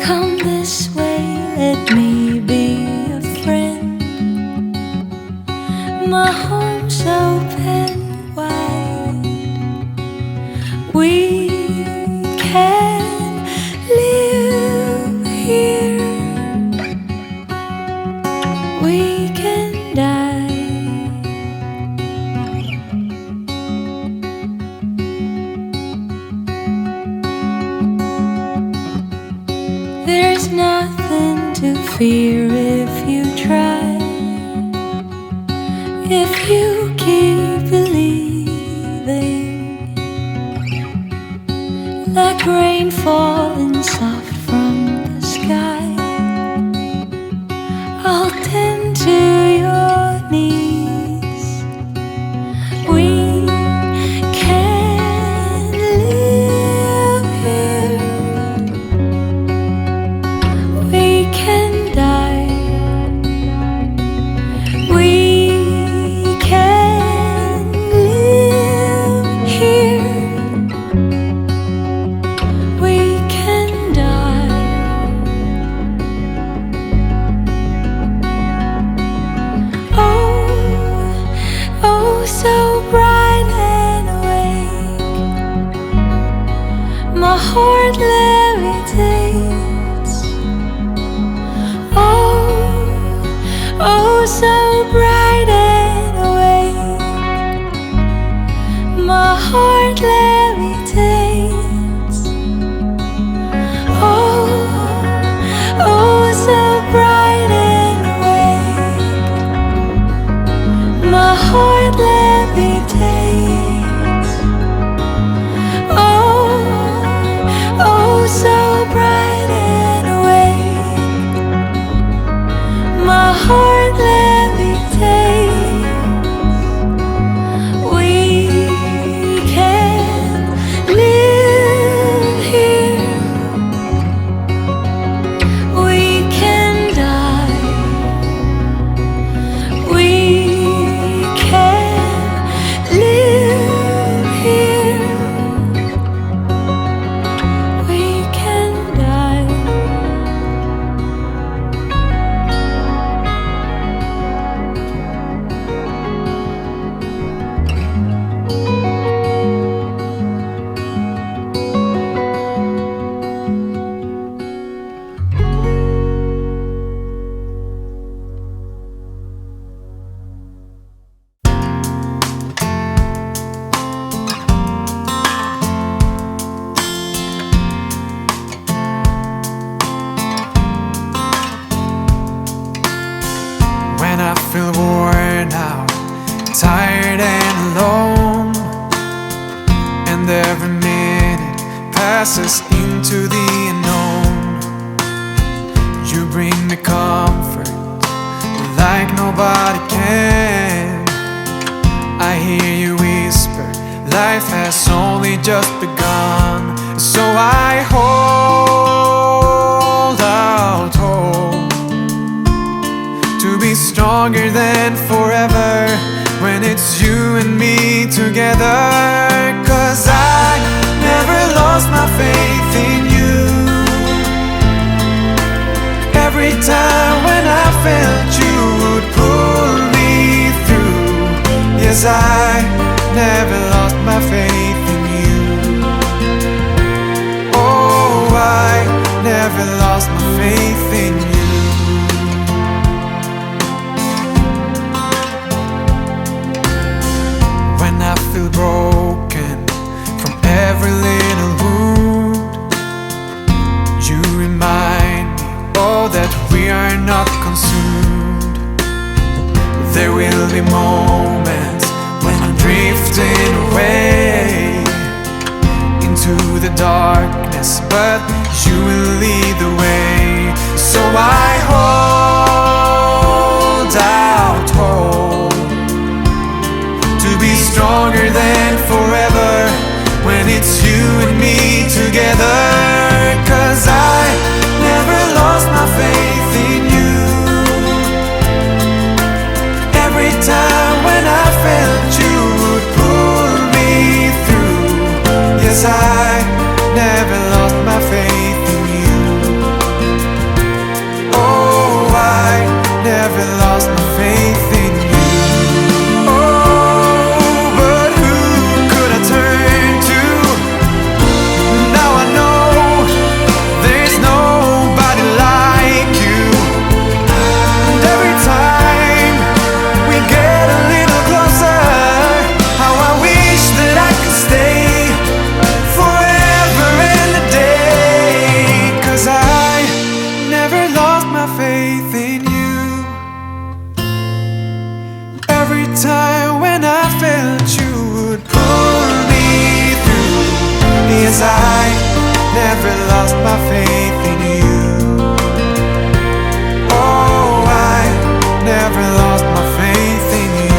Come this way, let me be a friend. My home's open wide. We can live here. We can die. There's nothing to fear if you try. If you keep believing, like rain falling soft from the sky, I'll tend to your needs. We can live here. We can die. We can live here. We can die. Oh, oh, so bright and awake. My heart levitates. Oh, so bright and awake. My heart levitates. Oh, so bright and awake. My heart levitates. Oh, so bright and awake. My heart levitates. We can live here. We can die. We can live here. We can die. When I feel worn out, tired and alone, and every minute passes into the unknown, you bring me comfort like nobody can. I hear you whisper, life has only just begun. So I hold out hope to be stronger than forever when it's you and me together. 'Cause I never lost my faith in you. Every time when I felt you would pull me through. Yes, I never lost my faith in you. Oh, I never lost my faith in you. When I feel broken from every little wound, you remind me, oh, that we are not consumed. There will be moments when I'm drifting away into the darkness, but you will lead the way. So I hold out hope to be stronger than forever when it's you and me together. 'Cause I never lost my faith in you. Every time when I felt you would pull me through. Yes, I never lost my faith in you. my faith in you. Oh, I never lost my faith in you.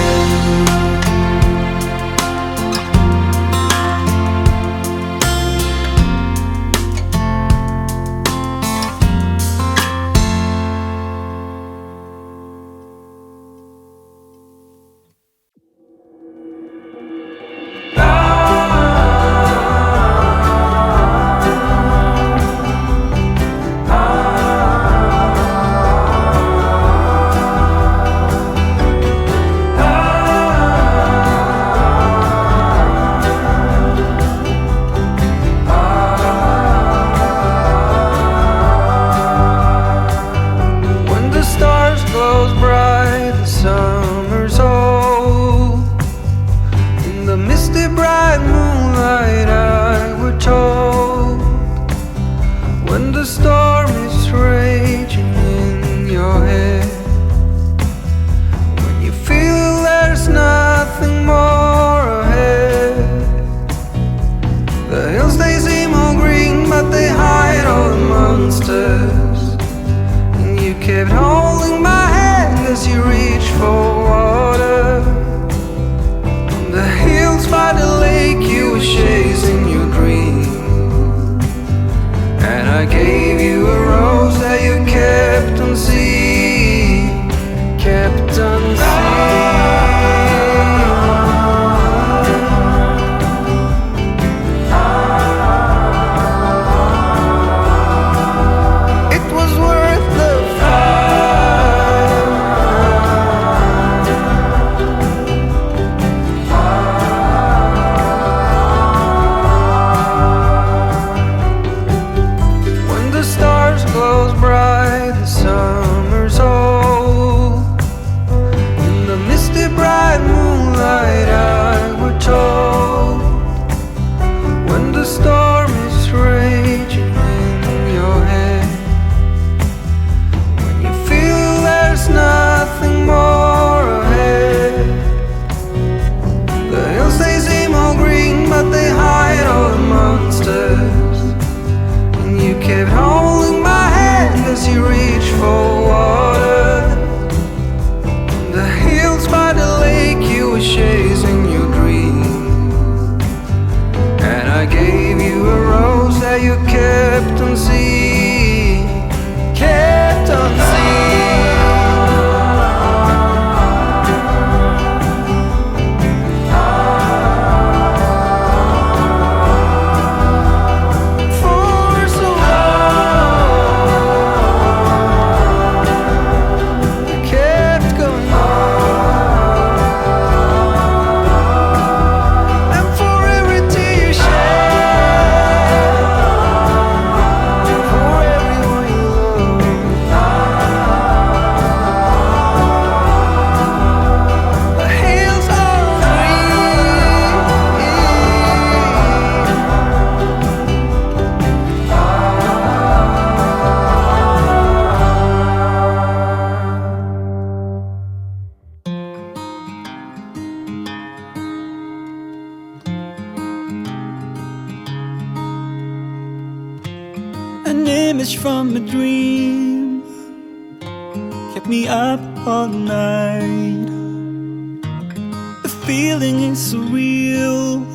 An image from a dream kept me up all night. The feeling is surreal,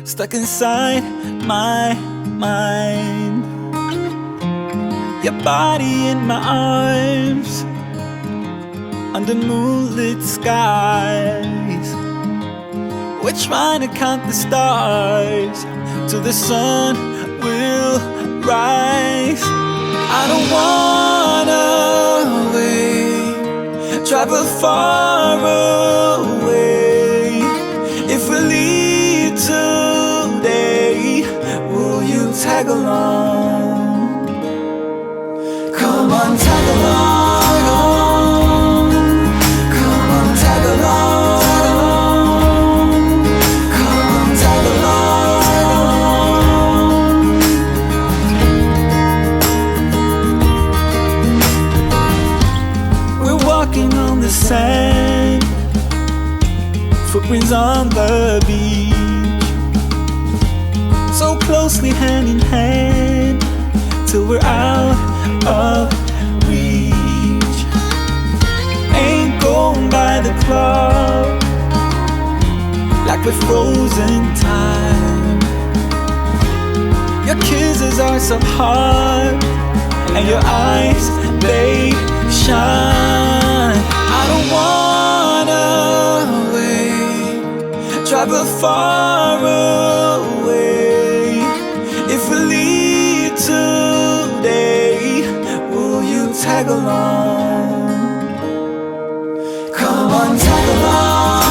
stuck inside my mind. Your body in my arms, under moonlit skies. We're trying to count the stars till the sun will rise. I don't wanna wait, travel far away. If we leave today, will you tag along? Come on, tag along. Come on, tag along. Come on, tag along. We're walking on the sand, footprints on the beach, so closely hand in hand till piece of heart, and your eyes, they shine. I don't wanna wait, travel far away. If we leave today, will you tag along? Come on, tag along.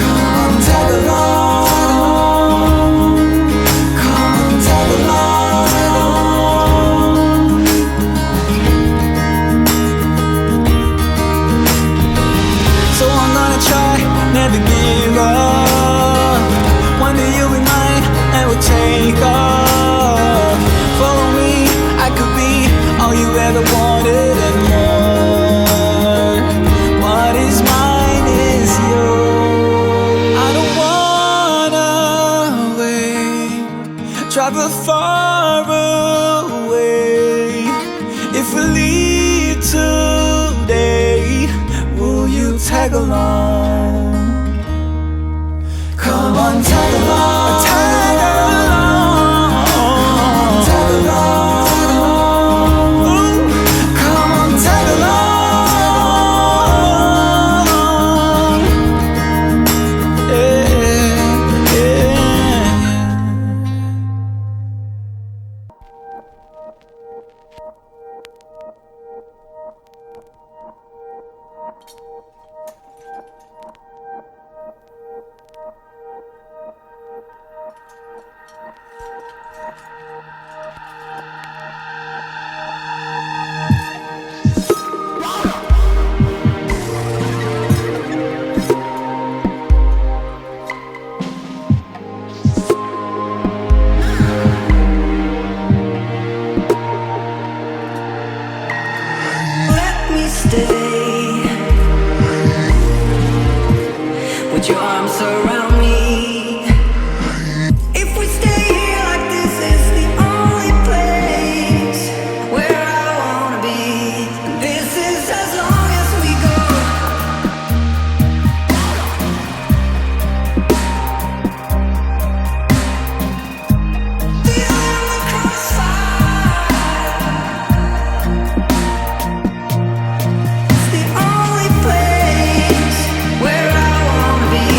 Come on, tag along. Come on, tag along. So I'm gonna try, never give up. One day you'll be mine, and we'll take off. Follow me, I could be all you ever wanted and more. What is mine is yours. I don't wanna wait, travel far away. If we leave today, will you tag along? Come on, tag along. Tag along. Tag along. Ooh, come on, tag along. Yeah, yeah. Let me stay. Would your arms surround me? If we stay here like this, it's the only place where I wanna be. And this is as long as we go. Beyond the crossfire, it's the only place where I wanna be.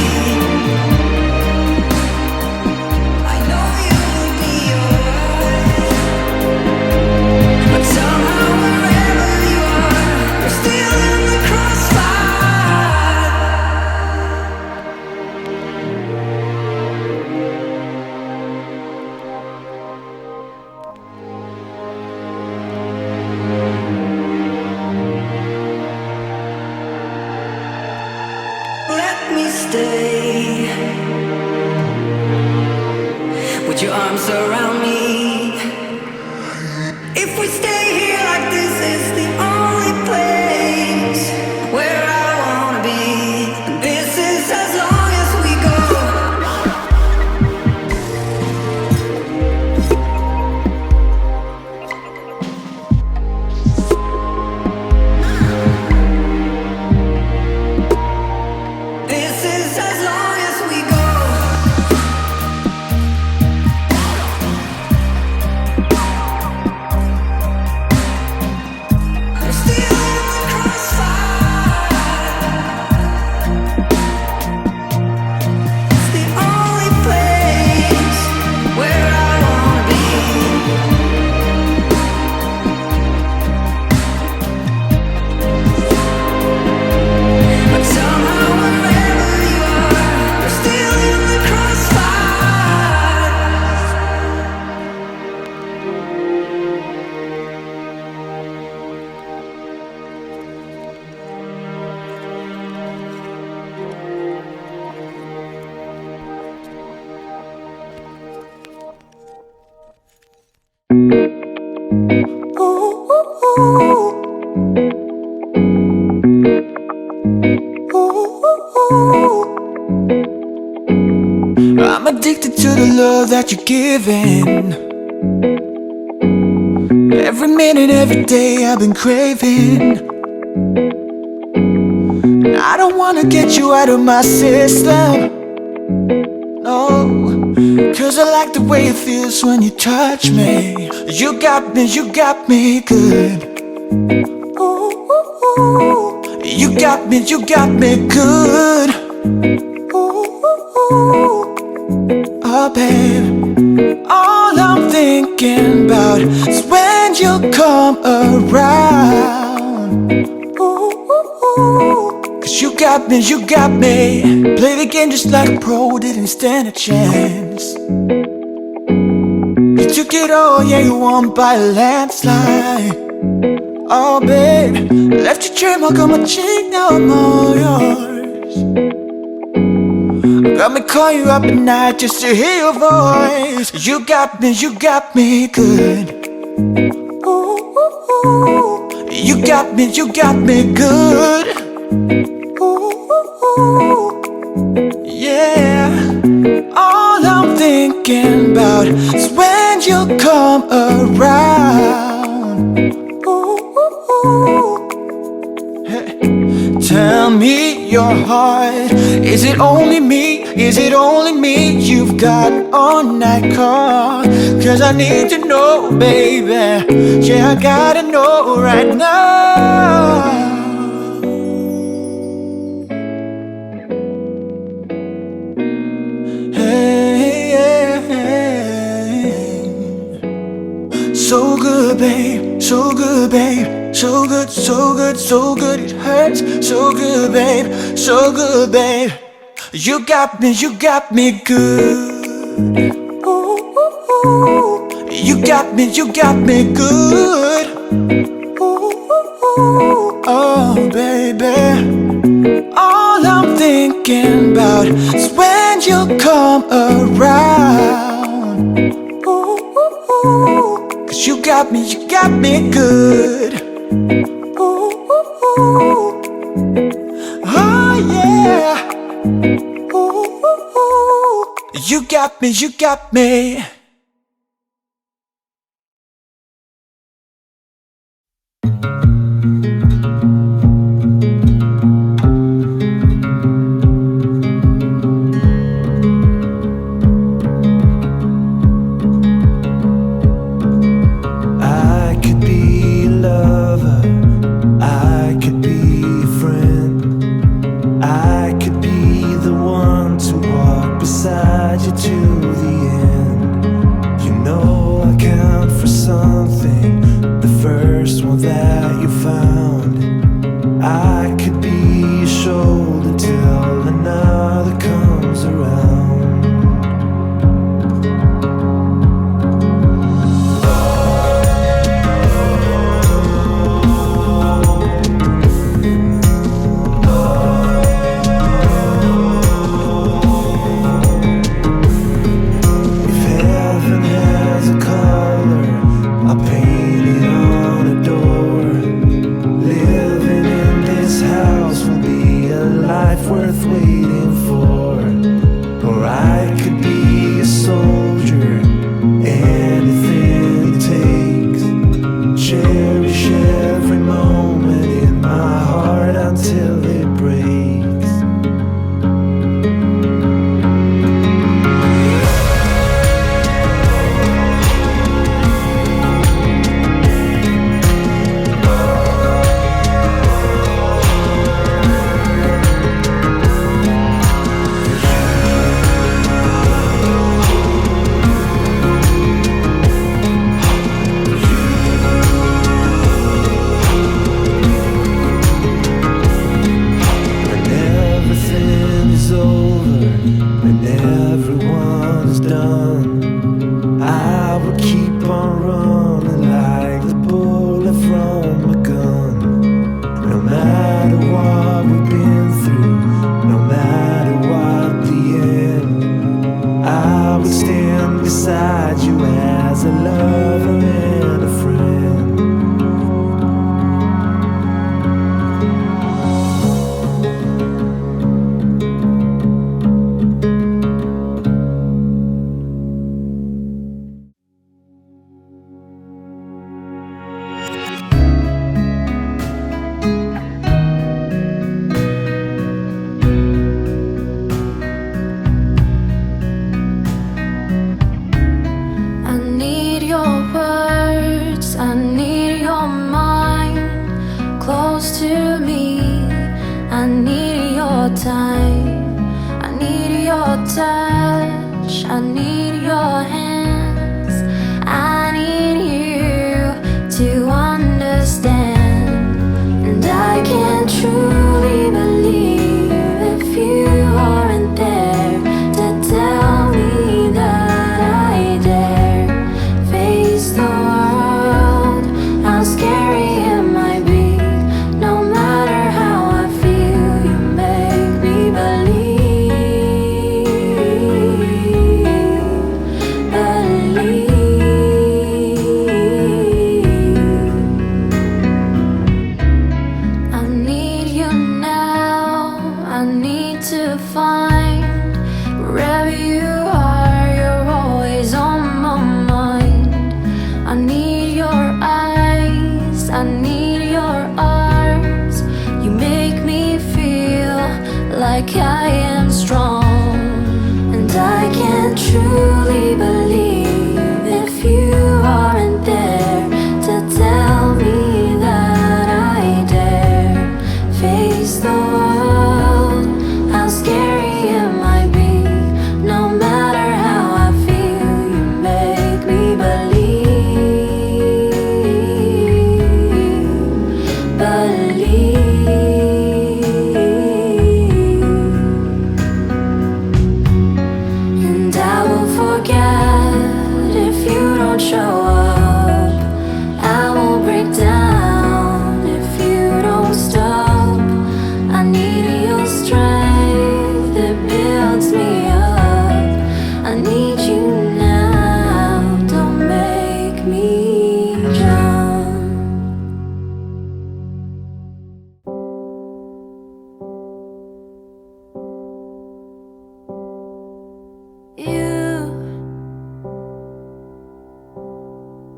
I know you will be alright, but somehow wherever you are, you're still in the crossfire. Let me stay. Would your arms surround me? If we stay here like this, it's the only place where I wanna be. And this is as long as we go. This is as long as we go. We're still in the crossfire. It's the only place where I wanna be. But somehow wherever you are, you're still in the crossfire. I'm addicted to the love that you're giving. Every minute, every day I've been craving. I don't wanna get you out of my system, no, 'cause I like the way it feels when you touch me. You got me good. Ooh, ooh, ooh. You got me good. Ooh, ooh, ooh. Oh, babe, all I'm thinking about is when you come around. Ooh, ooh, ooh. 'Cause you got me. Play the game just like a pro, didn't stand a chance. You took it all, yeah, you won by a landslide. Oh, babe, left your trademark on my cheek, now I'm all yours. Got me calling you up at night just to hear your voice. You got me good. Ooh, ooh, ooh. You got me good. Ooh, ooh, ooh. Yeah. All I'm thinking about is when you come around. Ooh, ooh, ooh. Hey. Tell me your heart, is it only me? Is it only me you've got on that call? 'Cause I need to know, baby. Yeah, I gotta know right now. Hey, hey. So good, babe, so good, babe. So good, so good, so good, it hurts. So good, babe, so good, babe. You got me good. Ooh, ooh, ooh. You got me good. Ooh, ooh, ooh. Oh, baby, all I'm thinking about is when you come around. Ooh, ooh, ooh. 'Cause you got me good. Ooh, ooh, ooh. Oh, yeah. Ooh, ooh, ooh. You got me. I could be a lover, I could be a friend, I could be the one to walk beside you to the end. I need your eyes, I need your arms. You make me feel like I am strong, and I can't truly believe if you aren't there to tell me that I dare face the world. How scary it might be, no matter how I feel, you make me believe. And I will forget if you don't show up. I will break down if you don't stop. I need your strength that builds me up. I need you now, don't make me jump.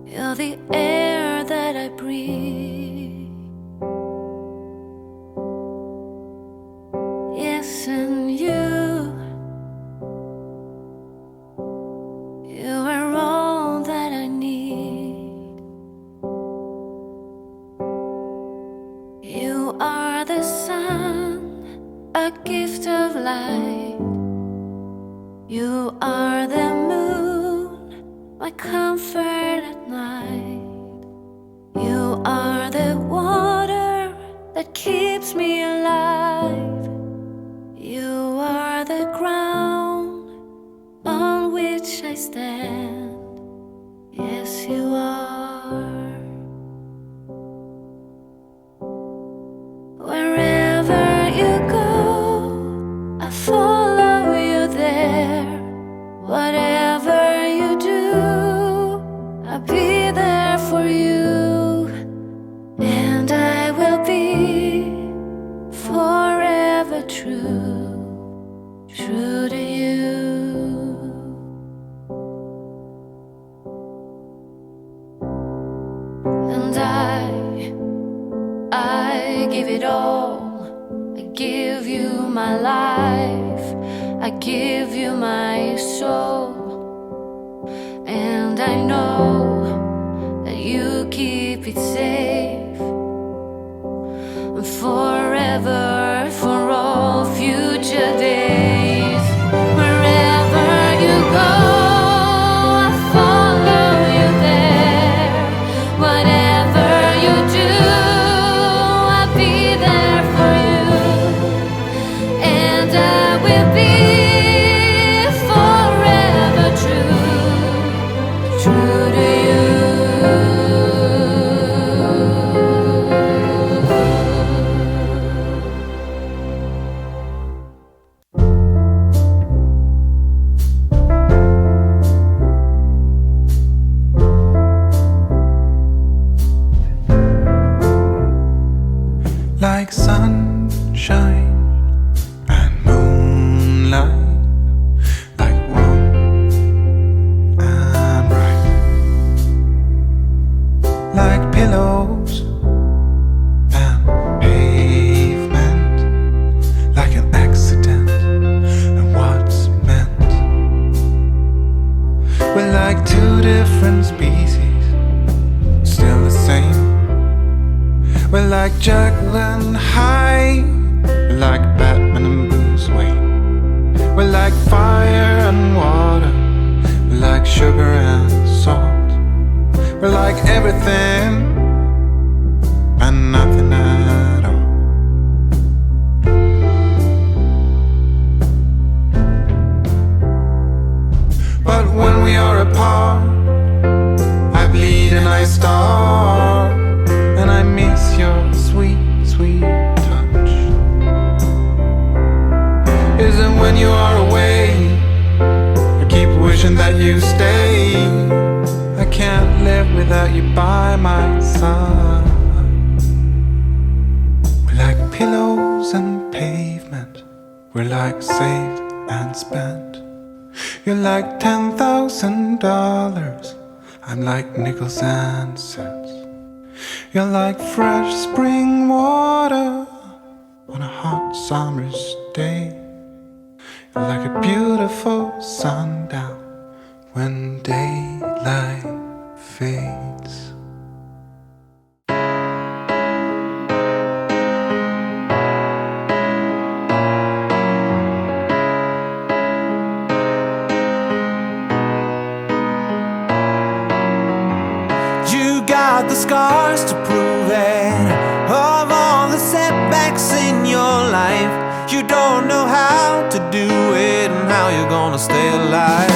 You're the air that I breathe. Yes, and you are all that I need. You are the sun, a gift of light. You are the moon, my comfort at night. You are the water that keeps me alive. You are the ground on which I stand. Yes, you are. Wherever you go, I follow you there. Whatever you do, I'll be there for you. And I will be forever true, true to you. And I give it all. I give you my life, I give you my soul. And I know that you keep it safe forever, for all future days. Wherever you go, I follow you there. Whatever you do, I'll be there for you. And I will be forever true, true to you. Like sunshine and moonlight, like warm and bright, like pillows and pavement, like an accident and what's meant. We're like two different species, still the same. We're like Jekyll and Hyde, we're like Batman and Bruce Wayne. We're like fire and water, we're like sugar and salt. We're like everything and nothing at all. But when we are apart, I bleed and I starve, and I miss your sweet, sweet touch. Is it when you are away, I keep wishing that you stay. I can't live without you by my side. We're like pillows and pavement, we're like saved and spent. You're like $10,000, I'm like nickels and cents. You're like fresh spring water on a hot summer's day. You're like a beautiful sundown when daylight fades. Got the scars to prove it. Of all the setbacks in your life, you don't know how to do it and how you're gonna stay alive.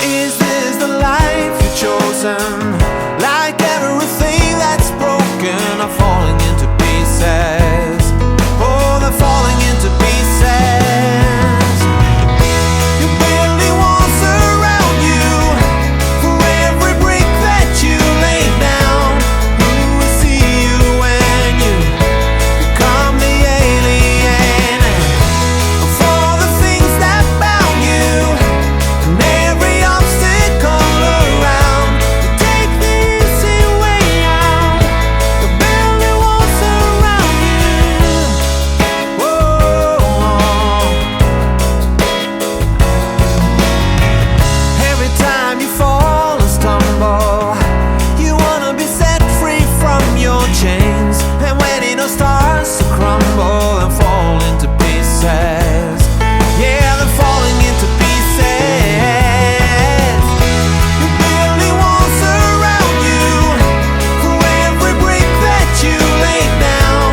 Is this the life you've chosen? Like everything that's broken are falling into pieces. Oh, they're falling into pieces. You barely want surround you for every brick that you lay down. Who will see you when you become the alien? For the things that bound you and every obstacle around, you take the easy way out. You barely want surround you. Whoa. Every time you fall and stumble, you wanna be set free from your chains. And when it all starts to crumble and fall into pieces, yeah, they're falling into pieces. You barely want surround you for every brick that you lay down.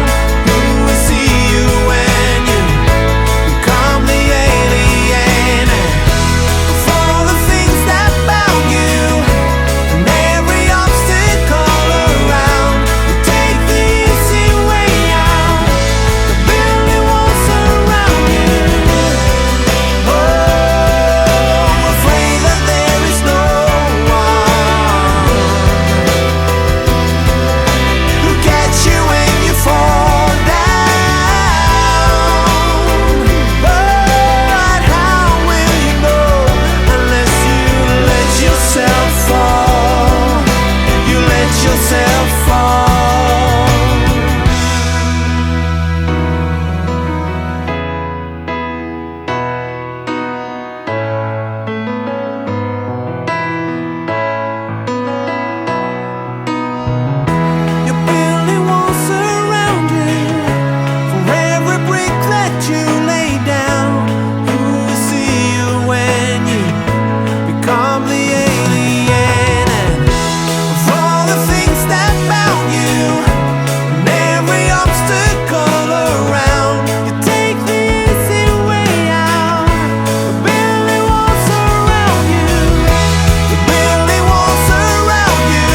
Who will see you when you become the alien? For the things that bound you and every obstacle around, you take the easy way out. You barely want surround you. Oh, I'm afraid that there is no one who catch you when you fall down. But how will you know unless you let yourself fall? You let yourself fall. You barely want surround you for every brick that you lay down. Who will see you when you become the alien? And for the things that bound you and every obstacle around, you take the easy way out. You barely want surround you. You barely want surround you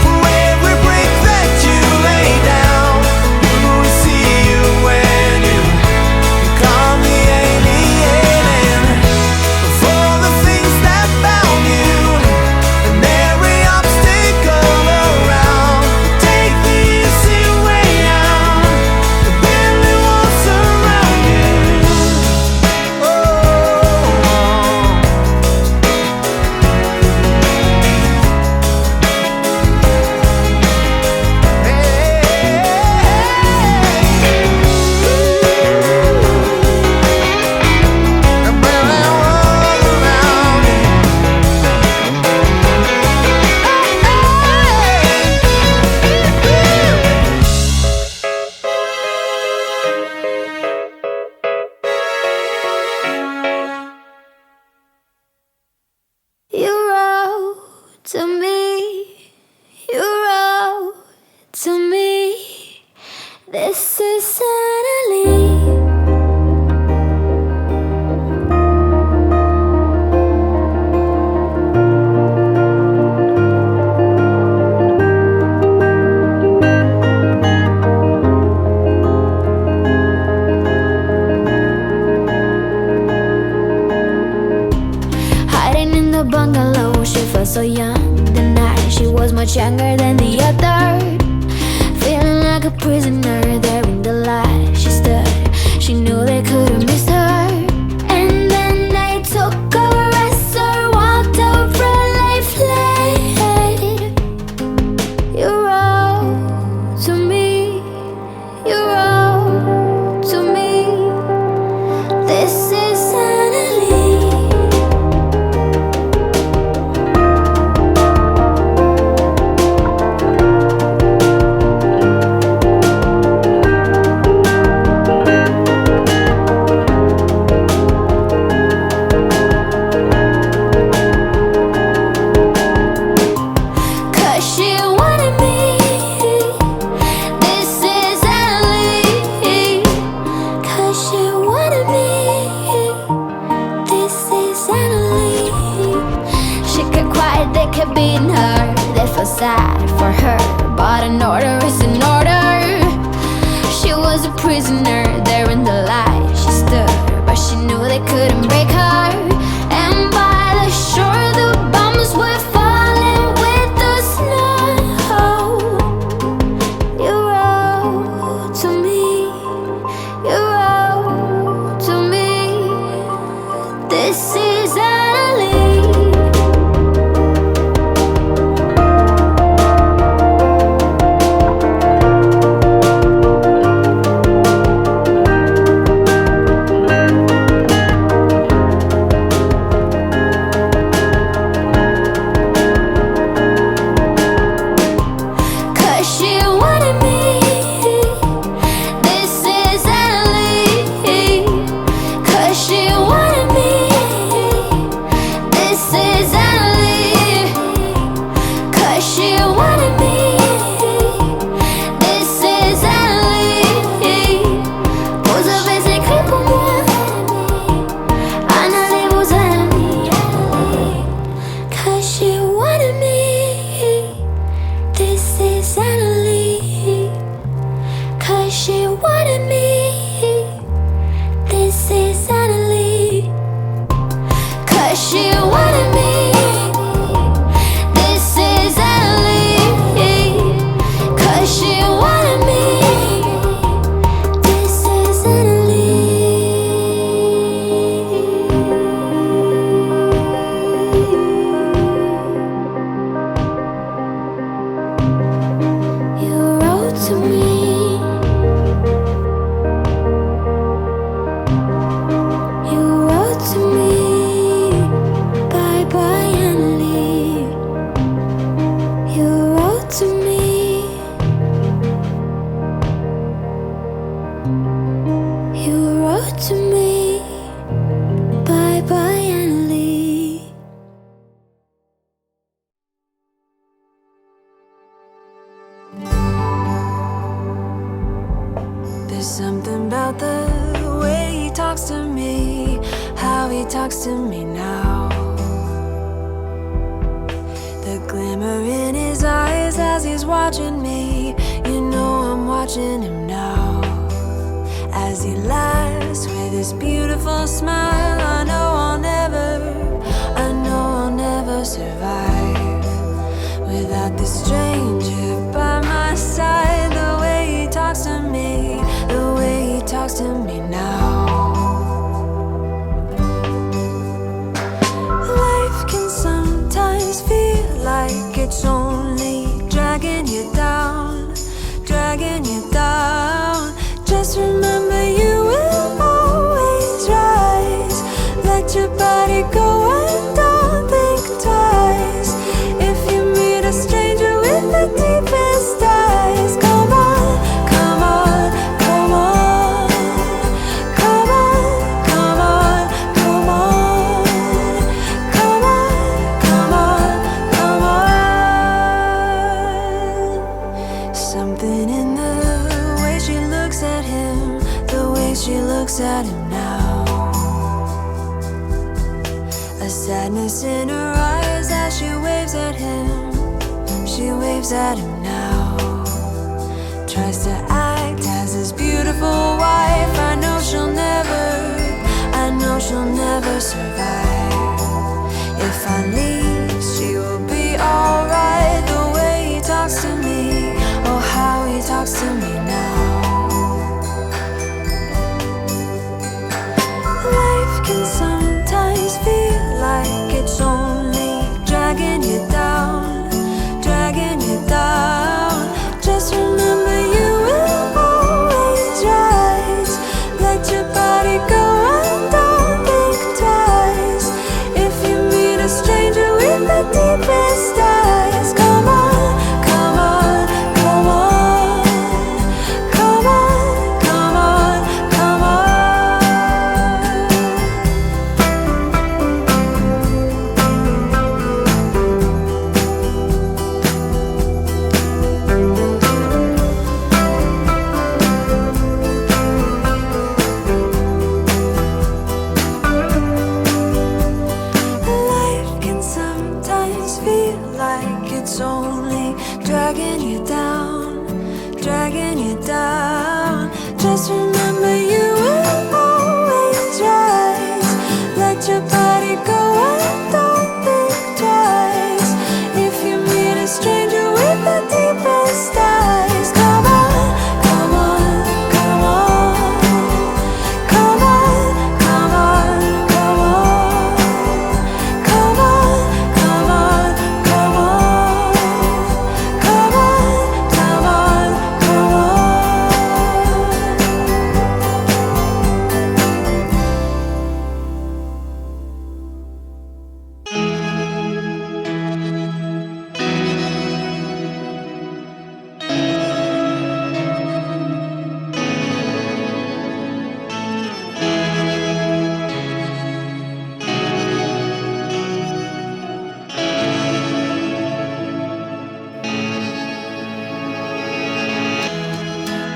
for every brick that you lay down. Who will see you when you become the alien? For the things that bound you and every obstacle around, take the easy way out. You barely want surround you. Oh. You wrote to me, you wrote to me. This is suddenly. Hiding in the bungalow, she felt so young. The night she was much younger than the other. Feeling like a prisoner there in the light. She stood, she knew they couldn't miss her. And then they took her as her, walked her from sad for her, but an order is an order. She was a prisoner there in the light. She stood, but she knew they couldn't break her. And by the shore, the bombs were falling with the snow. You wrote to me, you wrote to me. This is Annalie. There's something about the way he talks to me, how he talks to me now. The glimmer in his eyes as he's watching me, you know I'm watching him now. As he laughs with his beautiful smile, I know I'll never survive without this stranger by my side. The way he talks to me, the way he talks to me now. Life can sometimes feel like it's only dragging you down, dragging you down. Just remember you will always rise. Let your body go and don't think twice. If you meet a stranger with the deepest eyes, come on, come on, come on, come on, come on, come on, come on, come on, come on. Something in the way she looks at him, the way she looks at him now. A sadness in her eyes as she waves at him. She waves at him now. Tries to act as his beautiful wife. I know she'll never survive. If I leave, she will be alright. The way he talks to me, oh how he talks to me now. Life can sometimes feel like it's only dragging you down, dragging you down. Just remember you will always rise. Let your body go and don't think twice. like it's only dragging you down, dragging you down. Just remember you will always rise. Let your body go and don't think twice. If you meet a stranger with the deepest eyes, come on, come on, come on, come on, come on, come on, come on, come on, come on, come on, come on, come on.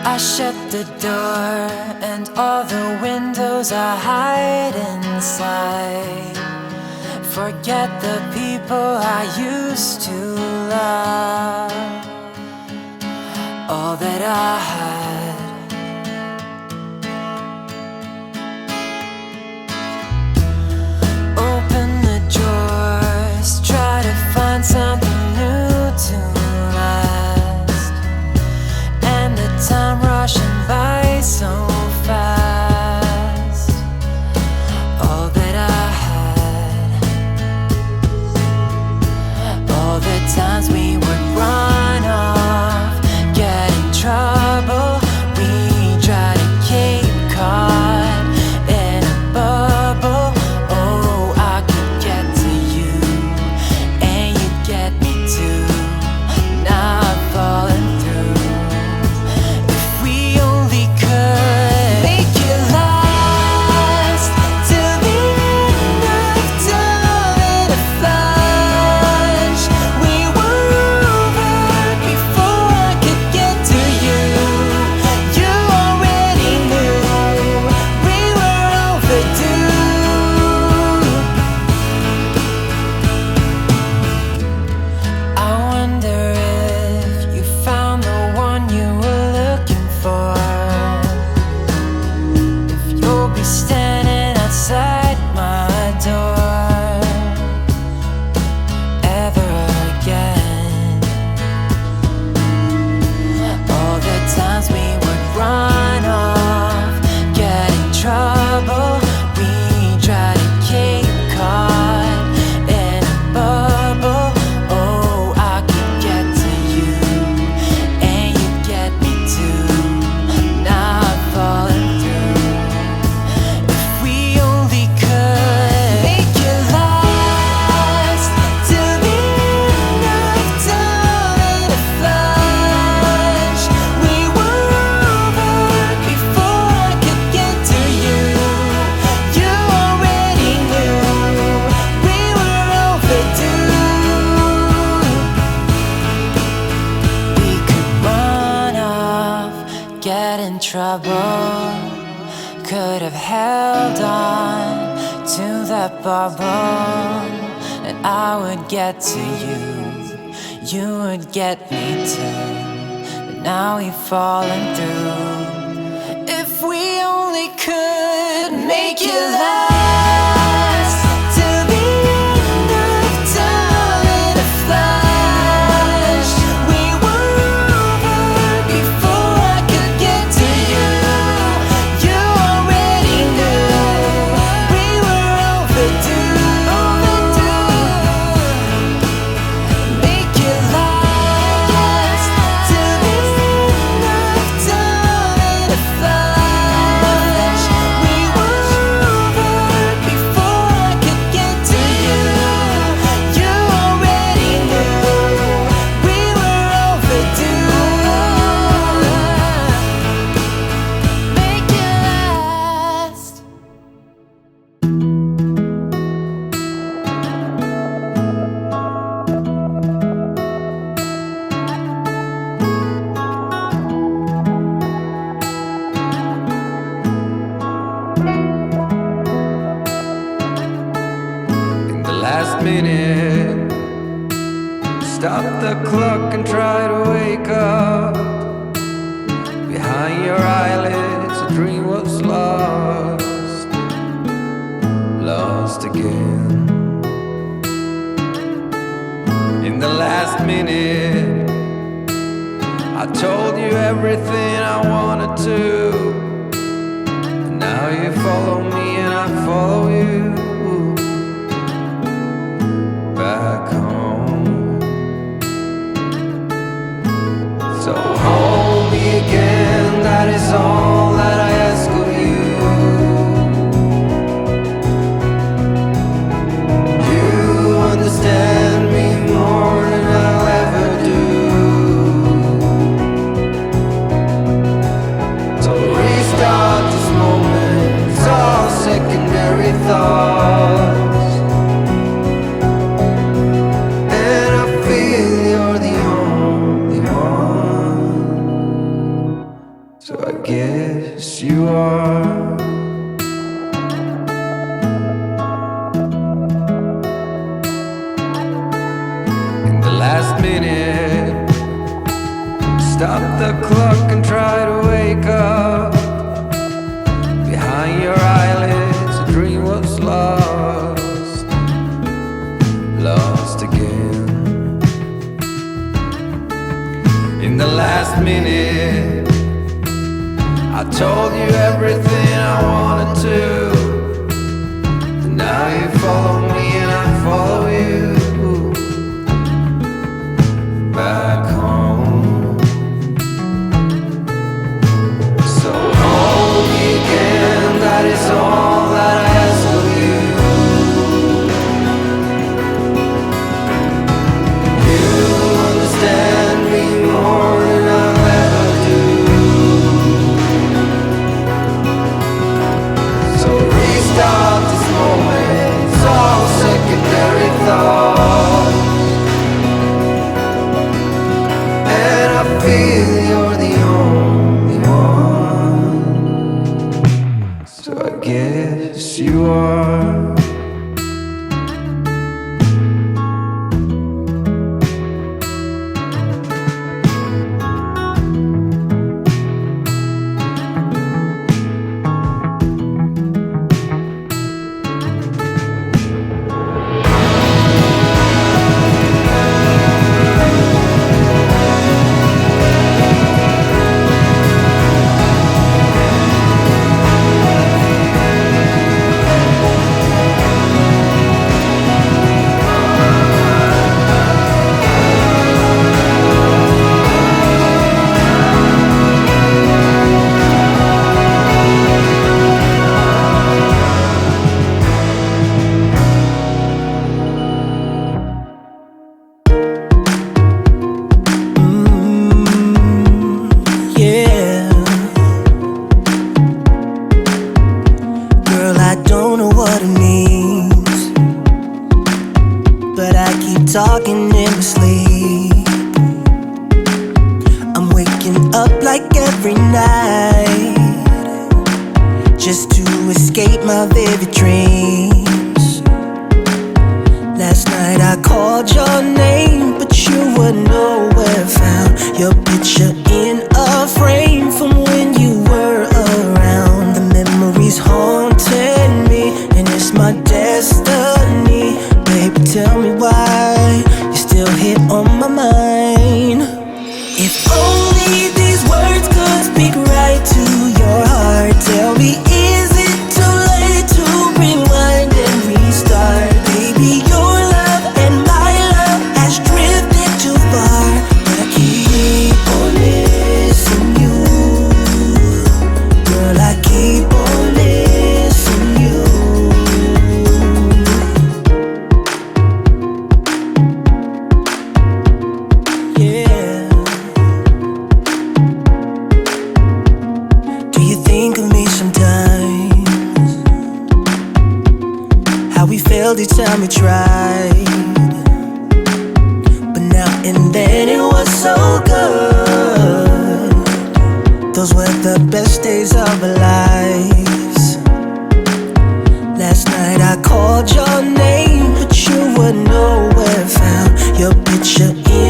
I shut the door and all the windows I hide inside. Forget the people I used to love. All that I had. Open the drawers, try to find something new to last. And the time rushing by so fast. All that I had. All the times we would run off, get in trouble. We try to keep caught in a bubble. Oh, I could get to you, and you'd get me too. Now I'm falling through. If we only could make it last till the end of time in a flash. We were over before I could get to you. You already knew we were overdue. I wonder if you found the one you were looking for. If you'll be standing outside my door ever again. All the times we would run off, get in trouble. We try to keep caught in a bubble. Oh, I could get to you, and you'd get me too. Now I'm falling through. If we only could make it last till the end of time in a flash. We were over before I could get to you. You already knew we were overdue. We could run off, get in trouble. Could have held on to that bubble, and I would get to you. You would get me too. But now we've fallen through. If we only could make it last till the end of time in a flash. We were over before I could get to you. You already knew we were overdue. Make it last till the end of time in a flash. We were over Stop the clock and try to wake up. Behind your eyelids, a dream was lost, lost again. In the last minute, I told you everything I wanted to. And now you follow me and I follow you back home. So hold me again, that is all that I ask of you. You understand me more than I'll ever do. So restart this moment, it's all secondary thoughts. And I feel you're the only one. So I guess you are. In the last minute, stop the clock and try to wake up. Behind your eyelids, a dream was lost, lost again. In the last minute, I told you everything I wanted to. And now you follow me and I follow you back home. So hold me again, that is all that I ask of you. You understand me more than I'll ever do. So restart this moment, it's all secondary thought. And I feel you're the only one. So I guess you are. Yeah. Girl, I don't know what it means, but I keep talking in my sleep. I'm waking up like every night, just to escape my vivid dreams. Last night I called your name, but you were nowhere found. Your picture in a frame from when you were around. The memories haunting me, and it's my destiny. Baby, tell me why you're still here on my mind. If only these words could speak right to your heart. Tell me, is it too late to rewind and restart? Baby, your love and my love has drifted too far, but I keep on missing you. Girl, I keep on missing you. Yeah. Do you think of me sometimes? How we failed each time we tried, but now and then it was so good. Those were the best days of our lives. Last night I called your name, but you were nowhere found. Your picture in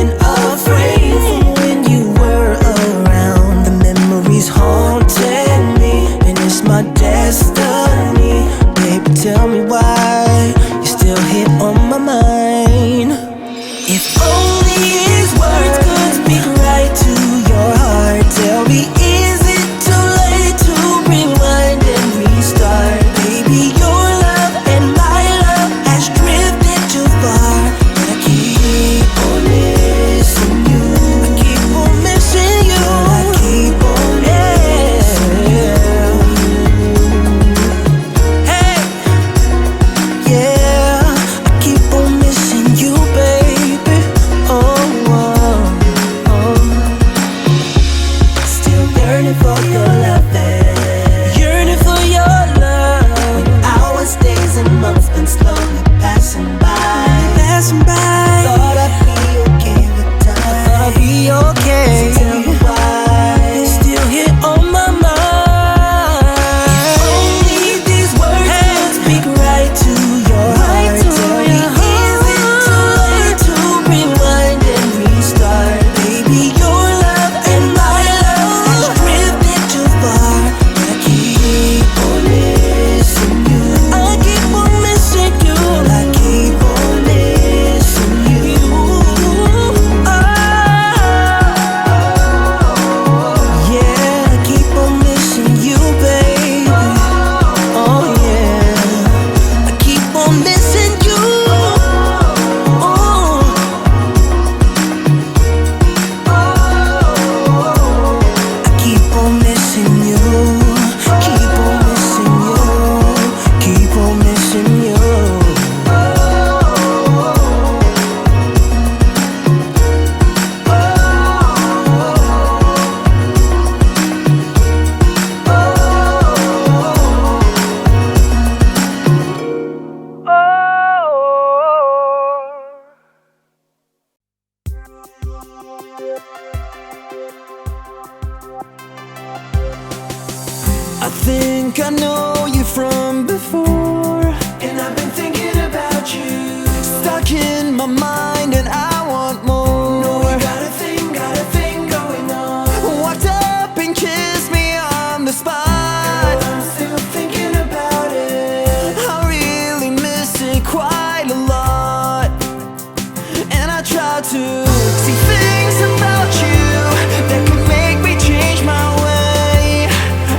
I think I know you from before, and I've been thinking about you. Stuck in my mind and I want more. No, we got a thing going on. Walked up and kissed me on the spot. I'm still thinking about it. I really miss it quite a lot, and I try to see things about you that could make me change my way.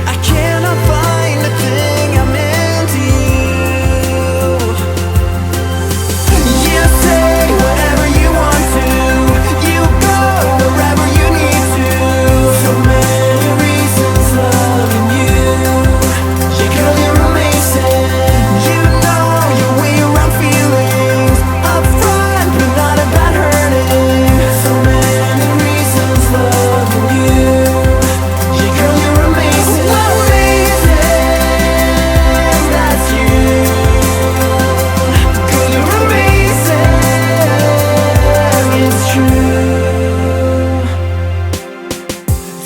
I cannot find the thing I'm into you. You say whatever you want to. You go wherever you need to. So many reasons loving you. Yeah, girl, you're amazing. You know your way around feelings. Upfront, but not about hurting. So many reasons loving you. Yeah, girl, you're amazing. Amazing, that's you. Girl, you're amazing. It's true.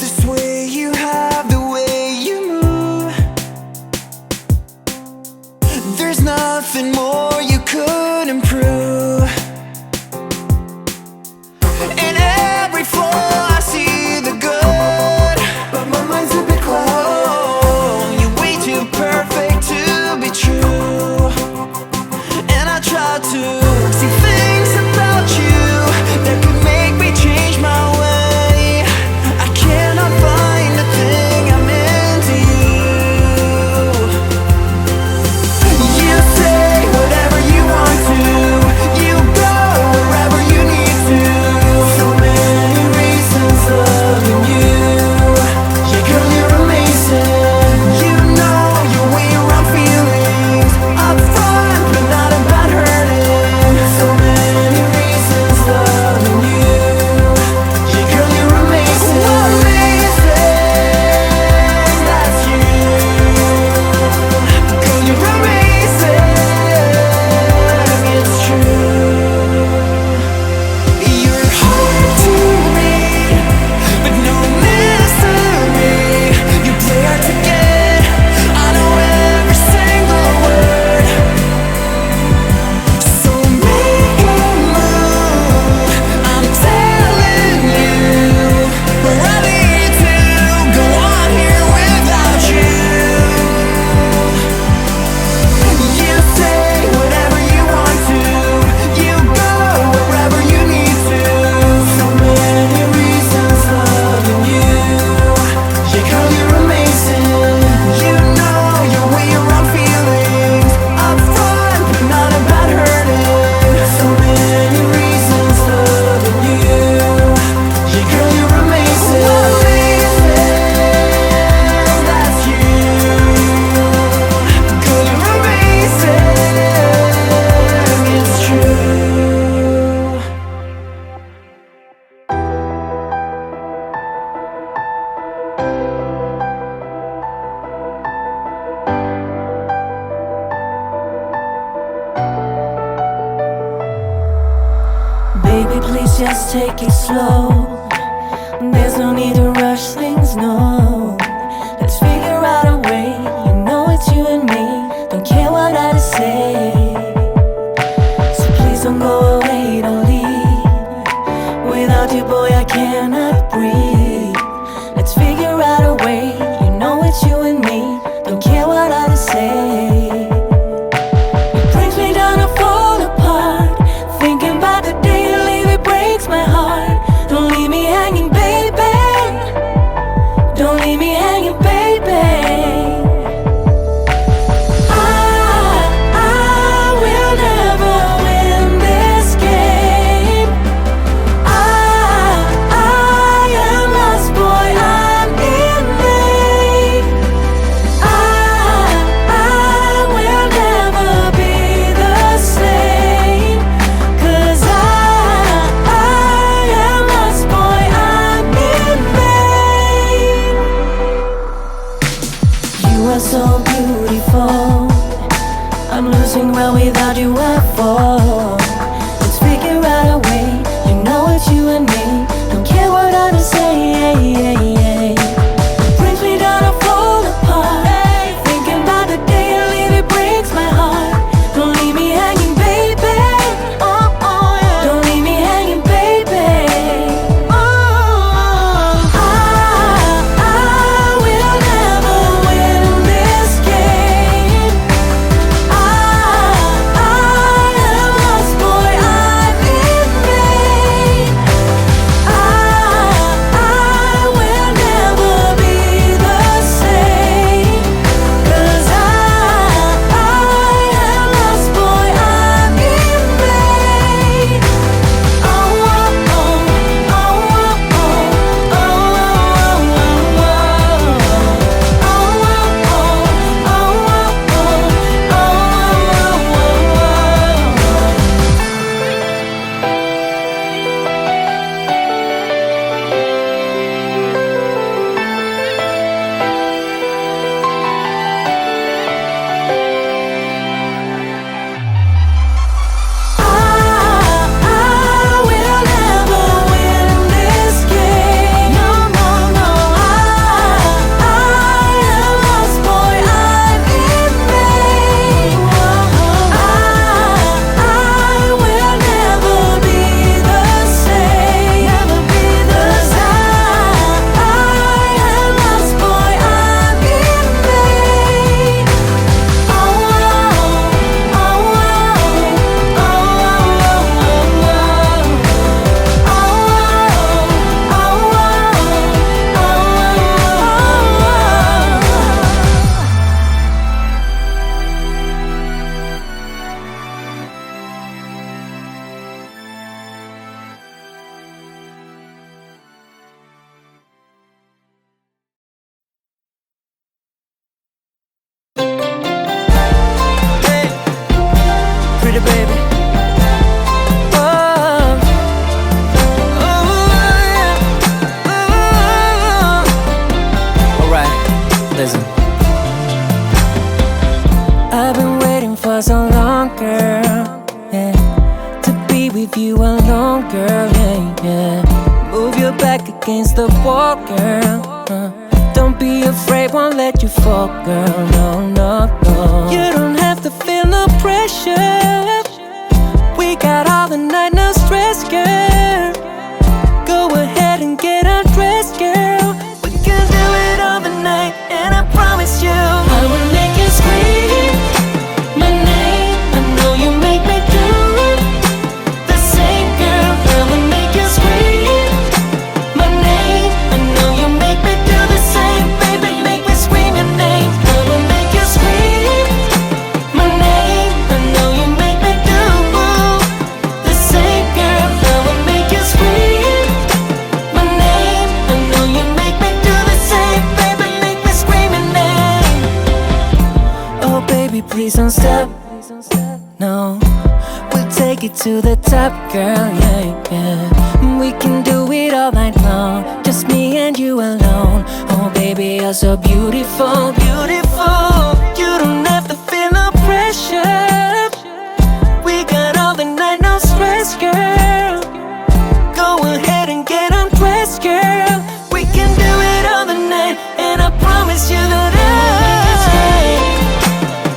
This way you have, the way you move. There's nothing more you could improve. In every flaw I see the good, but my mind's a bit clouded. You're way too perfect to be true, and I try to see things about you that could make me change my way. I cannot find the thing I'm into you. You say whatever you want to. You go wherever you need to. So many reasons loving you. Yeah, girl, you're amazing. You know your way around feelings. Upfront, but not about hurting. So many reasons loving you. Yeah, girl, you're amazing. Amazing, that's you. Girl, you're amazing. It's true. You're hard to read, but no mystery. You play hard to get. I know every single word. So make a move. I'm telling you, ready to go on here without you. You say whatever you want to. You go wherever you need to. So many reasons loving you. Yeah, girl, you're amazing. You know your way around feelings. Upfront, but not about hurting. So many reasons loving you. Yeah, girl, you're amazing. Amazing, that's you. Girl, you're amazing. It's true. Baby, please just take it slow. There's no need to rush things, no. Let's figure out a way. You know it's you and me. Don't care what I say. So please don't go away, don't leave. Without you, boy, I cannot breathe. Let's figure out a way. You know it's you and me. Don't care what I say. It brings me down to fall apart. Thinking about the day you leave, it breaks my heart. Don't leave me hanging, baby. Don't leave me hanging, baby. I will never win this game. I am lost, boy, I'm in vain. your back against the wall, girl. Don't be afraid, won't let you fall, girl. No, no, no. You don't have to feel no pressure. We got all the night, no stress, girl. Go ahead and get undressed, girl. We can do it all the night, and I promise you I will make you scream my name. I know you make me do the same, girl. I will make you scream my name. I know you make me do the same, baby. Make me scream your name. I will make you scream my name. I know you make me do the same, girl. I will make you scream my name. I know you make me do the same, baby. Make me scream your name. Oh baby, please don't stop. No, we'll take it to the top, girl. Yeah, yeah. We can do it all night long, just me and you alone. Oh baby, you're so beautiful, beautiful. You don't have to feel no pressure. We got all the night, no stress, girl. Go ahead and get undressed, girl. We can do it all the night, and I promise you that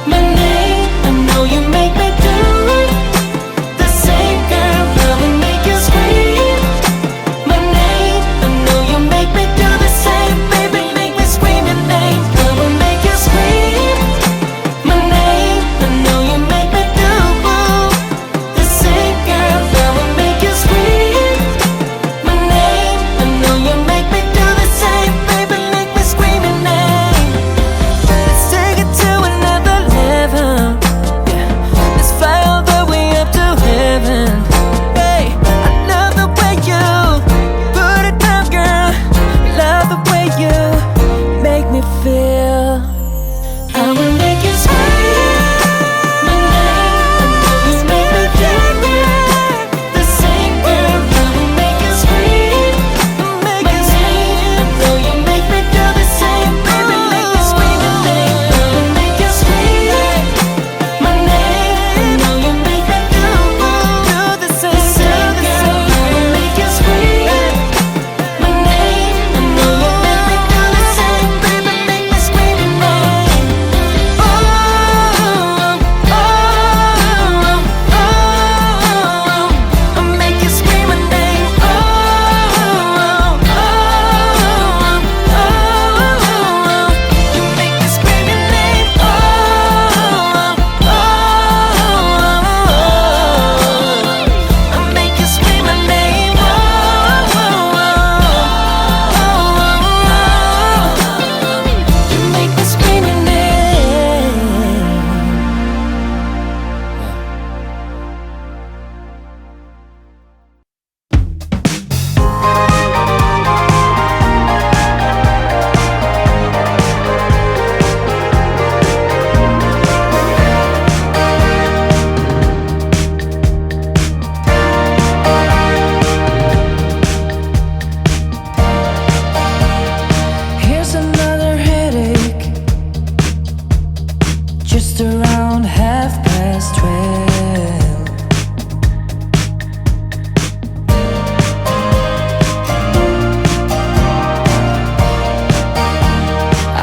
my name, I know you make me do the same, girl. I will make you scream my name. I know you make me do the same, baby. Make me scream your name. I will make you scream my name. I know you make me do the same, girl. I will make you scream my name. I know you make me do the same, baby. Make me scream your name. Let's take it to another level. Yeah, let's fly all the way up to heaven. Hey, I love the way you put it down, girl. Love the way you make me feel. I will make you scream my name. I know you make me do the same, girl. I will make you scream my name. I know you make me do the same, baby. Make me scream your name. I will make you scream my name. I know you make me do the same, girl. I will make you scream my name. I know you make me do the same, baby. Make me scream your name. Oh, oh, oh, oh. I make you scream my name. Oh, oh, oh, oh. You make me scream your name. Oh, oh, oh. I make you scream my name. Oh, oh, oh. You make me scream your name. Here's another headache, just around 12:30.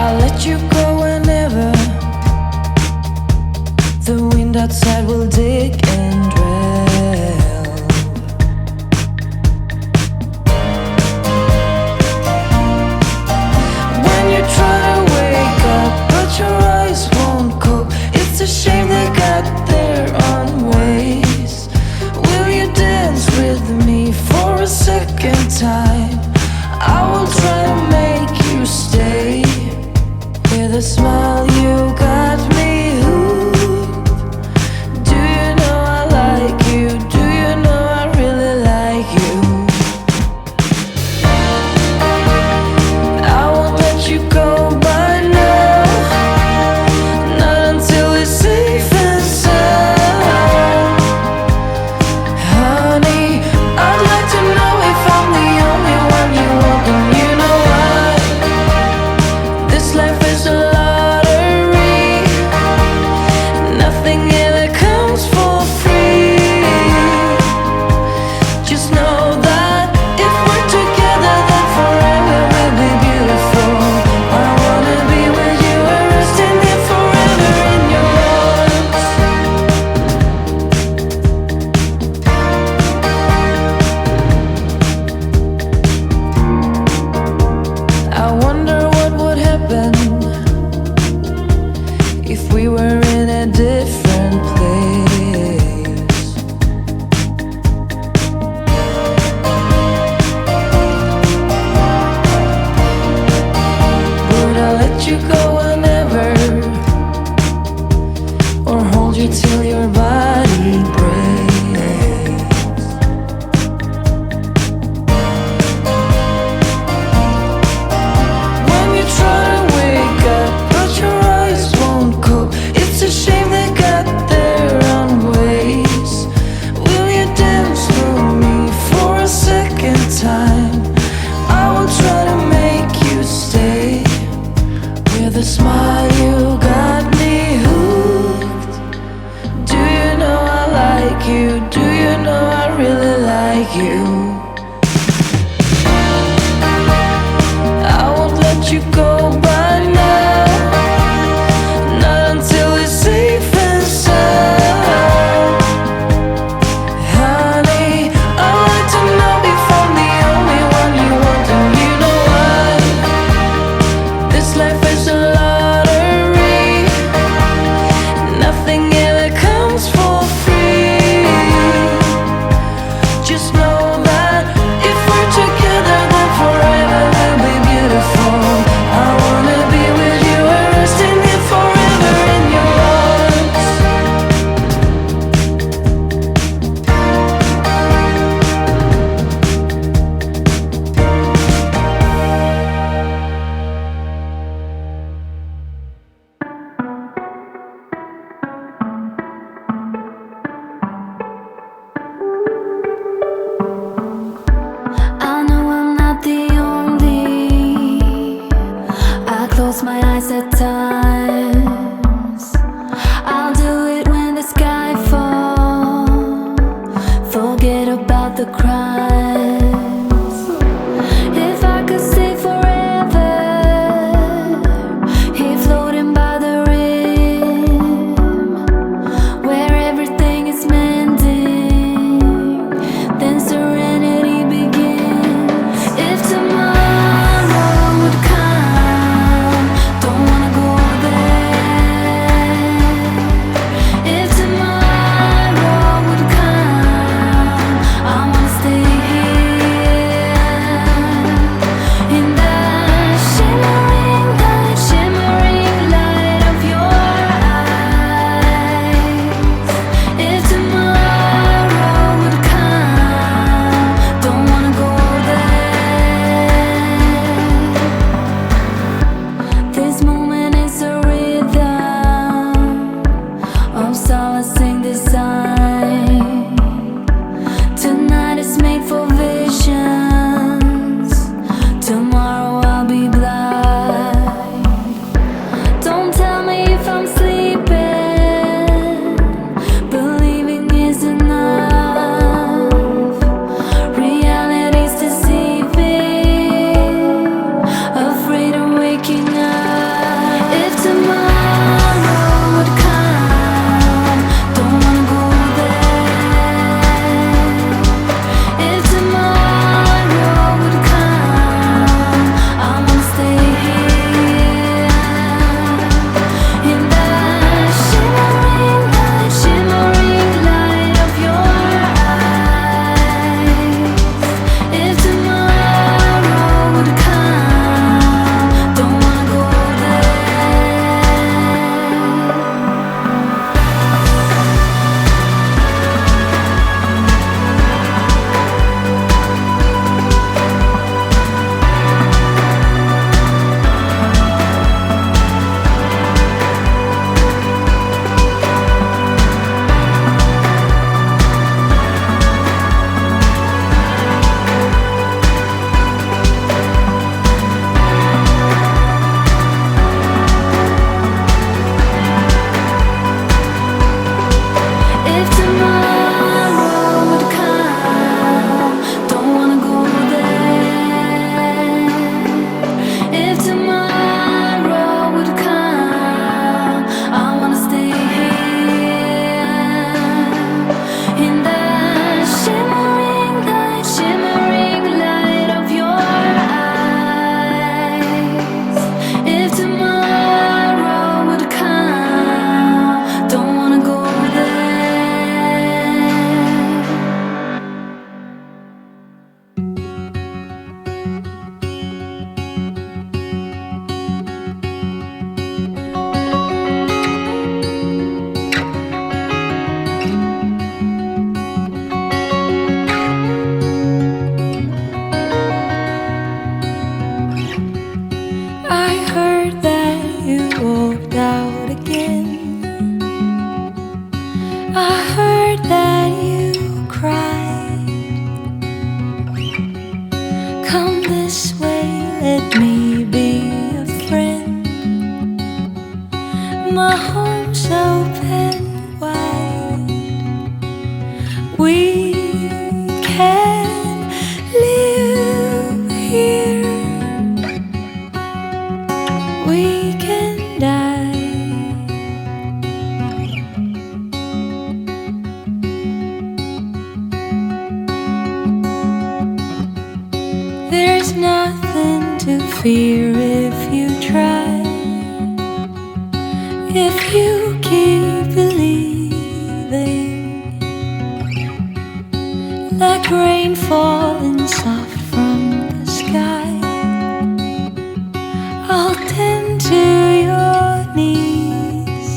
I'll let you go whenever. The wind outside will dig and drill. When you try to wake up, but your eyes won't cope. It's a shame they got their own ways. Will you dance with me for a second time? I will try to make you stay. With a smile you got me hooked. Do you know I like you? Do you know I really like you? I won't let you go by now, not until it's safe and sound. Honey, I'd like to know if I'm the only one a smile, you got me hooked. Do you know I like you? Do you know I really like you? I won't let you go by now, not until it's safe and sound. Honey, I'd like to know if I'm the only one you want, and you know why. This life is a lottery, nothing ever comes for free. Just know that if we're together, then forever will be beautiful. I wanna be with you and resting here forever in your arms. I know I'm not the only. I close my eyes at times. I'll do it when the sky falls. Forget about the crimes. If I could stay forever, here floating by the rim, where everything is mending, then serenity begins. If tomorrow would come, don't wanna go there. If tomorrow would come, I wanna stay here in the shimmering light of your eyes. If tomorrow would come, don't wanna go there. This moment is a rhythm of solacing design. Tonight is made for visions. Tomorrow I'll be blind. Don't tell me if I'm sleeping. Believing is enough. Reality's deceiving. Afraid of waking up. If tomorrow would come, don't wanna go there. If tomorrow would come, I wanna stay here in the shimmering light of your eyes. If tomorrow would come, don't wanna go there. If tomorrow would come, don't wanna go there. If tomorrow would come, I wanna stay here in the shimmering light of your eyes. If tomorrow would come, don't wanna go there. I heard that you walked out again. I heard that you cried. Come this way, let me be a friend. My home's open wide. We can live here. We can die. There's nothing to fear if you try. If you keep believing, like rain falling soft from the sky, I'll tend to your needs.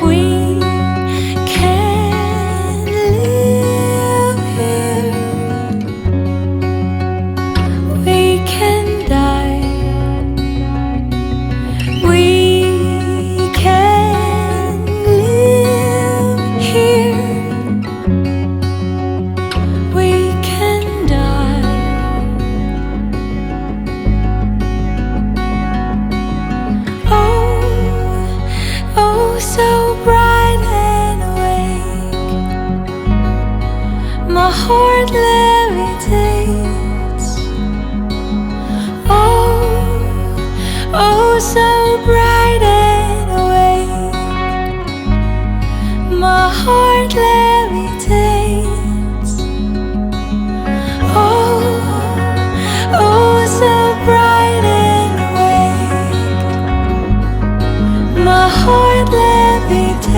We can live here. We can die. We can live here. We can die. Oh, oh, so bright and awake. My heart levitates. Oh, oh, so bright and awake. My heart levitates. Oh, oh, so bright and awake. My heart levitates.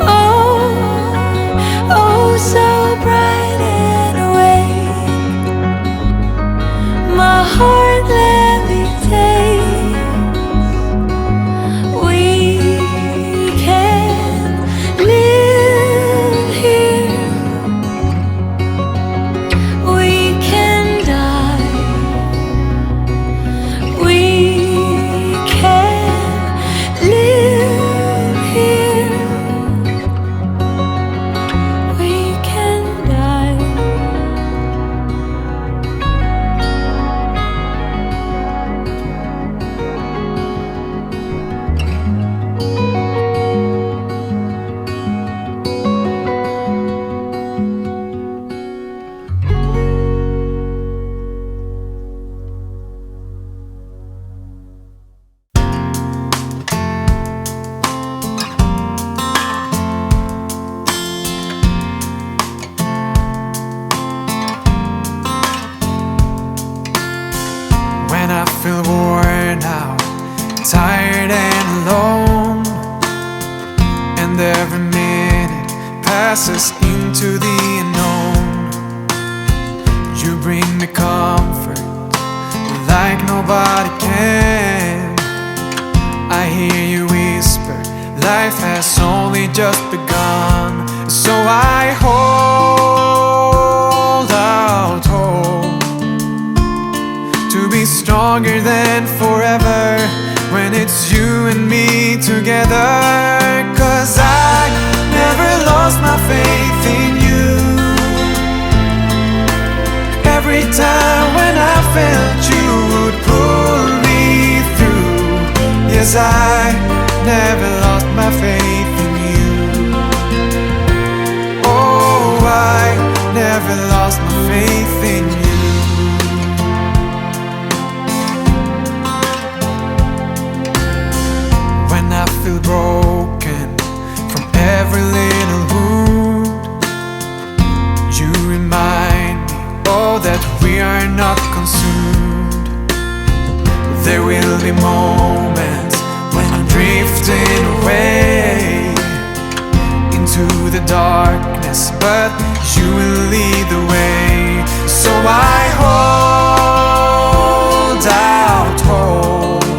Oh, oh, so bright and awake. My heart levitates. We can live here. We can die. We can live here. We can die. When I feel worn out, tired and alone, and every minute passes into the unknown, you bring me comfort like nobody can. I hear you whisper, life has only just begun. So I hold out hope to be stronger than forever when it's you and me together. 'Cause I never lost my faith in you. Every time when I felt you would pull me through. Yes, I never lost my faith in you. Oh, I never lost my faith in you. When I feel broken from every little wound, you remind me, oh, that we are not consumed. There will be moments when I'm drifting away into the darkness, but you will lead the way. So I hold out hope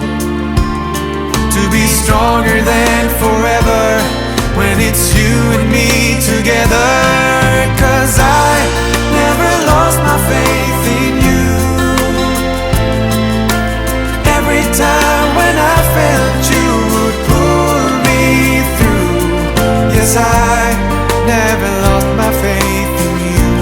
to be stronger than forever when it's you and me together. 'Cause I never lost my faith in you. Every time when I felt you would pull me through. Yes, I never lost my faith in you.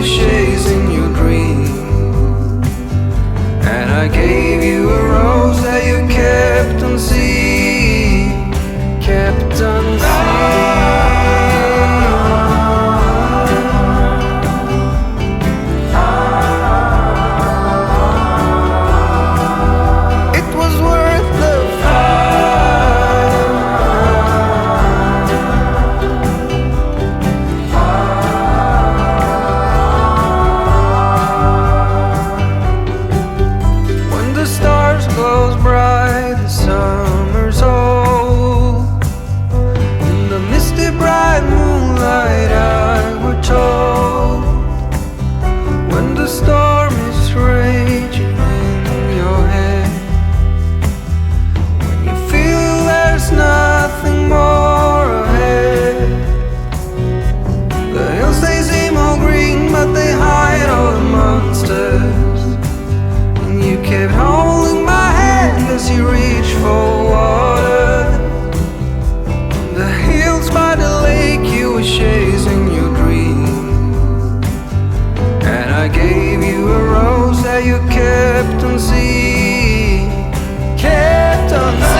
was chasing your dream. And I gave you a rose that you kept unseen, kept unseen. It was worth the summer's old. In the misty bright moonlight I were told, when the storm is raging in your head, when you feel there's nothing more ahead, the hills they seem all green but they hide all the monsters, and you kept holding my hand as you reach for water. The hills by the lake, you were chasing your dream. And I gave you a rose that you kept unseen, kept unseen.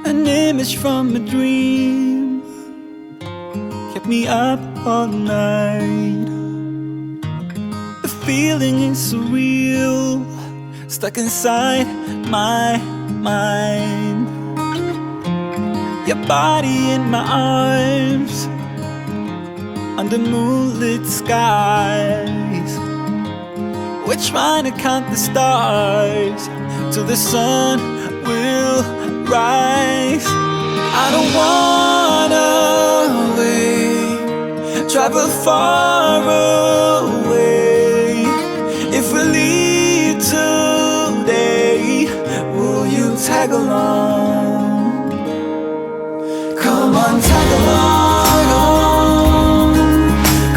An image from a dream kept me up all night. The feeling is surreal, stuck inside my mind. Your body in my arms, under moonlit skies. We're trying to count the stars till the sun will rise. I don't wanna wait, travel far away. If we leave today, will you tag along? Come on, tag along.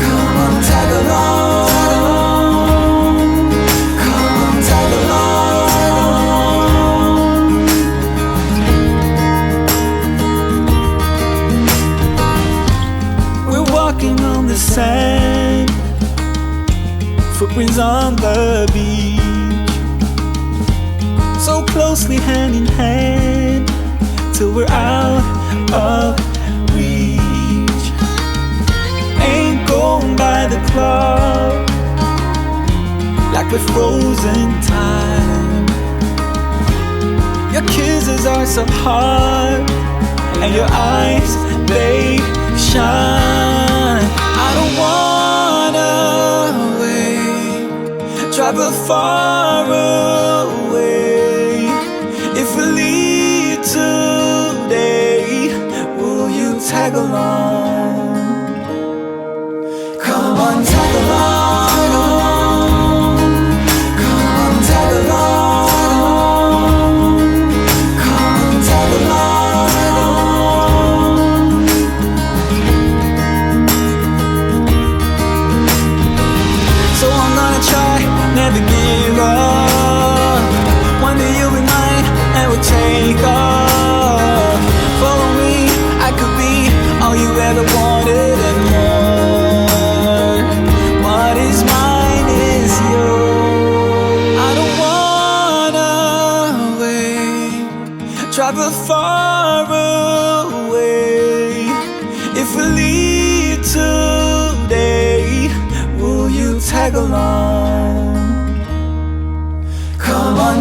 Come on, tag along. Come on, tag along. We're walking on the sand, footprints on the beach, so closely hand in hand, till we're out of reach. Ain't going by the clock, like we're frozen time. Your kisses are so hard, and your eyes, they shine. I don't wanna wait, travel far away. If we leave today, will you tag along? Come on, tag along. Come on, tag along. Come on, tag along. So I'm gonna try, never give up. One day you'll be mine and we'll take off. Follow me, I could be all you ever wanted and more. What is mine is yours. I don't wanna wait, travel far away. If we leave today, will you tag along? Come on,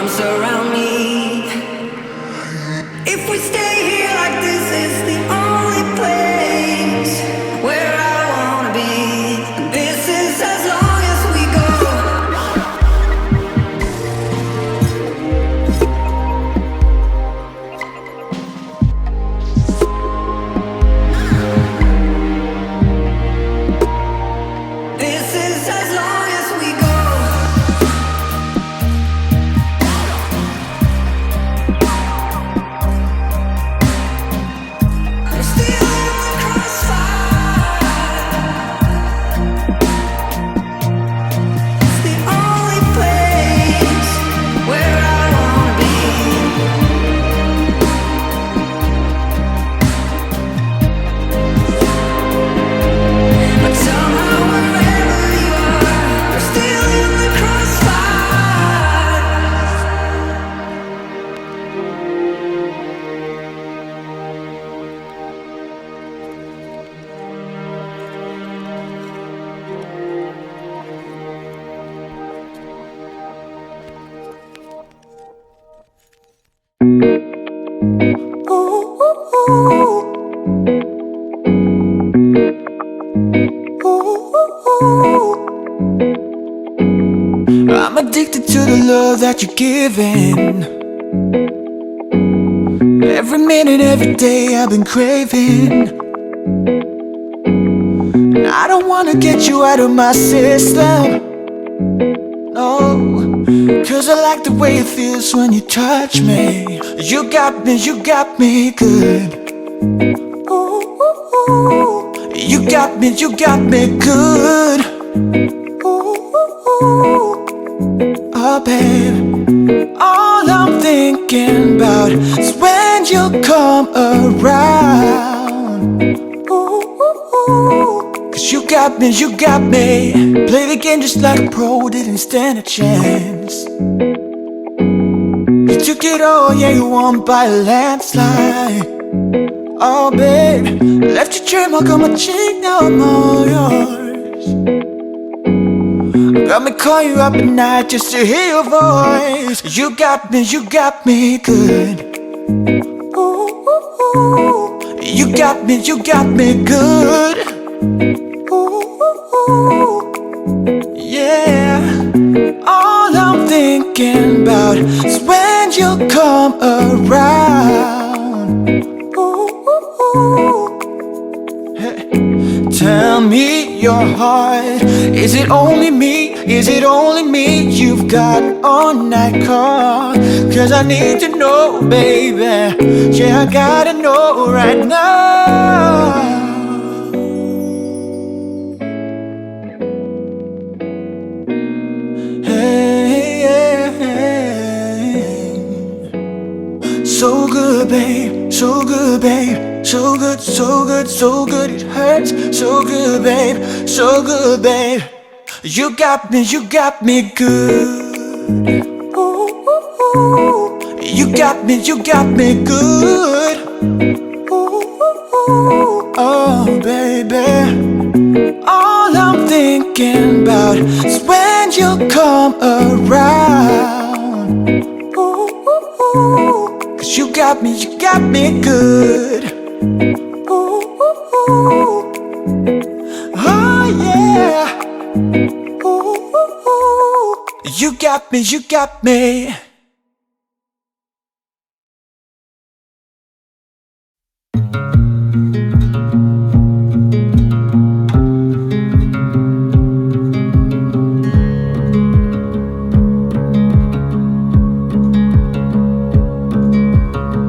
arms around me. If we stay here like this, it's the only place where I wanna be. This is as long as we go. This is as long as we go. We're still in the crossfire. It's the only place where I wanna be. But somehow wherever you are, we're still in the crossfire. I'm addicted to the love that you're giving. Every minute, every day I've been craving. I don't wanna get you out of my system, no, 'cause I like the way it feels when you touch me. You got me good. You got me good. Oh, babe, all I'm thinking about is when you come around. 'Cause you got me. Play the game just like a pro, didn't stand a chance. You took it all, yeah, you won by a landslide. Oh, babe, left your trademark on my cheek, now I'm all yours. Got me calling you up at night just to hear your voice. You got me good. You got me good. Yeah, all I'm thinking about is when you come around. Hey, tell me your heart, is it only me? Is it only me you've got on that call? 'Cause I need to know, baby. Yeah, I gotta know right now. So good, babe, so good, babe. So good, so good, so good, it hurts. So good, babe, so good, babe. You got me good. You got me good. Oh, baby, all I'm thinking about is when you come around. 'Cause you got me good. Oh, yeah. You got me.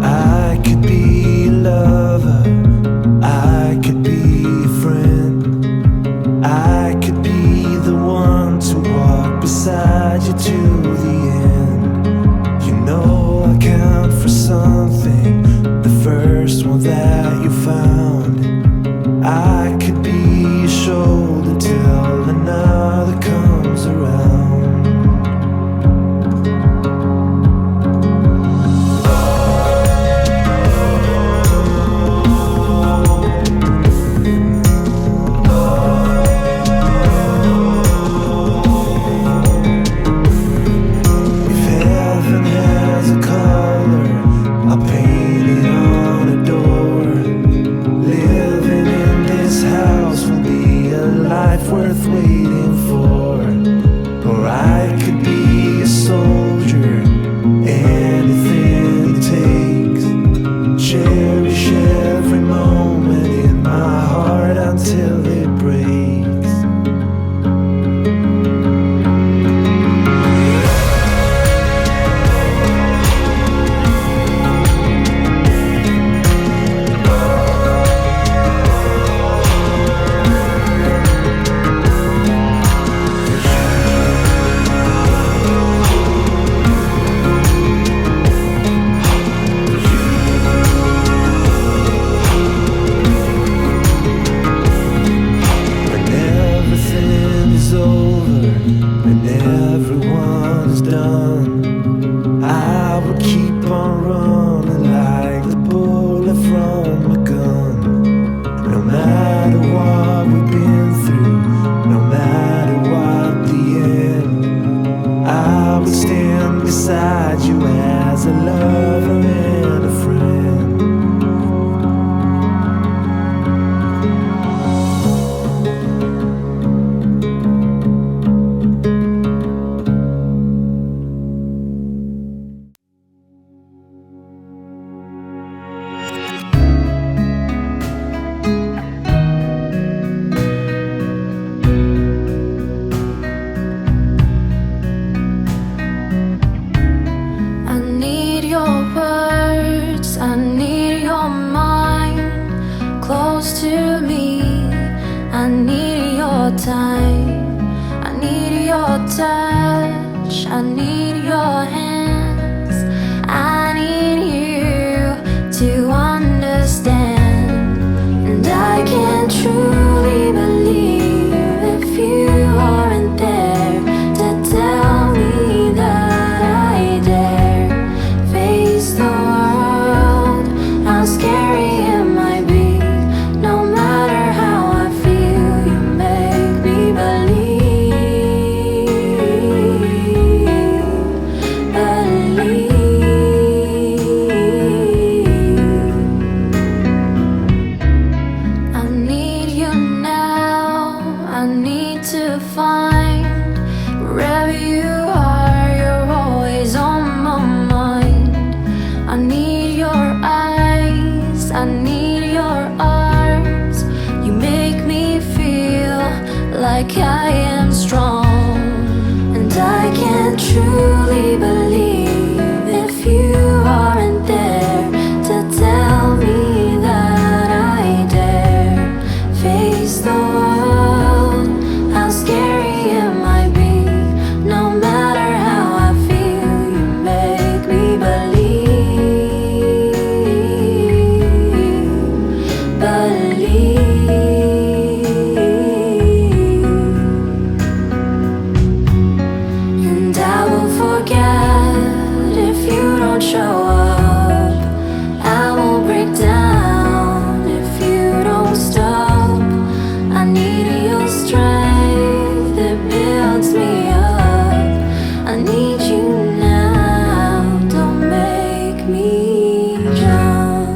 I could be a lover, I could be a friend, I could be the one to walk beside you to the end. You know I count for something, the first one that you time. I need your touch, I need your hands. I need you to understand. And I can't truly believe if you aren't there to tell me that I dare face the world. How scary it might be, no matter how I feel, you make me believe. I need you now, I need to find wherever you are, you're always on my mind. I need your eyes, I need your arms. You make me feel like I am strong. And I can't truly believe if you aren't there to tell me that I dare face the world. How scary it might be, no matter how I feel, you make me believe. And I will forget if you don't show up. I will break down if you don't stop. I need your strength that builds me up. I need you now, don't make me jump.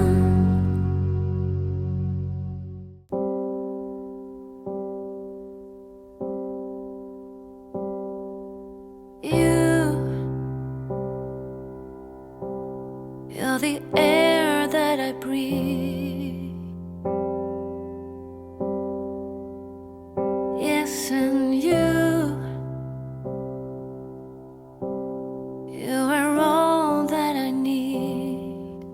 You're the air that I breathe. Yes, and you are all that I need.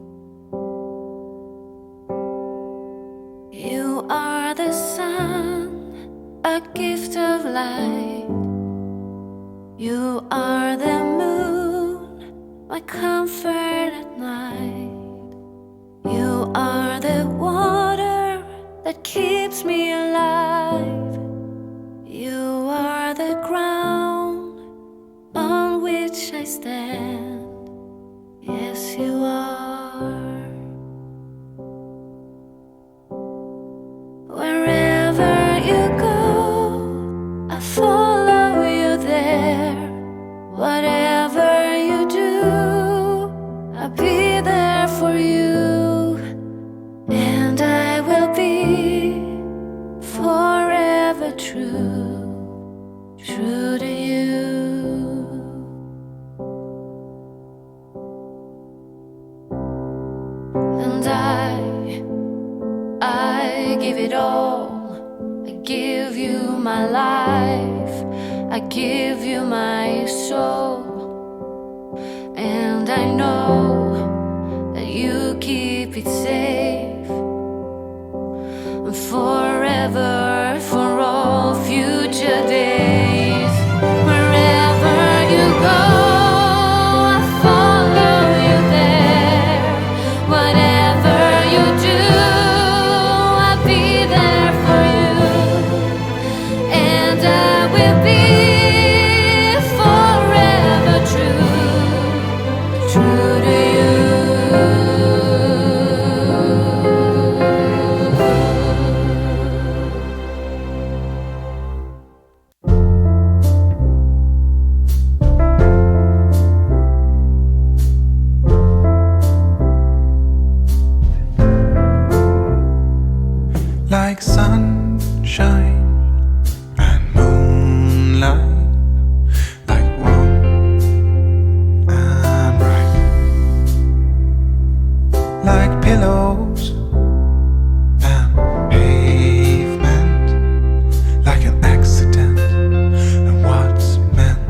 You are the sun, a gift of light. You are the moon, my comfort at night. You are the water that keeps me alive. You are the ground on which I stand. Yes, you are. Wherever you go, I follow you there. Whatever you do, I'll be there for you. And I will be forever true, true to you. And I give it all. I give you my life, I give you my soul. And I know that you keep it safe forever, for all future days. Wherever you go, I follow you there. Whatever you do, I'll be there for you. And I will be forever true, true to you. Like sunshine and moonlight, like warm and bright, like pillows and pavement, like an accident and what's meant.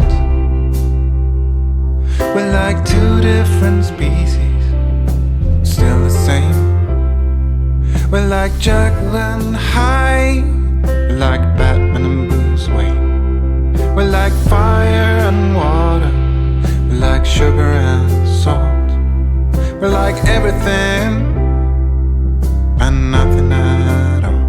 We're like two different species, still the same. We're like Jekyll and Hyde, like Batman and Blue. like fire and water. We're like sugar and salt. We're like everything and nothing at all.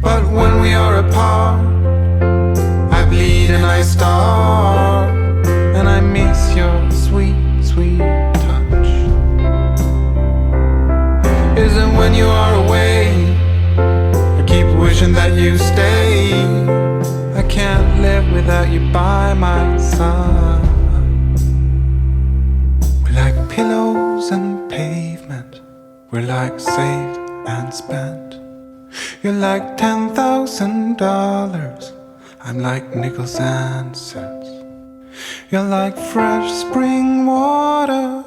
But when we are apart, I bleed and I starve, and I miss your sweet, sweet touch. Is it when you are away, I keep wishing that you stay. I can't live without you by my side. We're like pillows and pavement. We're like saved and spent. You're like $10,000. I'm like nickels and cents. You're like fresh spring water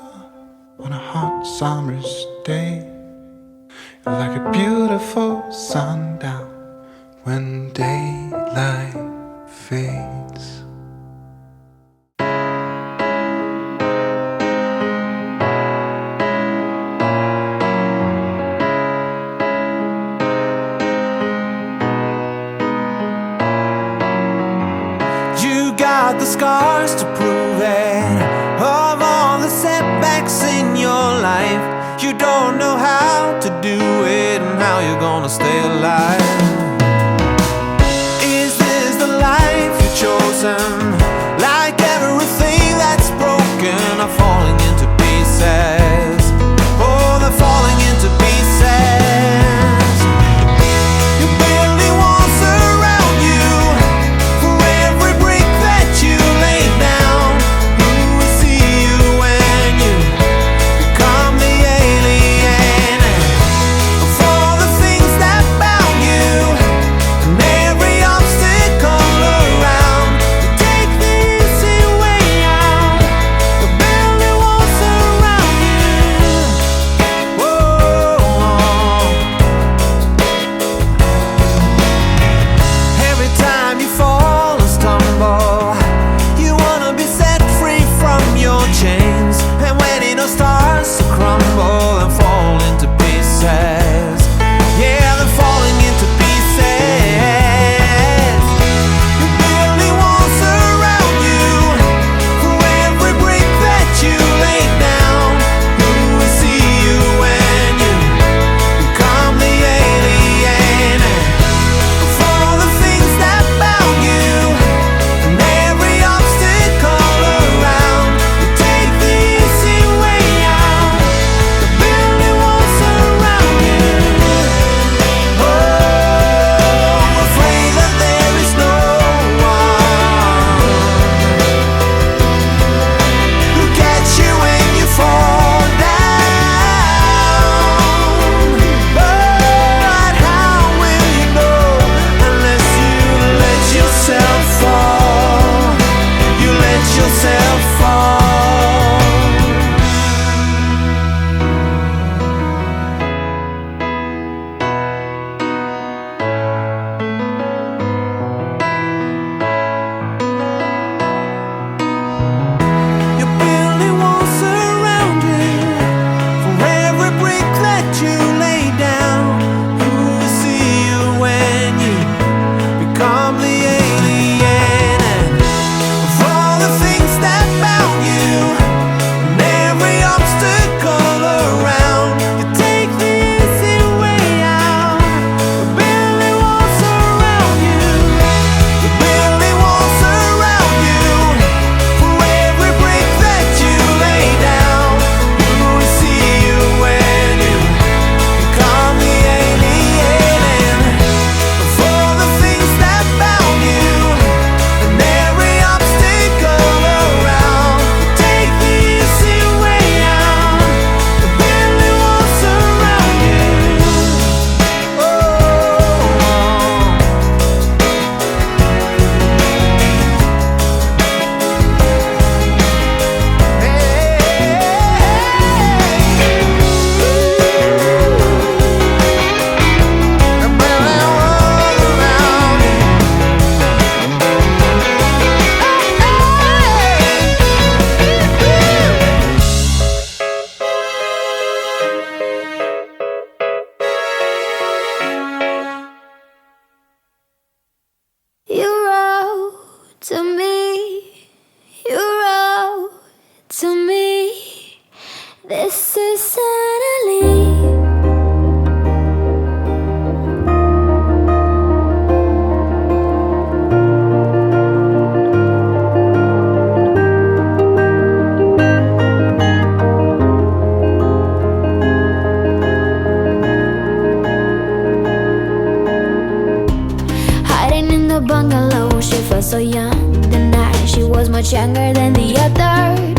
on a hot summer's day. You're like a beautiful sundown when daylight fades. You got the scars to prove it. Of all the setbacks in your life, you don't know how to do it and how you're gonna stay alive. Is this the life you've chosen? Like everything that's broken are falling into pieces. Oh, they're falling into pieces. Your building walls surround you. For every brick that you lay down, who will see you when you become the alien? For the things that bound you and every obstacle around, to take the easy way This is Annalie. Hiding in the bungalow, she felt so young. The night she was much younger than the other.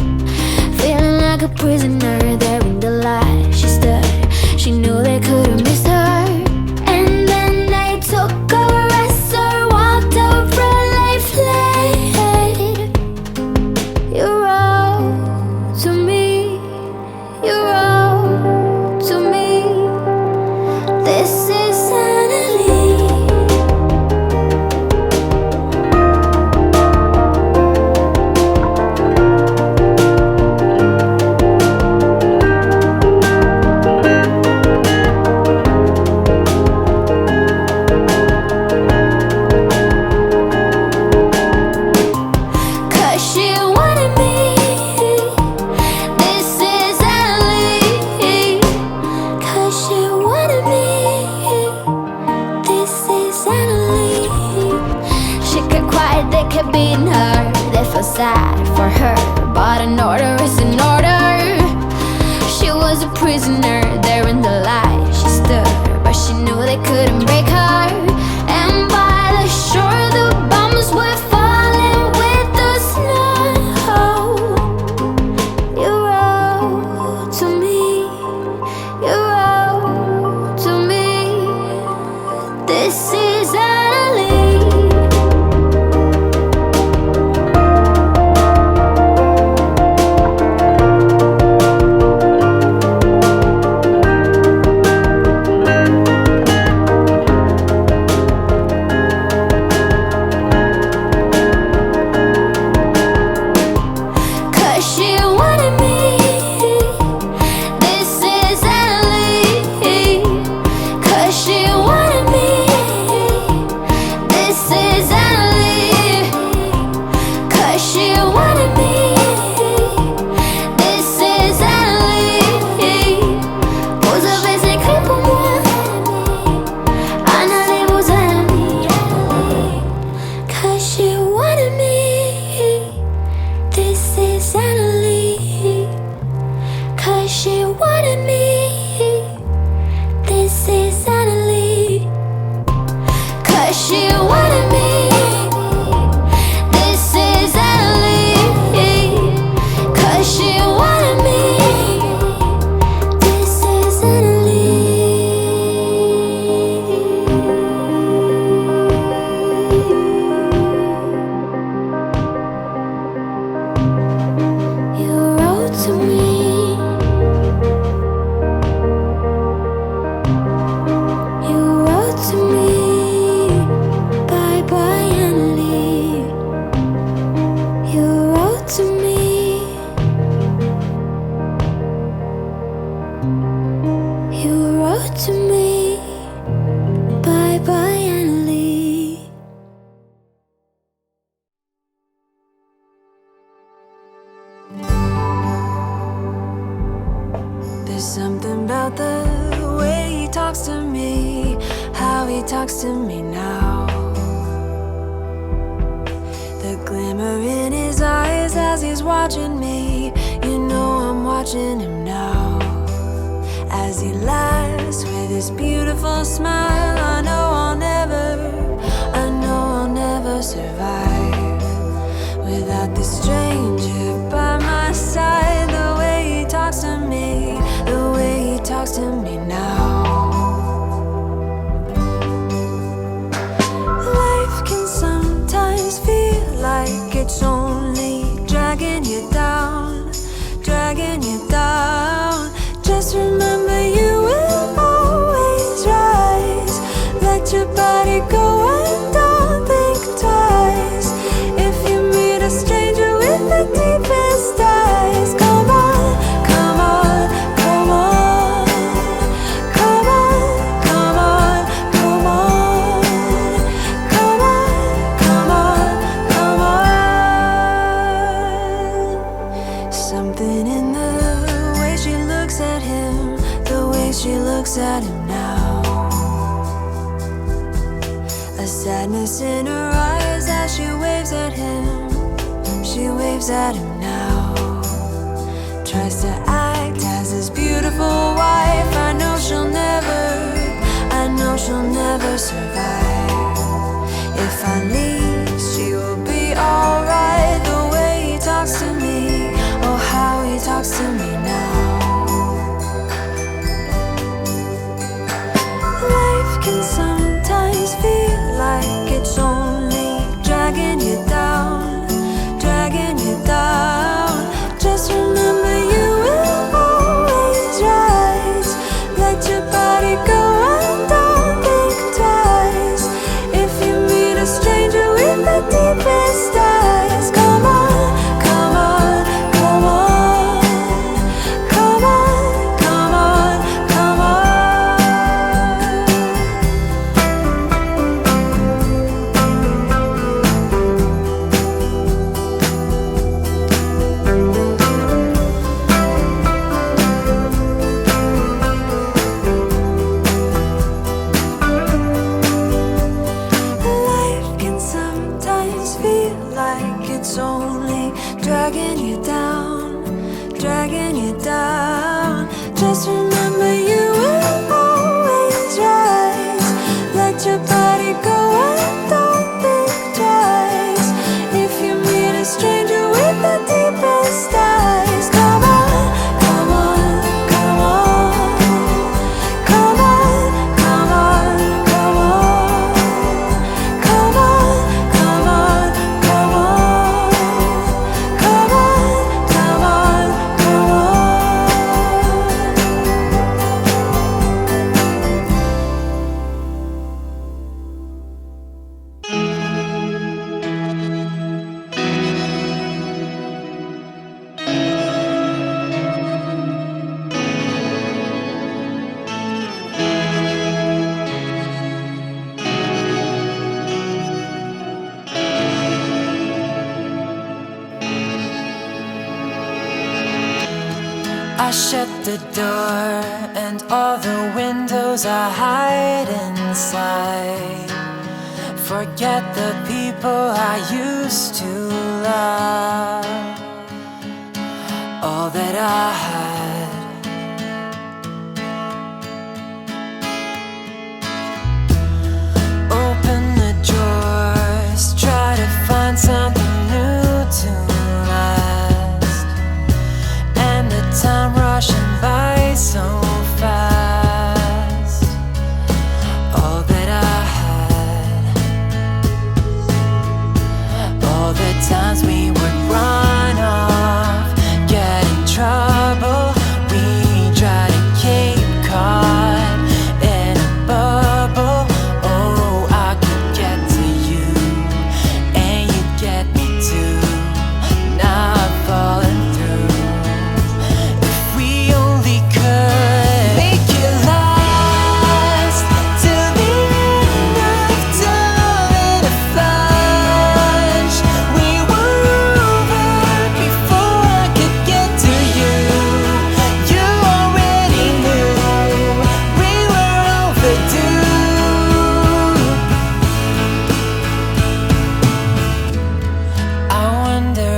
Feeling like a prisoner there in the light. She stood, she knew they couldn't miss her. And then they took a rest, her walked over a life laid. You wrote to me, you wrote to me. This is Annalie. Beating her, they felt sad for her, but an order is an order. She was a prisoner there in the light. She stood, but she knew they couldn't break her. And by the shore, the bombs were falling with the snow. You wrote to me, you wrote to me. This is Annalie. There's something about the way he talks to me, how he talks to me now. The glimmer in his eyes as he's watching me, you know I'm watching him now. As he laughs with his beautiful smile, I know I'll never survive without this stranger by my side. The way he talks to me, the way he talks to me now. Life can sometimes feel like it's only dragging you down, dragging you down. Just remember you will always rise. Let your body go and don't think twice. If you meet a stranger with the deepest eyes, come on, come on, come on, come on, come on, come on, come on, come on, come on. Something in the way she she looks at him now. A sadness in her eyes as she waves at him. She waves at him now. Tries to act as his beautiful wife. I know she'll never survive. If I leave, she will be alright. The way he talks to me, oh how he talks to me now. Life can sometimes feel like it's only dragging you down, dragging you down. Just remember you will always rise. Let your body go and don't think twice. If you meet a stranger with the deepest eyes, come on, come on, come on, come on, come on, come on. Life can sometimes feel like it's only dragging you down, dragging you down. Just remember you will always rise. Let your body go and don't think twice. If you meet a stranger with the deepest eyes, come on, come on, come on, come on, come on, come on, come on, come on, come on, come on, come on, come on. I shut the door and all the windows I hide inside. Forget the people I used to love. All that I had. Open the drawers, try to find something new to last. And the time rushing by so fast. All that I had. All the times we would run off, get in trouble. We try to keep caught in a bubble. Oh, I could get to you, and you get me too. Not falling through. If we only could make it last till the end of time in a flash. We were over before I could get to you. You already knew we were overdue. I wonder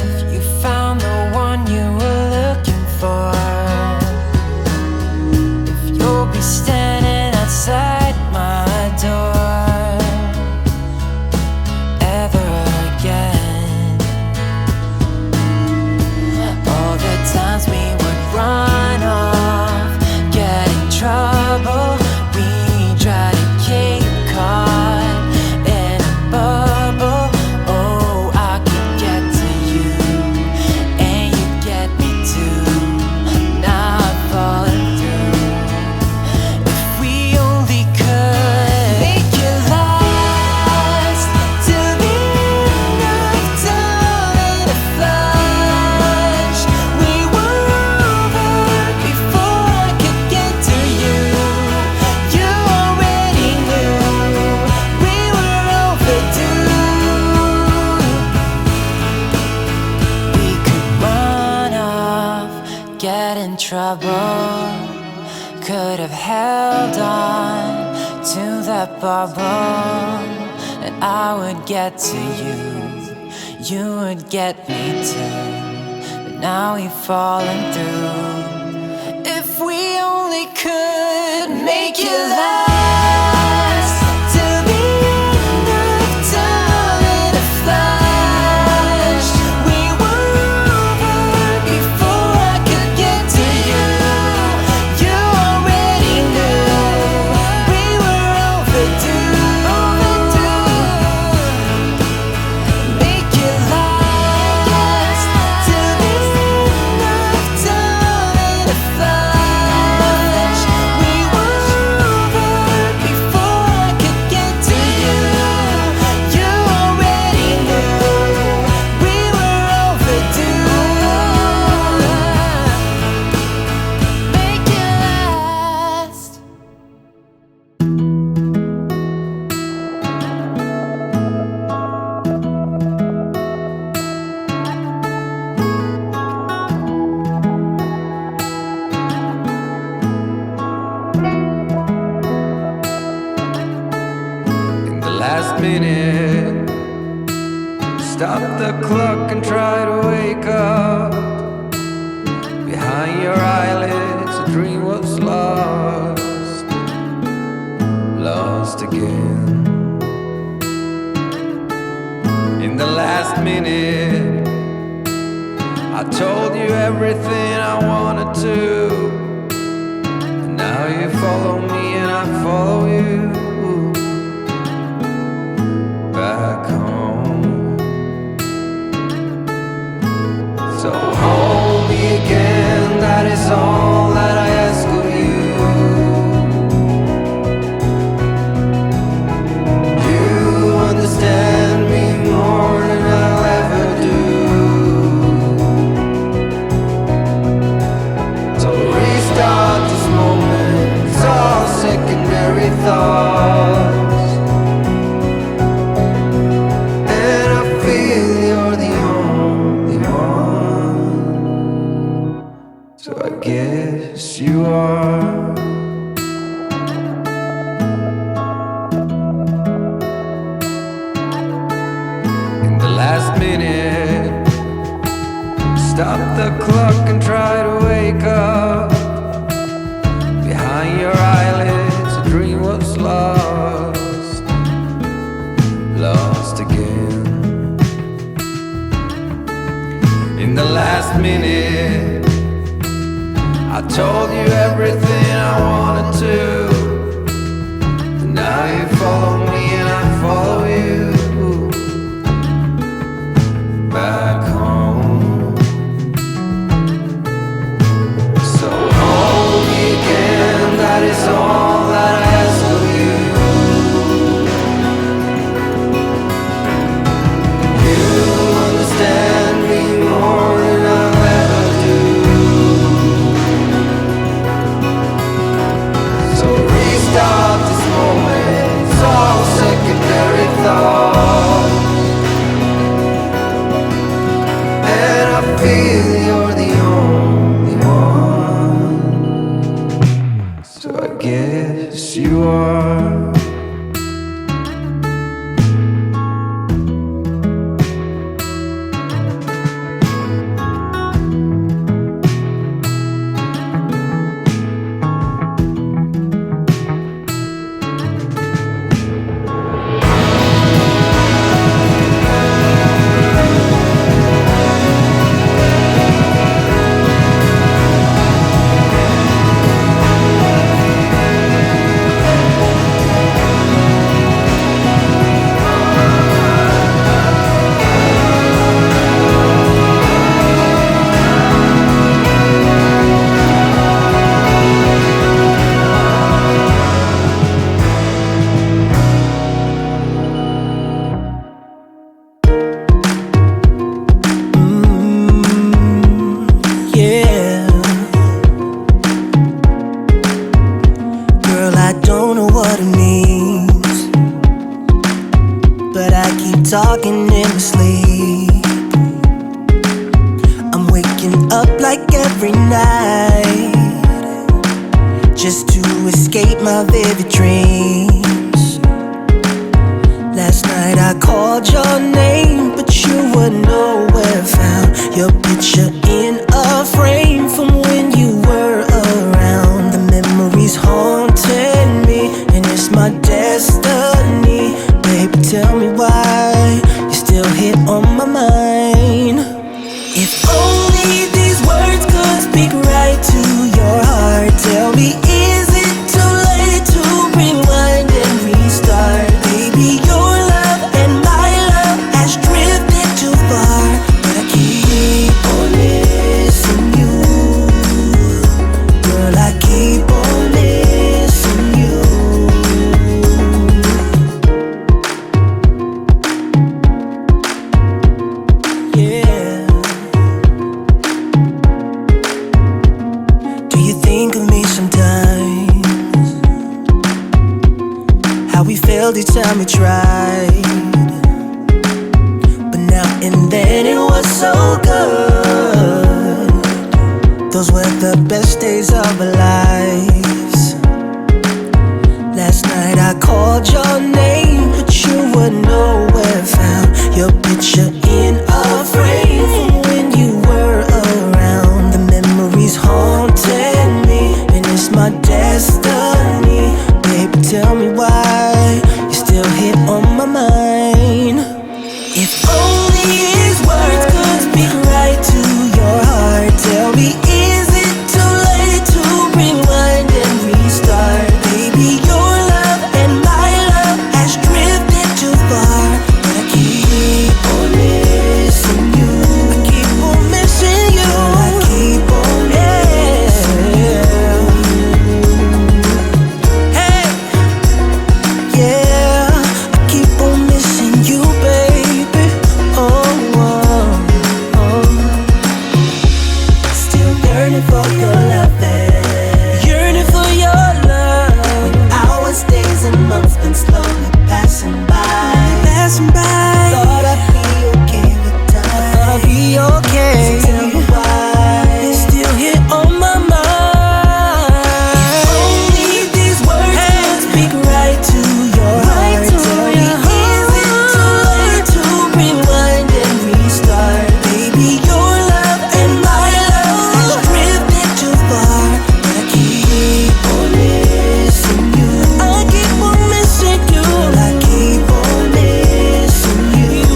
if you found the one you were looking for. If you'll be standing outside my door ever again. All the times we would run off, get in trouble. We try to keep caught in a bubble. Oh, I could get to you, and you get me too. Not falling through. If we only could make it last till the end of time in a flash. We were over before I could get to you. You already knew we were overdue. We could run off, get in trouble. could have held on to that bubble, and I would get to you, you would get me too. But now we've fallen through. If we only could make it last, to be enough time in a flash. We were over before I could get to you. You already knew we were overdue. Make it last, to be enough time in a flash. We were over before I could get to you. You already knew we were overdue. Make it last. In the last minute, stop the clock and try to wake up. Behind your eyelids, a dream was lost, lost again. In the last minute, I told you everything I wanted to. And now you follow me and I follow you back home. So hold me again, that is all that I ask of you. You understand me more than I'll ever do. So restart this moment, it's all secondary thoughts. And I feel you're the only one. So I guess you are. In the last minute, stop the clock and try to wake up. Behind your eyelids, a dream was lost, lost again. In the last minute, I told you everything I wanted to. And now you follow me and I follow you back home. So hold me again, that is all that I ask of you. You understand me more than I'll ever do. So restart this moment, it's all secondary thoughts. And I feel you're the only one. So I guess you are. Yeah. Girl, I don't know what it means, but I keep talking in my sleep. I'm waking up like every night, just to escape my vivid dreams. Last night I called your name, but you were nowhere found. Your picture in a frame from when you were around. The memories haunting me, and it's my destiny. Baby, tell me why you still hit on my mind. If only these words could speak right to your heart. Tell me, is it too late to rewind and restart? Baby, your love and my love has drifted too far, but I keep on missing you. Girl, I keep on missing you. Yeah. Do you think of me sometimes? How we failed each time we tried, but now and then it was so good. Those were the best days of our lives. Last night I called your name, but you were nowhere found. Your picture in a frame from when you were around. The memories haunting me, and it's my destiny. Baby, tell me why you still hit on my mind. If only his words could speak right to your heart. Tell me, is it too late to rewind and restart? Baby, your love and my love has drifted too far, but I keep on missing you. I keep on missing you. I keep on missing you. Hey, yeah, I keep on missing you, baby. Oh, oh, oh. Still yearning for your love, yearning for your love. When hours, days, and months been slowly passing by, passing by. Thought I'd be okay with time. Thought I'd be okay. So tell me why you still hit on my mind. If only these words could speak right to your heart. Tell me, is it too late to rewind and restart? Baby, your love and my love has drifted too far, but I keep on missing you. I keep on missing you. I keep on missing you.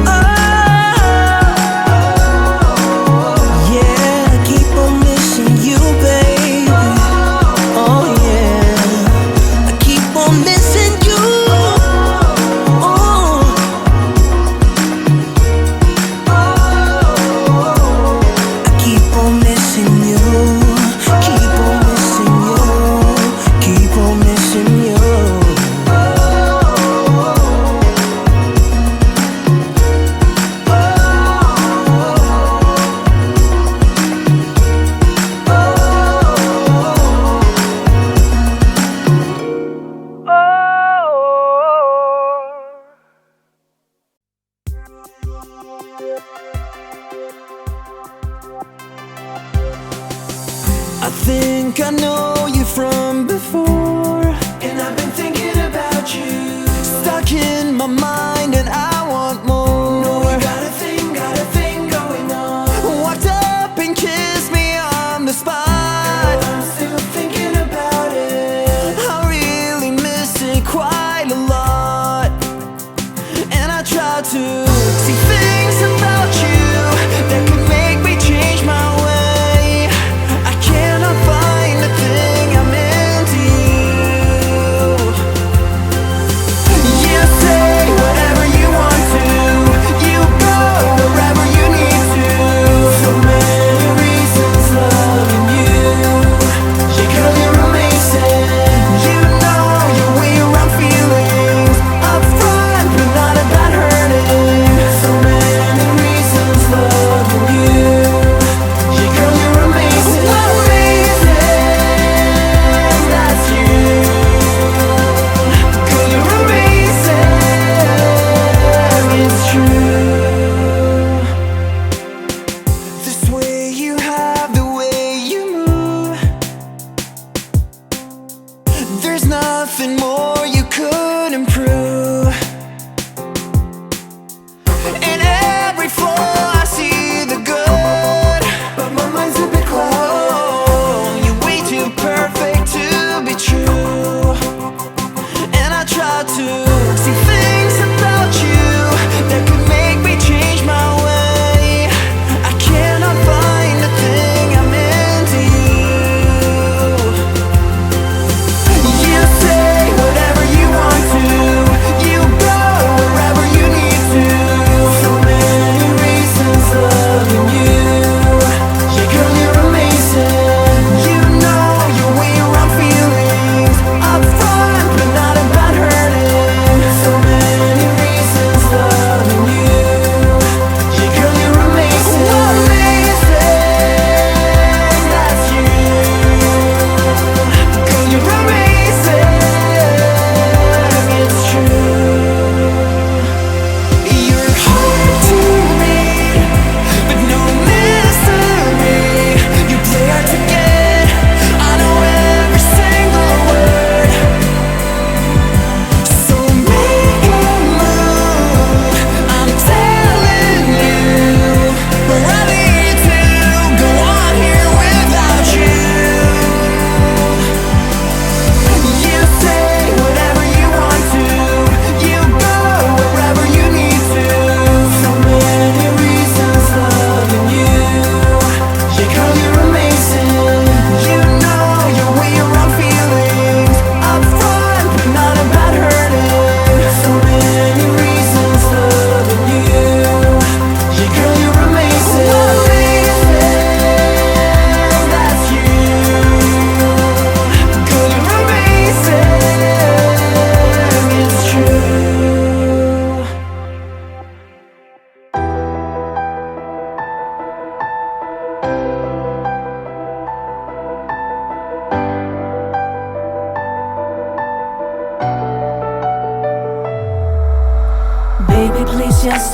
Oh, yeah, I keep on missing you, baby. Oh, yeah, I keep on missing you. Oh, I keep on missing you. Keep on missing you. Keep on missing you. I think I know you from before, and I've been thinking about you. Stuck in my mind, and I want more. No, we got a thing going on. Walked up and kissed me on the spot. I'm still thinking about it. I really miss it quite a lot, and I try to see things about you that could make me change my way. I cannot find the thing I'm into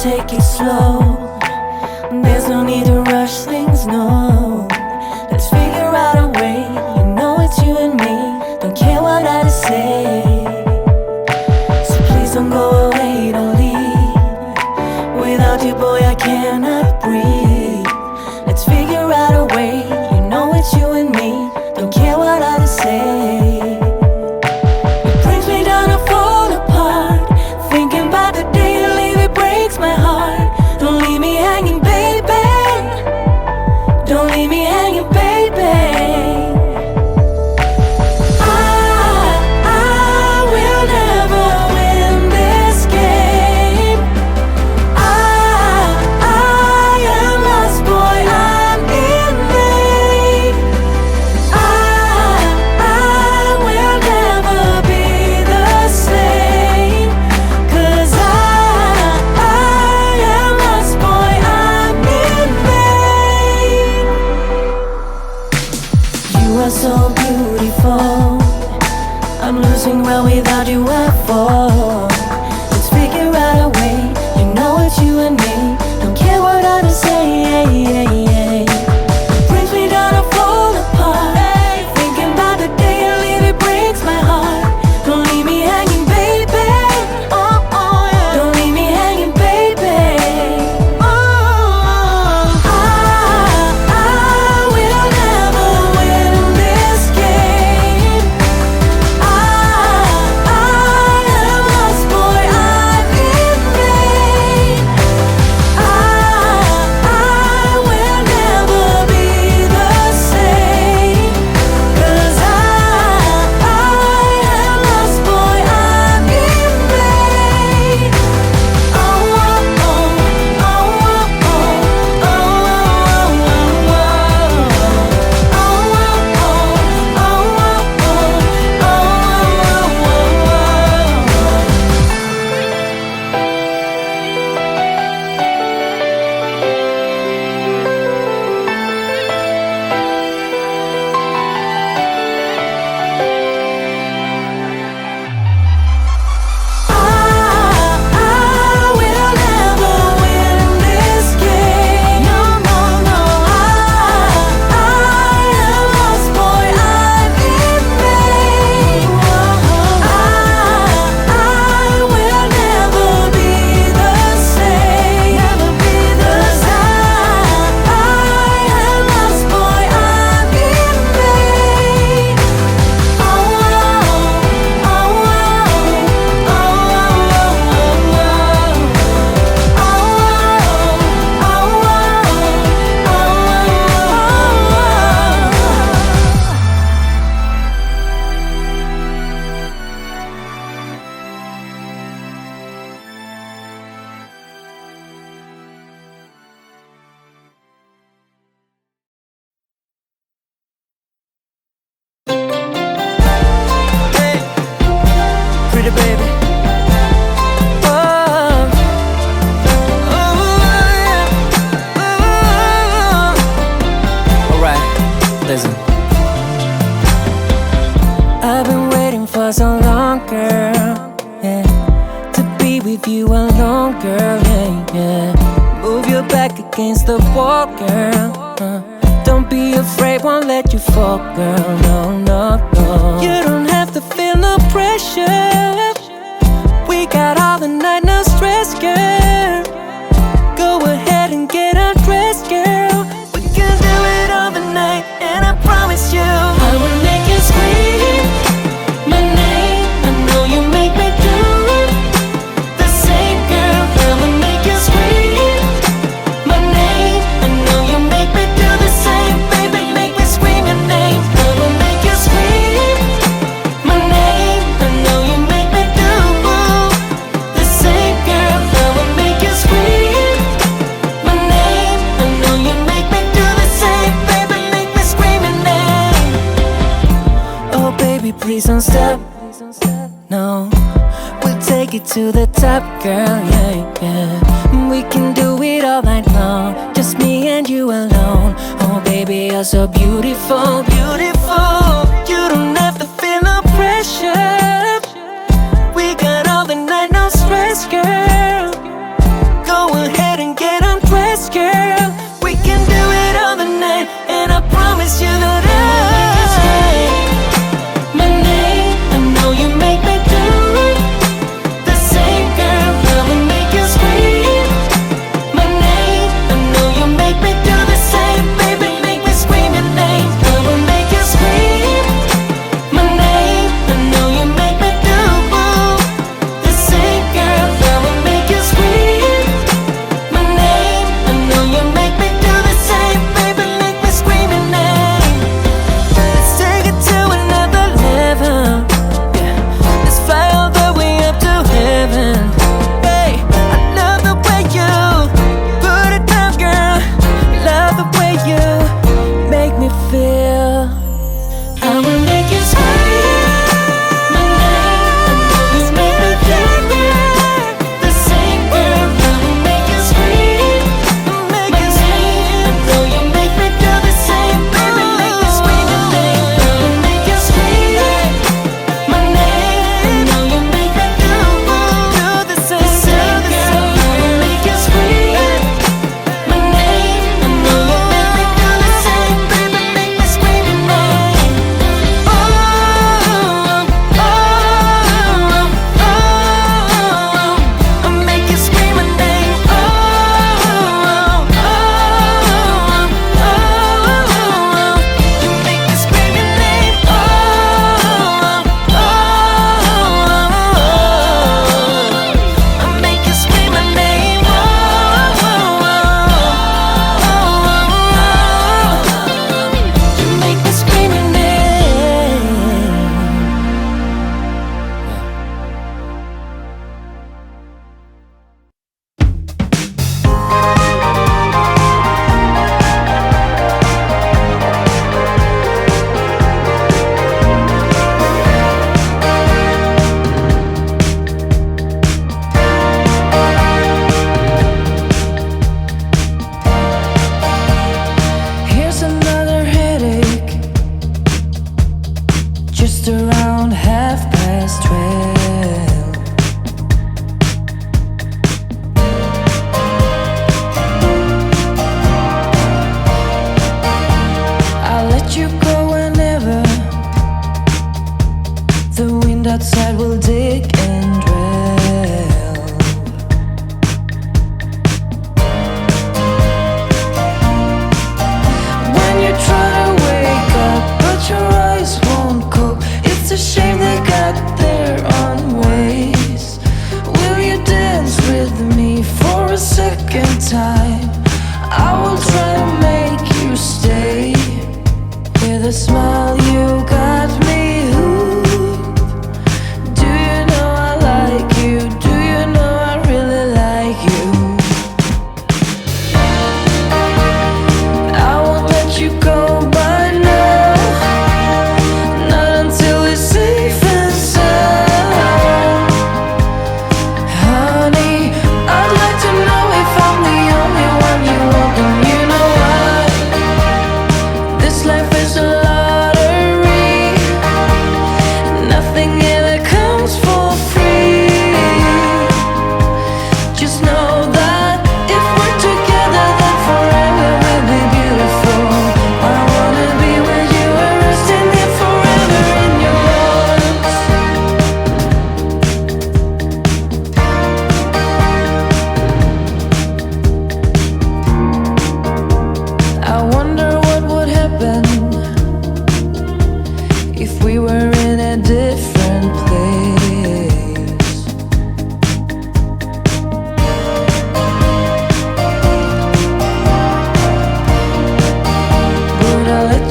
take it slow. There's no need to rush things, no. Let's figure out a way. You know it's you and me. Don't care what I say. So please don't go away, don't leave. Without you, boy, I cannot breathe. Let's figure out a way. You know it's you and me. Don't care what I say. It brings me down to fall apart. Thinking about the day you leave, it breaks my heart. Don't leave me hanging, baby. Don't leave me hanging, baby. I will never win this game. I am lost, boy, I'm in vain. I will never be the same. 'Cause I am lost, boy, I'm in vain. You are so beautiful. I'm losing well without you, I fall. Let's figure out a way. You know it's you and me. Don't care what others say. It brings me down to fall apart. Thinking about the day you leave, it breaks my heart. Don't leave me hanging, baby. Don't leave me hanging, baby. I will never win this game. I am lost, boy, I'm in vain. I will never be the same. 'Cause I am lost, boy, I'm in vain. I will never win this game. No. I am lost, boy, I'm in vain. I will never be the same. 'Cause I am lost, boy, I'm in vain. Pretty baby. Alright, listen. I've been waiting for so long, girl, yeah, to be with you alone, girl, yeah. Move your back against the wall, girl, don't be afraid, won't let you fall, girl, no. You don't have to feel no pressure. We got all the night, no stress, girl. Go ahead and get undressed, girl. We can do it all the night, and I promise you I will make you scream my name. I know you make me do the same, girl. I will make you scream my name. I know you make me do the same, baby. Make me scream your name. I will make you scream my name. I know you make me do the same, girl. I will make you scream my name. I know you make me do the same, baby. Make me scream your name. Oh, baby, please don't stop. No, we'll take it to the top, girl, yeah. We can do it all night long, just me and you alone. Oh, baby, you're so beautiful. You don't have to feel no pressure. We got all the night, no stress, girl. Go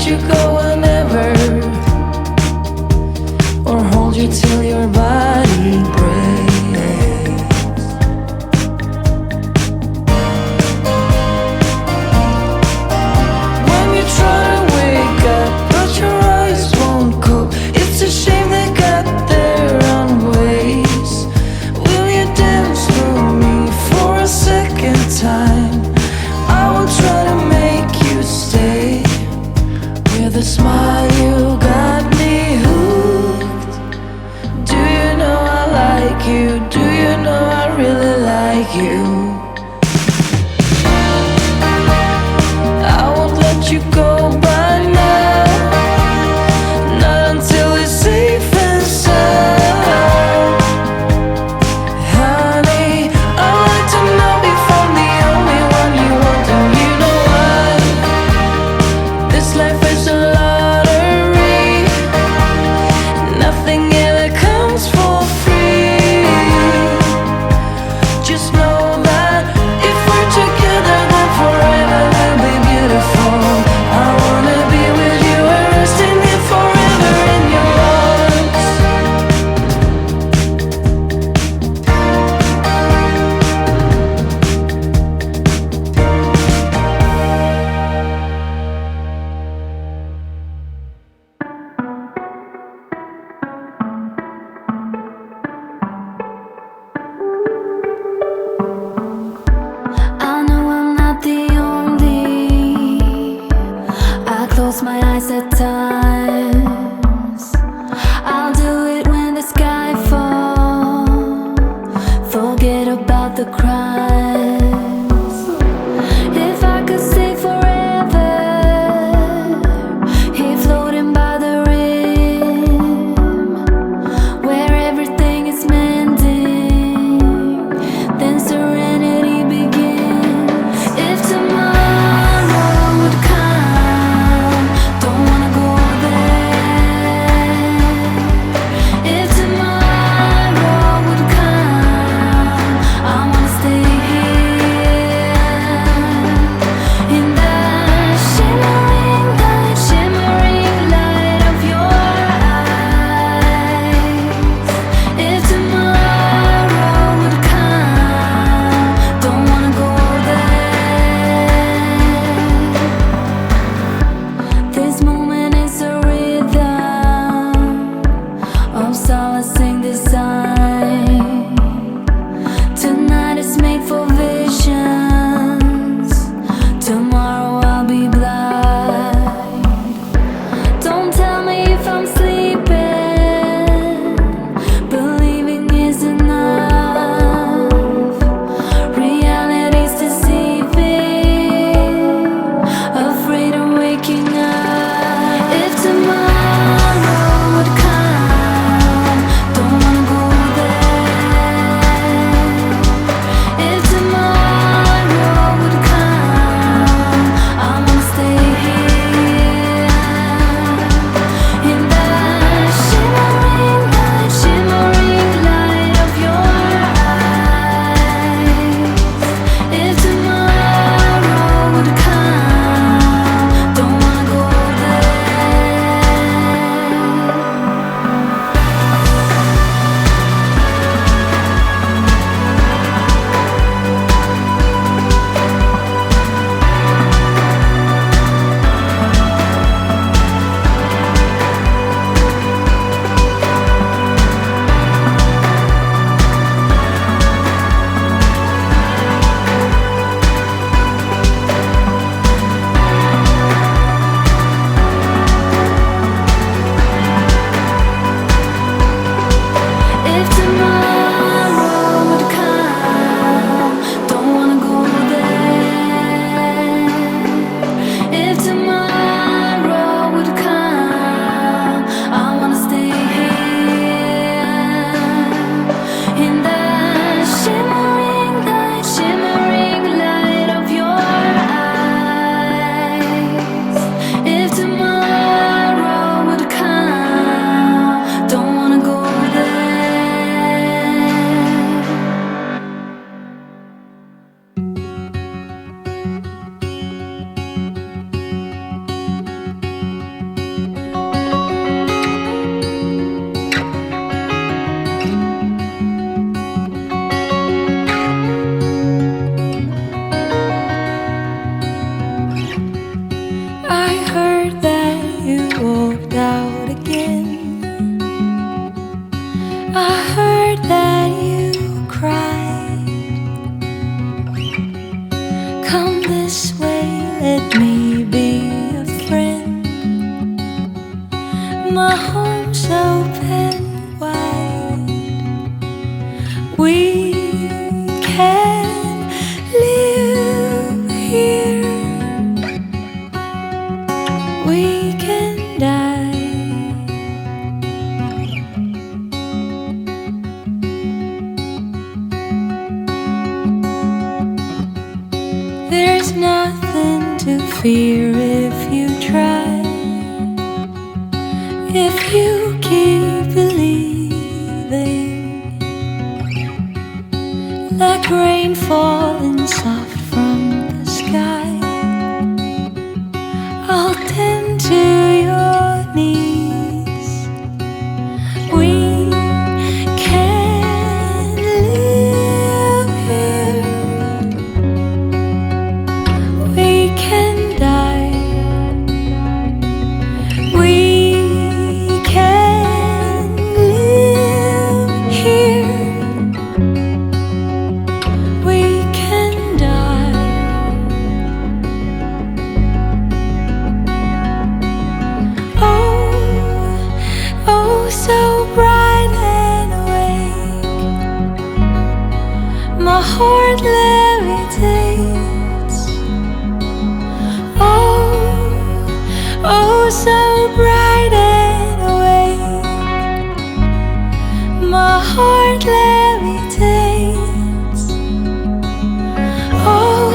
let you go whenever, or hold you till your body breaks. When you try to wake up, but your eyes won't cope, it's a shame they got their own ways. Will you dance with me for a second time? I will try to make you stay. With a smile you got me hooked. Do you know I like you? Do you know I really like you? I won't let you go by now, not until it's safe and sound. Honey, I like to know if I'm the only one you want, and you know why. This life is a lottery, nothing ever comes for free. Just know that if we're together, then forever will be beautiful. I wanna be with you and resting here forever in your arms. I know I'm not the only. I close my eyes at times. I'll do it when the sky falls. Forget about the crimes. If I could stay forever, here floating by the rim, where everything is mending, then serenity begins. If tomorrow would come, don't wanna go there. If tomorrow would come, I wanna stay here. heard that you walked out again. I heard that you cried. Come this way, let me be a friend. My home's open wide. We can live here. We can die. There's nothing to fear if you try. If you keep believing, like rain falling soft from the sky, I'll tend to your needs. We can live here. We can die. We can live here. We can die. Oh, oh, so bright and awake. My heart levitates. Oh, oh, so bright and awake. My heart levitates. Oh,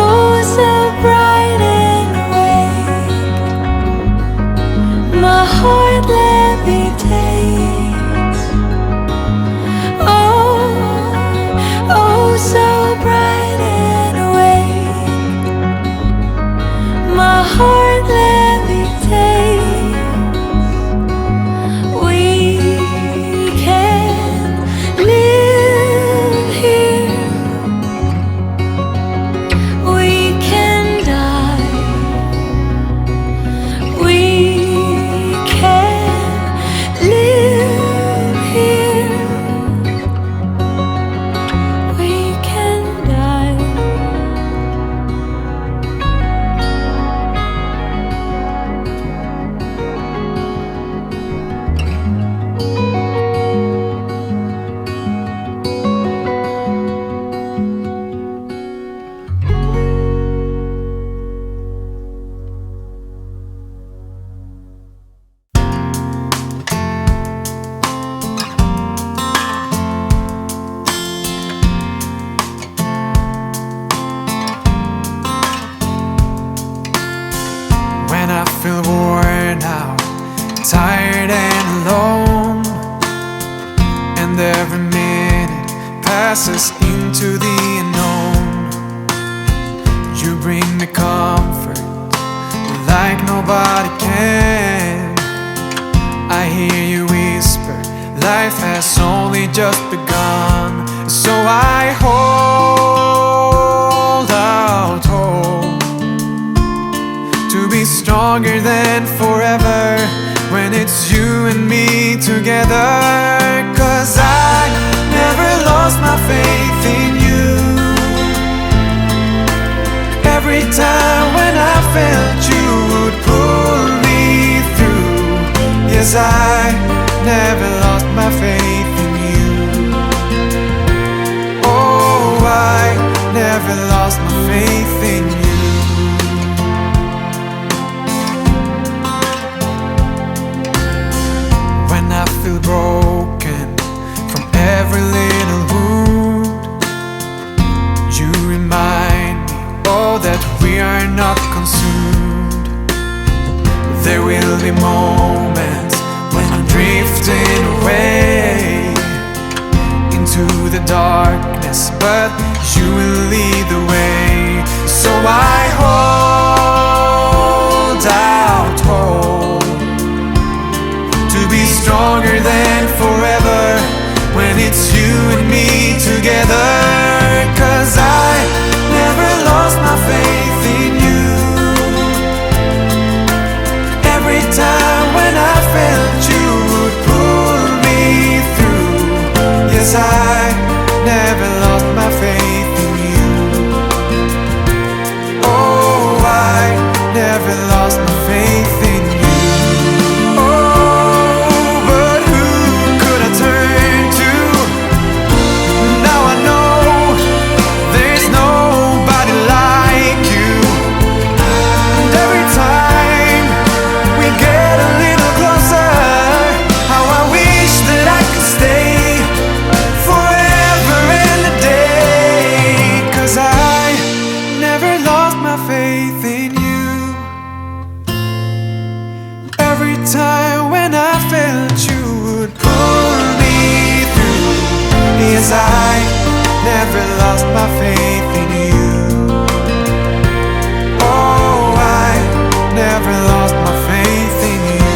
oh, so bright and awake. My heart levitates. Oh, oh, so bright and awake. My heart levitates. We can live here. We can die. We can live here. We can die. When I feel worn out, tired and alone, and every minute passes into the unknown, you bring me comfort like nobody can. I hear you whisper, life has only just begun. So I hold out hope to be stronger than forever when it's you and me together. 'Cause I never lost my faith in you. Every time when I felt you would pull me through. Yes, I never lost my faith in you. Oh, I never lost my faith in you. When I feel broken from every little wound, you remind me, oh, that we are not consumed. There will be moments when I'm drifting away into the darkness, but you will lead the way. So I hold out hope to be stronger than forever when it's you and me together. 'Cause I never lost my faith in you. time when I felt you would pull me through. Yes, I never lost my faith in you. Oh, I never lost my faith in you.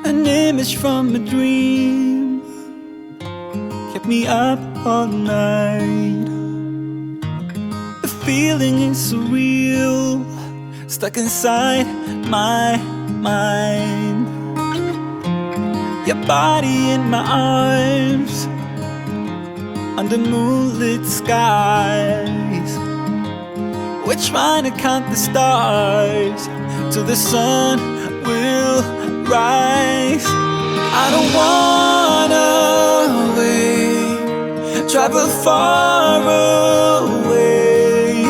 An image from a dream kept me up all night. The feeling is surreal, stuck inside my mind. Your body in my arms, under moonlit skies. We're trying to count the stars till the sun will rise. I don't wanna wait, travel far away.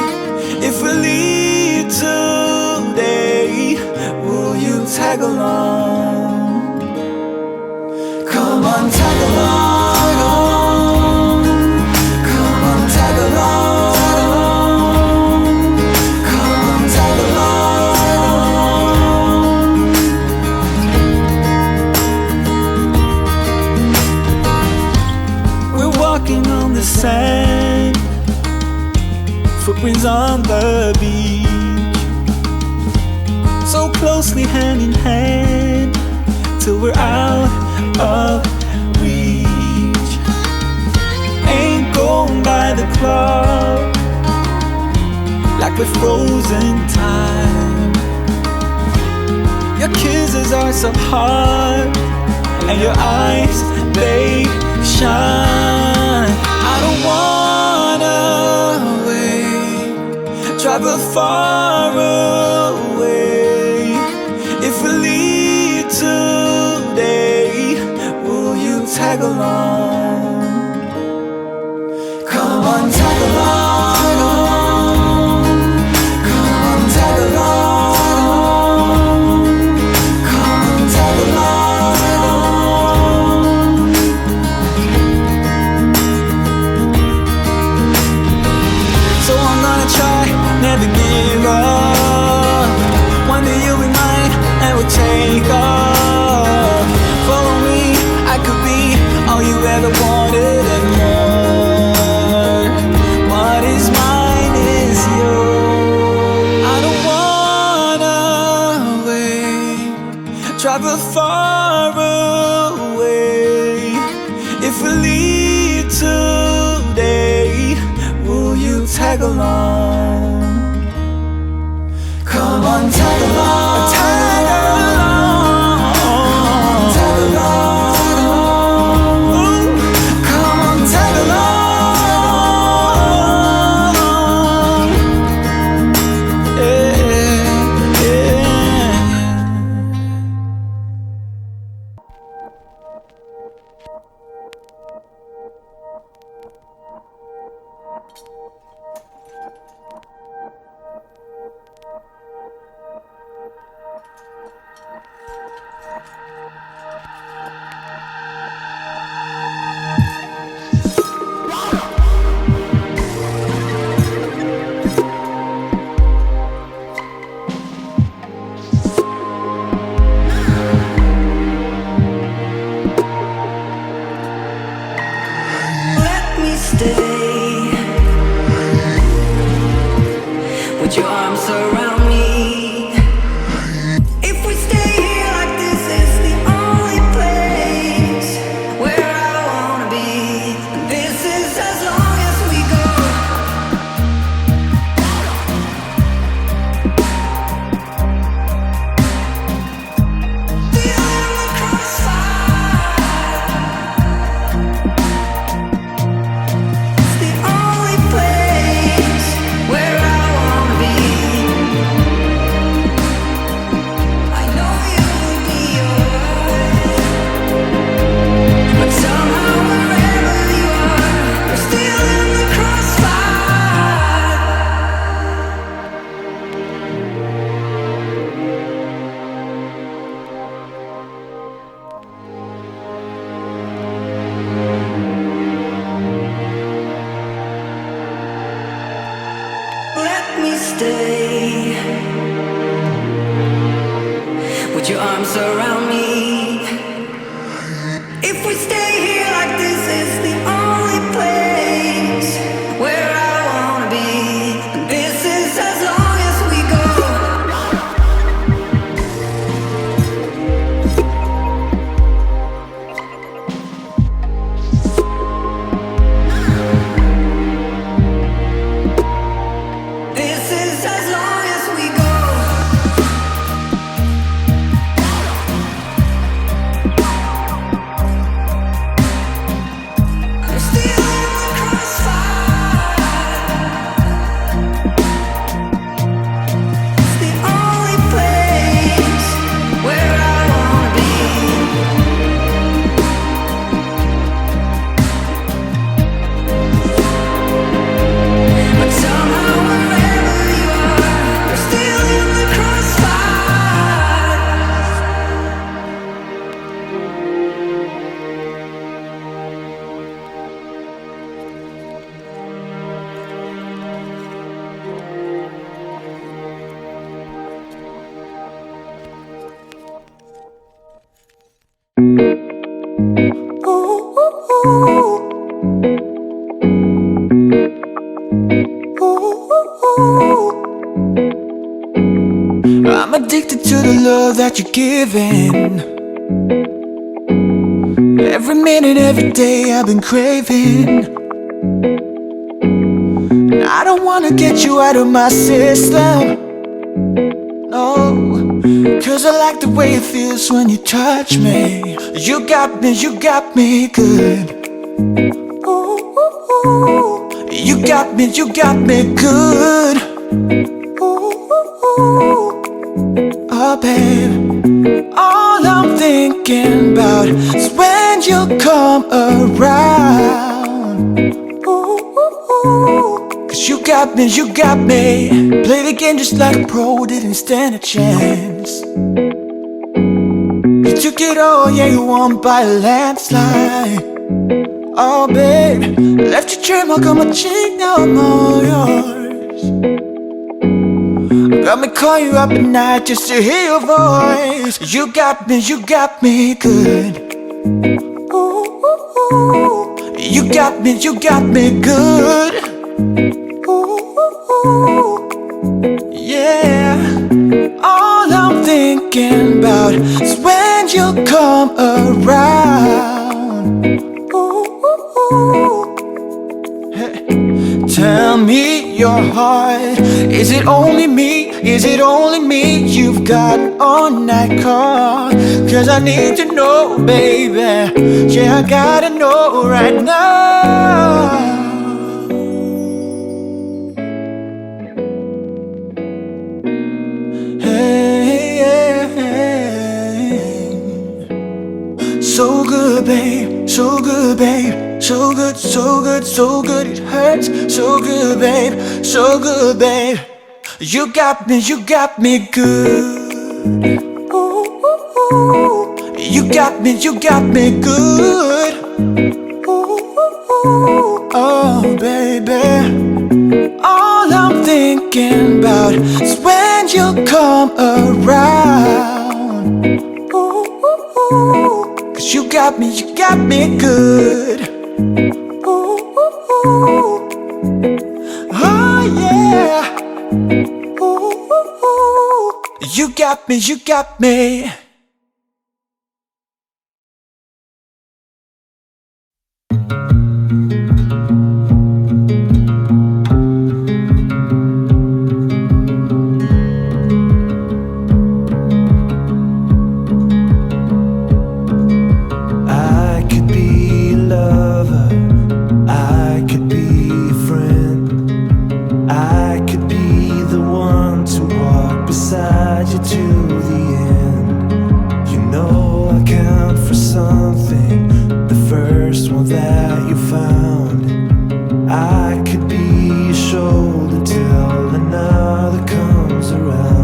If we leave today, will you tag along? Come on, tag along. Come on, tag along. Come on, tag along. We're walking on the sand, footprints on the beach, so closely hand in hand till we're out of reach. Ain't going by the clock like we're frozen time. Your kisses are so hard, and your eyes, they shine. I don't wanna wait, travel far away. If we leave today, will you tag along? Come on, tag along. Come on, tag along. Come on, tag along. So I'm gonna try, never give up. One day you'll be mine, and we'll take off. Follow me, I could be all you ever wanted and more. What is mine is yours. I don't wanna wait, travel far away. If we leave today, will you tag along? Come on, tag along. Tag along. Tag along. Ooh, come on, tag along. Yeah, yeah. Let me stay. Would your arms surround me? If we stay here like this, it's the only place where I wanna be. And this is as long as we go. Feeling the crossfire. It's the only place where I wanna be. I know you would be yours, but somehow wherever you are, you're still in the crossfire. Let me stay. Would your arms surround me? If we stay here like this, it's the only place where I wanna be. And this is as long as we go. This is as long as we go. that you're giving. Every minute, every day I've been craving. I don't wanna get you out of my system, no, 'cause I like the way it feels when you touch me. You got me good. Ooh, ooh, ooh. You got me good. Ooh, ooh, ooh. Oh babe, all I'm thinking about is when you come around. Ooh, ooh, ooh. 'Cause you got me. Play the game just like a pro, didn't stand a chance. You took it all, yeah, you won by a landslide. Oh babe, left your trademark on my cheek, now I'm all yours. Got me calling you up at night just to hear your voice. You got me good. Ooh, ooh, ooh. You got me good. Ooh, ooh, ooh. Yeah. All I'm thinking about is when you come around. Ooh, ooh, ooh. Hey. Tell me your heart, is it only me? Is it only me you've got on that call? 'Cause I need to know, baby. Yeah, I gotta know right now. Hey, hey. So good, babe. So good, babe. So good, so good, so good. It hurts. So good, babe. So good, babe. You got me good. Ooh, ooh, ooh. You got me good. Ooh, ooh, ooh. Oh, baby. All I'm thinking about is when you come around. Ooh, ooh, ooh. 'Cause you got me good. Ooh, ooh, ooh. Oh, yeah. Ooh, ooh, ooh. You got me. I could be a lover, I could be a friend, I could be the one to walk beside you to the end. You know I count for something, the first one that you found. I could be your shoulder till another comes around.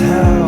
House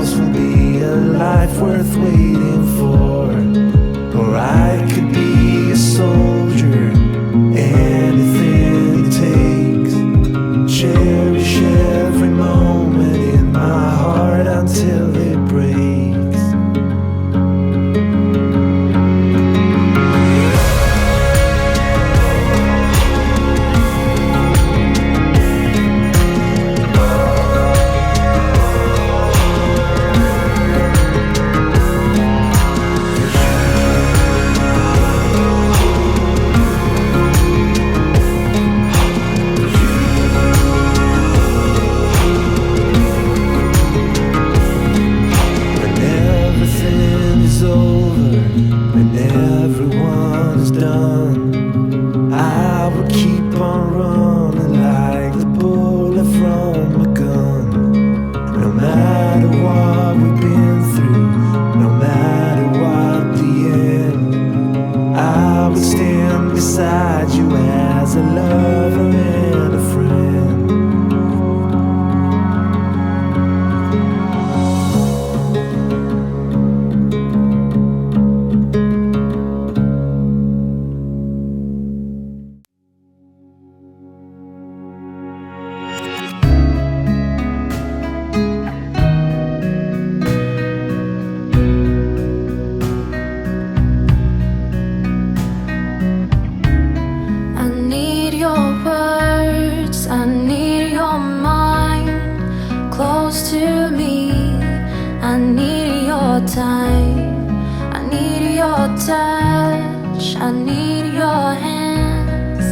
time. I need your touch, I need your hands.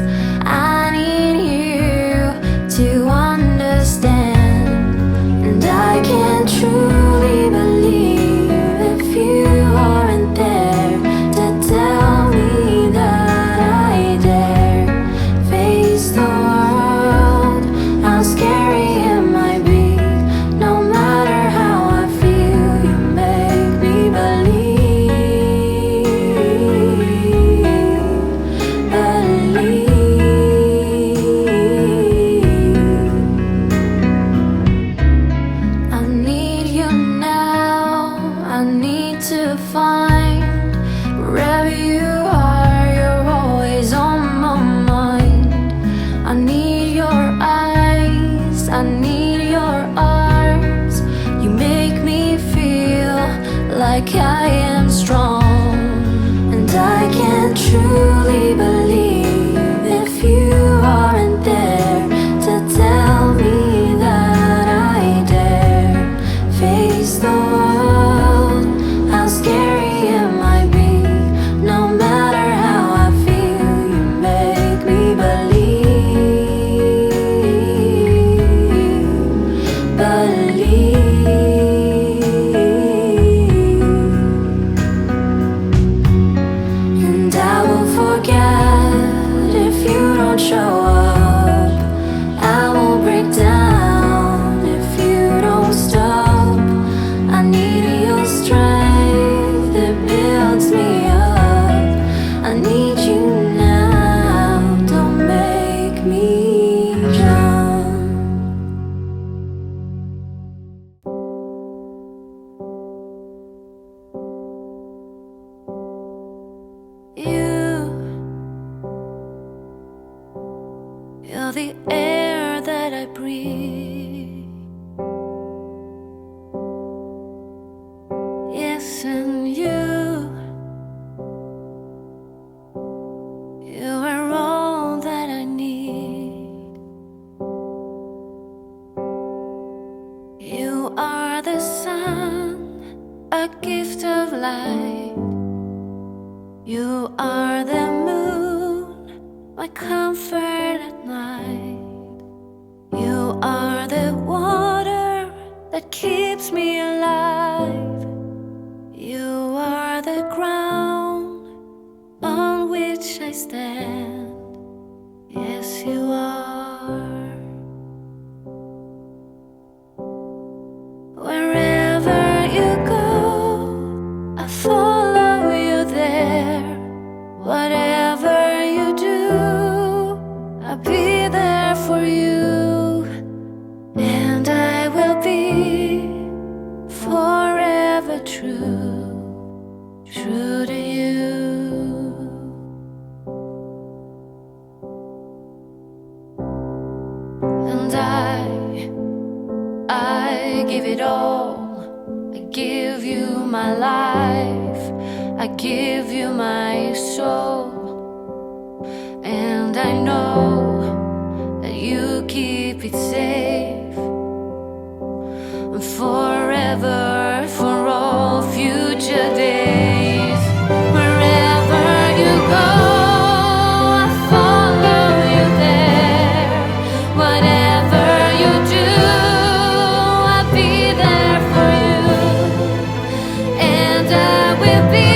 I need you to understand. And I can't truly believe if you aren't there to tell me that I dare face the world. How scary it might be. No matter how I feel, you make me believe. I need you now. I need to find wherever you are. You're always on my mind. I need your eyes. I need your arms. You make me feel like I am strong. And I can't truly believe if you aren't there to tell me that I dare face the world. How scary it might be. No matter how I feel, you make me believe. And I will forget if you don't show up. I will break down if you don't stop. I need your strength that builds me up. I need you now, don't make me jump. You're the air that I breathe. Yes, and you are all that I need. You are the sun, a gift of light. You are the moon, my comfort at night. You are the water that keeps me alive. You are the ground on which I stand. Yes, you are. Wherever you go, I follow you there. Whatever you do, I'll be there for you. And I will be forever true, true to you. And I give it all. I give you my life. I give you my soul. And I know that you keep it safe forever, for all future days. Wherever you go, I follow you there. Whatever you do, I'll be there for you. And I will be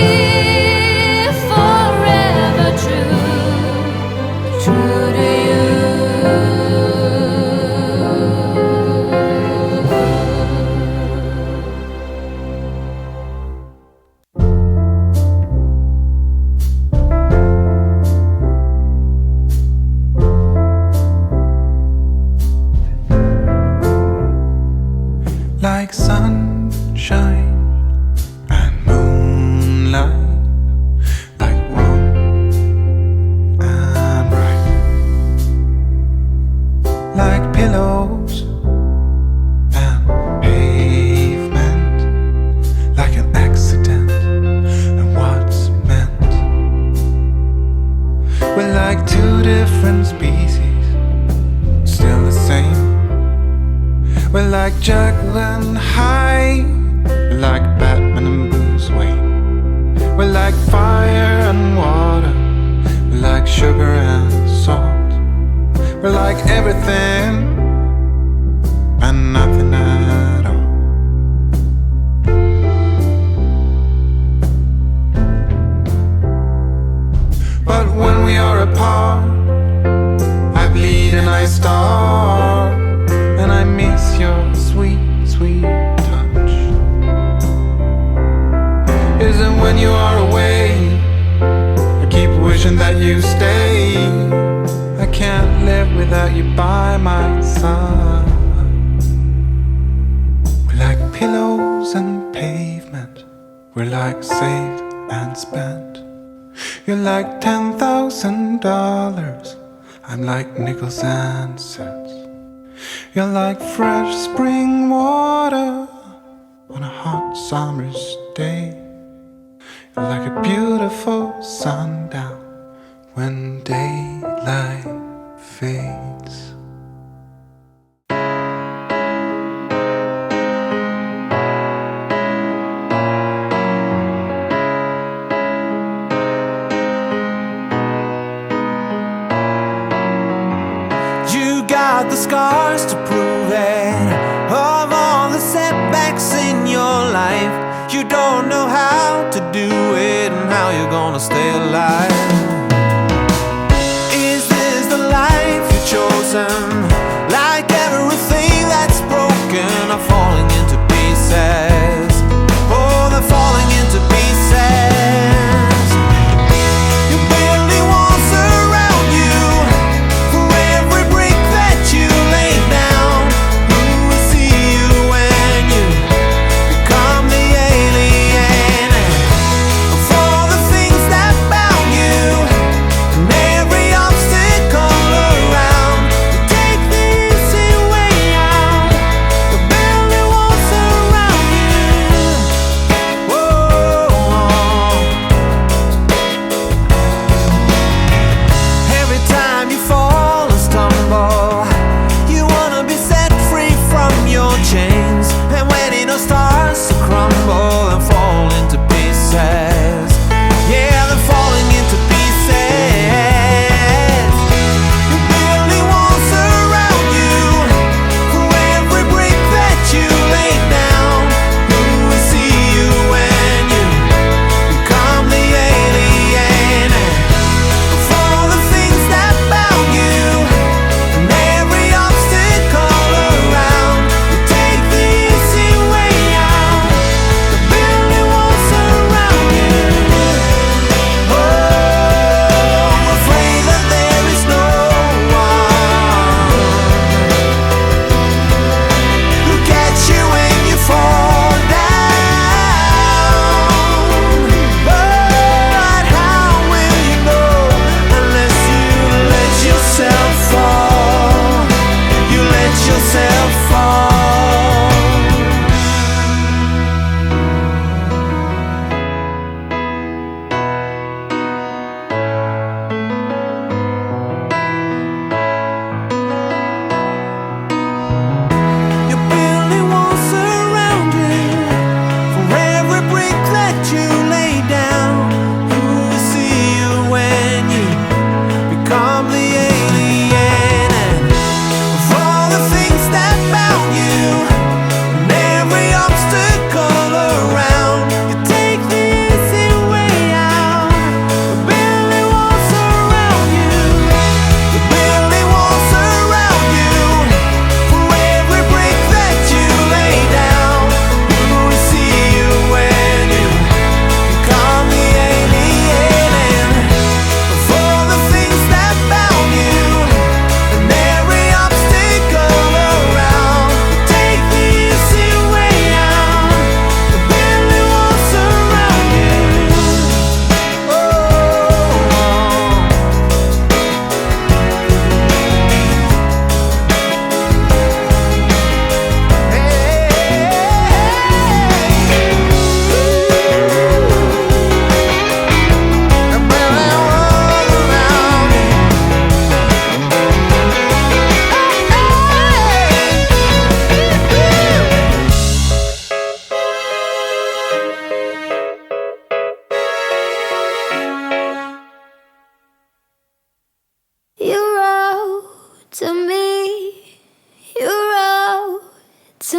forever true, true to you. Like sunshine and moonlight, like warm and bright, like pillows and pavement, like an accident and what's meant. We're like two different species, still the same. We're like Jekyll and Hyde, we're like Batman and Booth. We're like fire and water, we're like sugar and salt. We're like everything and nothing at all. But when we are apart, I bleed and I starve, and I miss your sweet, sweet touch. Is it when you are away, I keep wishing that you stay. I can't live without you by my side. We're like pillows and pavement, we're like saved and spent. You're like $10,000, I'm like nickels and cents. You're like fresh spring water on a hot summer's day. You're like a beautiful sundown when daylight fades. Got the scars to prove it. Of all the setbacks in your life, you don't know how to do it and how you're gonna stay alive. Is this the life you've chosen? Like everything that's broken are falling into pieces. Oh, they're falling into pieces. You barely want surround you for every brick that you lay down. Who will see you when you become the alien? For the things that bound you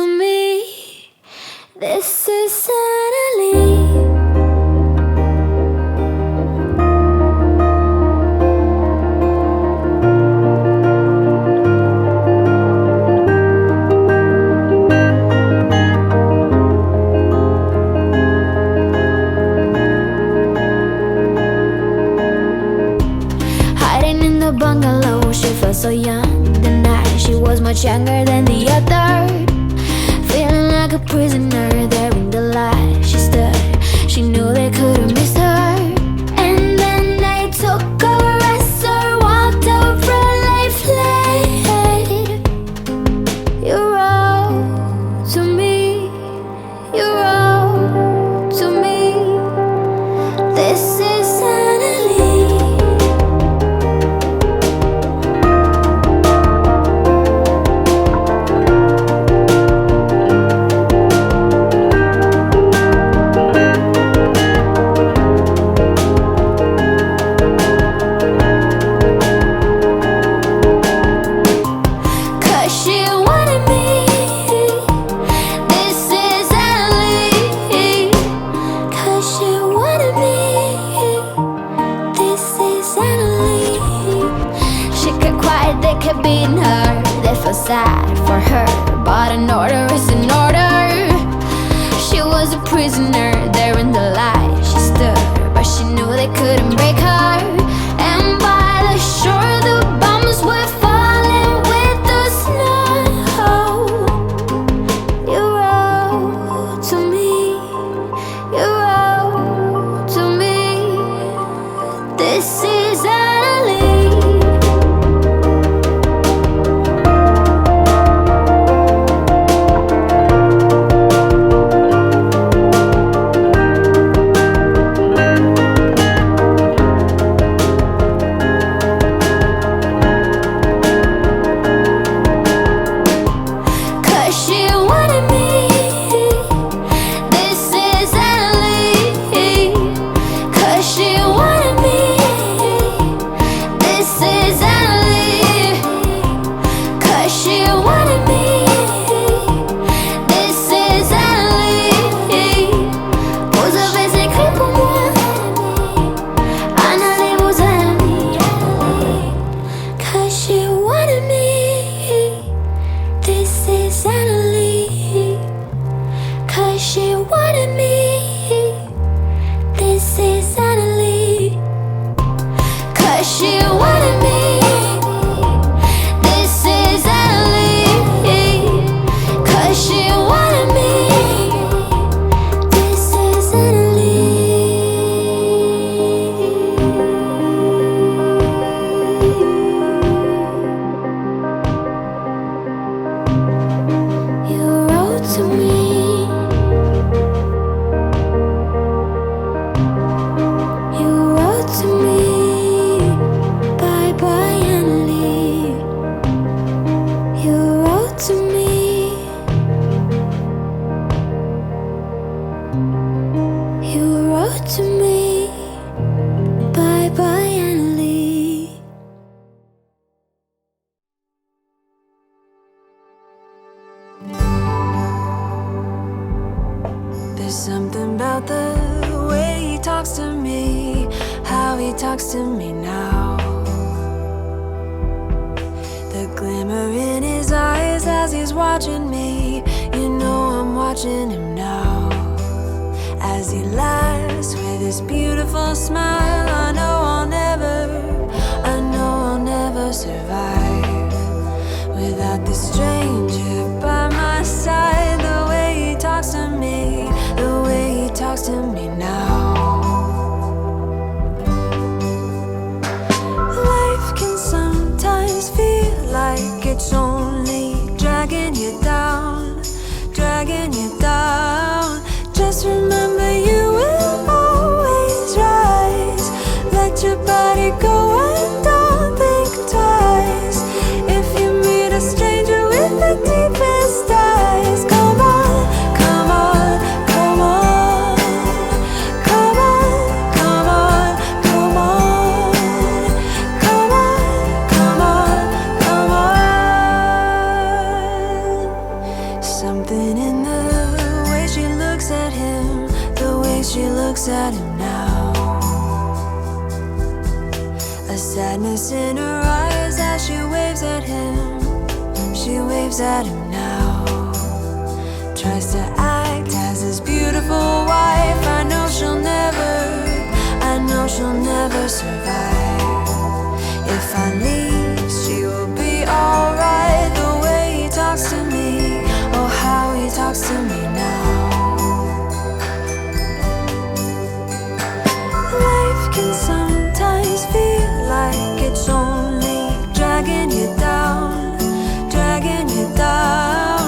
me. This is suddenly. Hiding in the bungalow, she felt so young. The night she was much younger than the other. Feeling like a prisoner there in the light. She stood, she knew they couldn't miss her. And then they took her arrestor, walked over like fled. You wrote to me, you wrote to me. This is suddenly. Cause she wanted me. This is Annalie. Cause she wanted me. This is Annalie. She kept quiet, they kept beating her. They felt sad for her, but an order is an order. She was a prisoner there in the light. She stood, but she knew they couldn't break her. And by the shore, the bombs were falling with the snow. You wrote to me, you wrote to me. This is Annalie. Cause she wanted me. This is Annalie. Cause she wanted me. This is Annalie. Cause she wanted me. This is Annalie. Vous avez écrit pour moi. Annalie, vous aimez. Cause she wanted me. This is Annalie. Cause she wanted me. This is Annalie. Cause she wanted me. This is Annalie. Cause she wanted me. This is Annalie. You wrote to me. You wrote to me. Bye bye, Annalie. You wrote to me. You wrote to me. Bye bye, Annalie. There's something about the way he talks to me, how he talks to me now. The glimmer in his eyes as he's watching me. You know I'm watching him now. As he laughs with his beautiful smile, I know I'll never survive without this stranger by my side. The way he talks to me, the way he talks to me now. Life can sometimes feel like it's only dragging you down, dragging you down. Just remember you will always rise. Something in the way she looks at him, the way she looks at him now. A sadness in her eyes as she waves at him. She waves at him now. Tries to act as his beautiful wife. I know she'll never survive. If I leave, she will be alright. The way he talks to me, oh how he talks to me now. Life can sometimes feel like it's only dragging you down, dragging you down.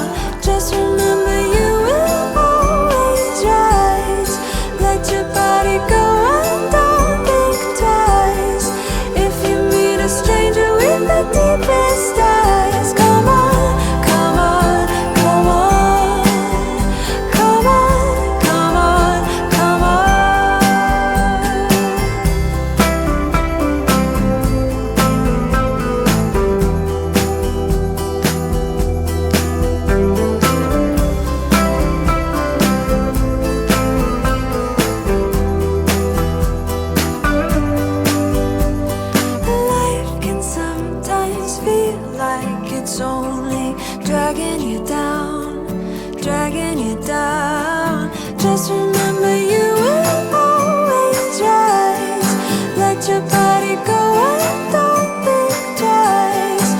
Just remember you will always rise. Let your body go and don't think twice. If you meet a stranger with the deepest eyes, come on, come on, come on, come on, come on, come on. Life can sometimes feel like it's only dragging you down, dragging you down. Just remember you will always rise. Let your body go and don't think twice.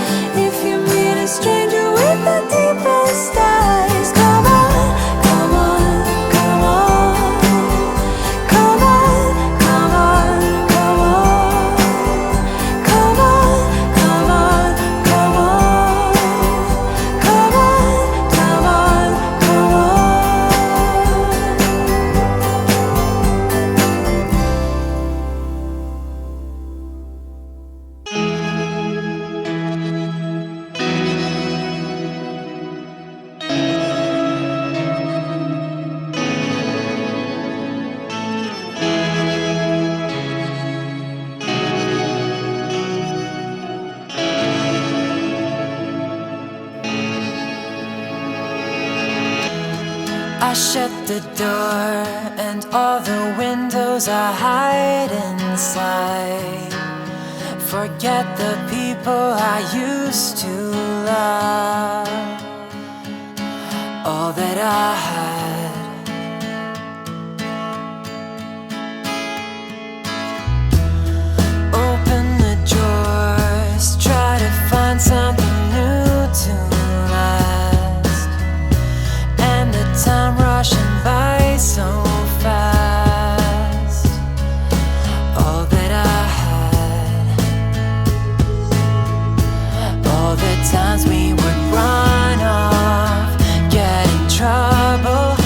If you meet a stranger with the deepest eyes, come on, come on, come on, come on, come on, come on, come on, come on, come on, come on, come on, come I shut the door and all the windows I hide inside. Forget the people I used to love. All that I had. Open the drawers, try to find something new to last. And the time rushing by so fast. All that I had, all the times we would run off, get in trouble,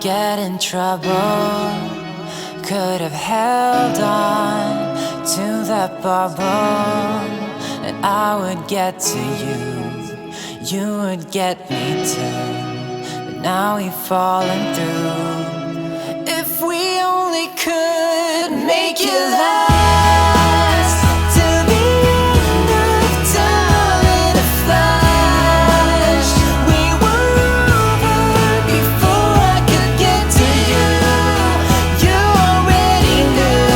get in trouble. Could have held on to that bubble, and I would get to you, you would get me too. But now we've fallen through. If we only could make it last till the end of time in a flash. We were over before I could get to you. You already knew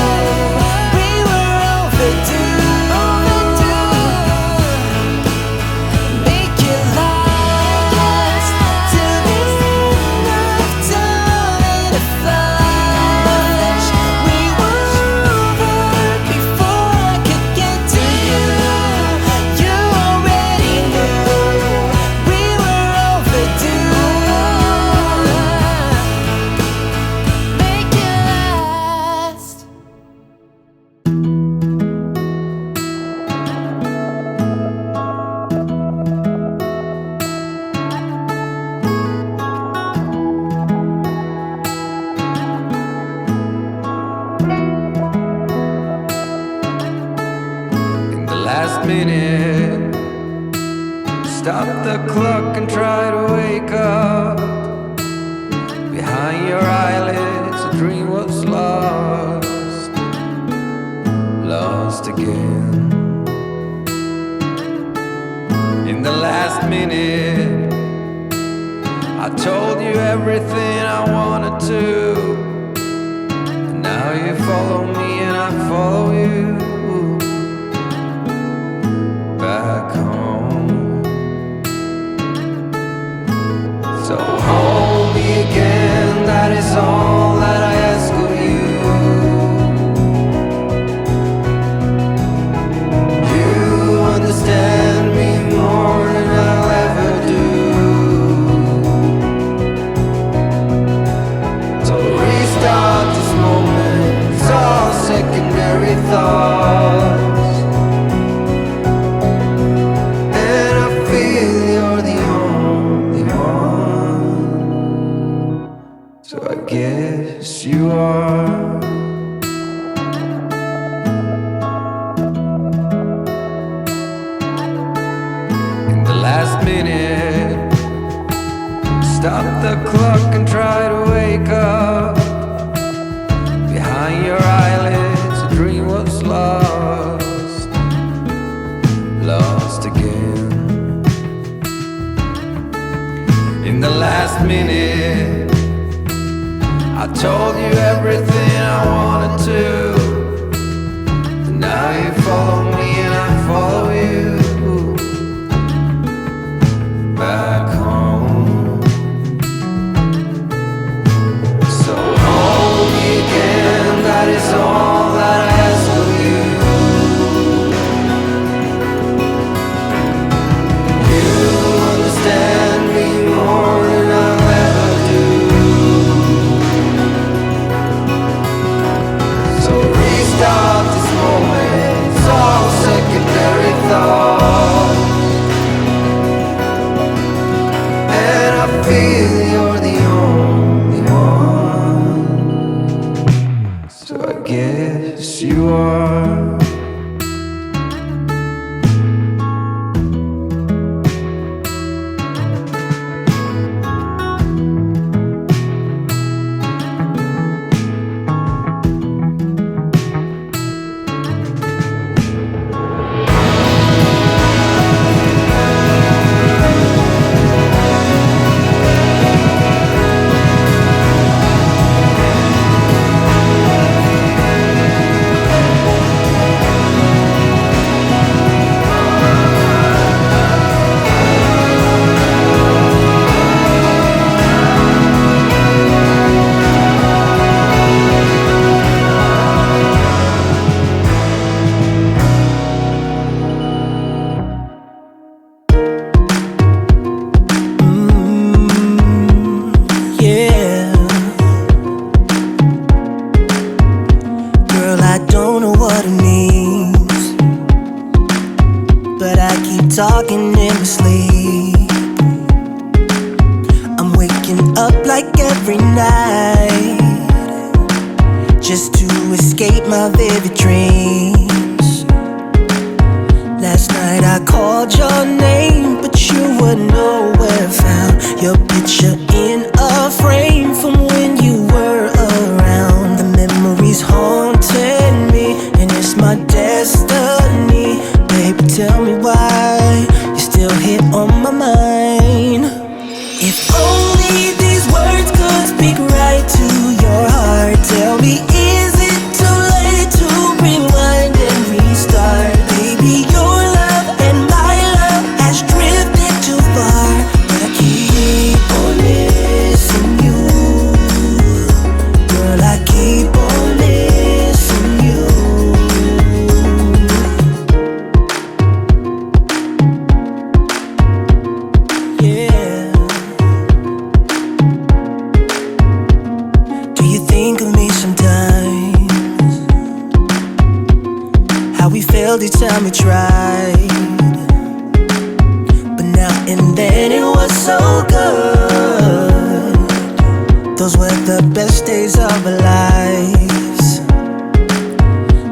we were overdue. Make it last till the end of time in a flash. We were over before I could get to you. You already knew we were overdue. Make it last. In the last minute, stop the clock and try to wake up. Behind your eyelids, a dream was lost, lost again. In the last minute, I told you everything I wanted to. And now you follow me and I follow you back home. So hold me again, that is all that I ask of you. You understand me more than I'll ever do. So restart this moment, it's all secondary thoughts. And I feel you're the only one, so I guess you are. In the last minute, stop the clock and try to wake up. Behind your eyelids, a dream was lost, lost again. In the last minute, I told you everything I wanted to. And now you follow me and I follow you back home. So hold me again, that is all that I ask of you. You understand me more than I'll ever do. So restart this moment, it's all like every night, just to escape my vivid dreams. Last night I called your name, but you were nowhere found. Your picture in a frame from when you were around. The memories haunting me, and it's my destiny. Baby, tell me why you still hit on my mind. If only these words could speak right to your heart. Tell me, is it too late to rewind and restart? Baby, your love and my love has drifted too far, but I keep on missing you. Girl, I keep on missing you. Yeah. Do you think of me sometimes? How we failed each time we tried, but now and then it was so good. Those were the best days of our lives.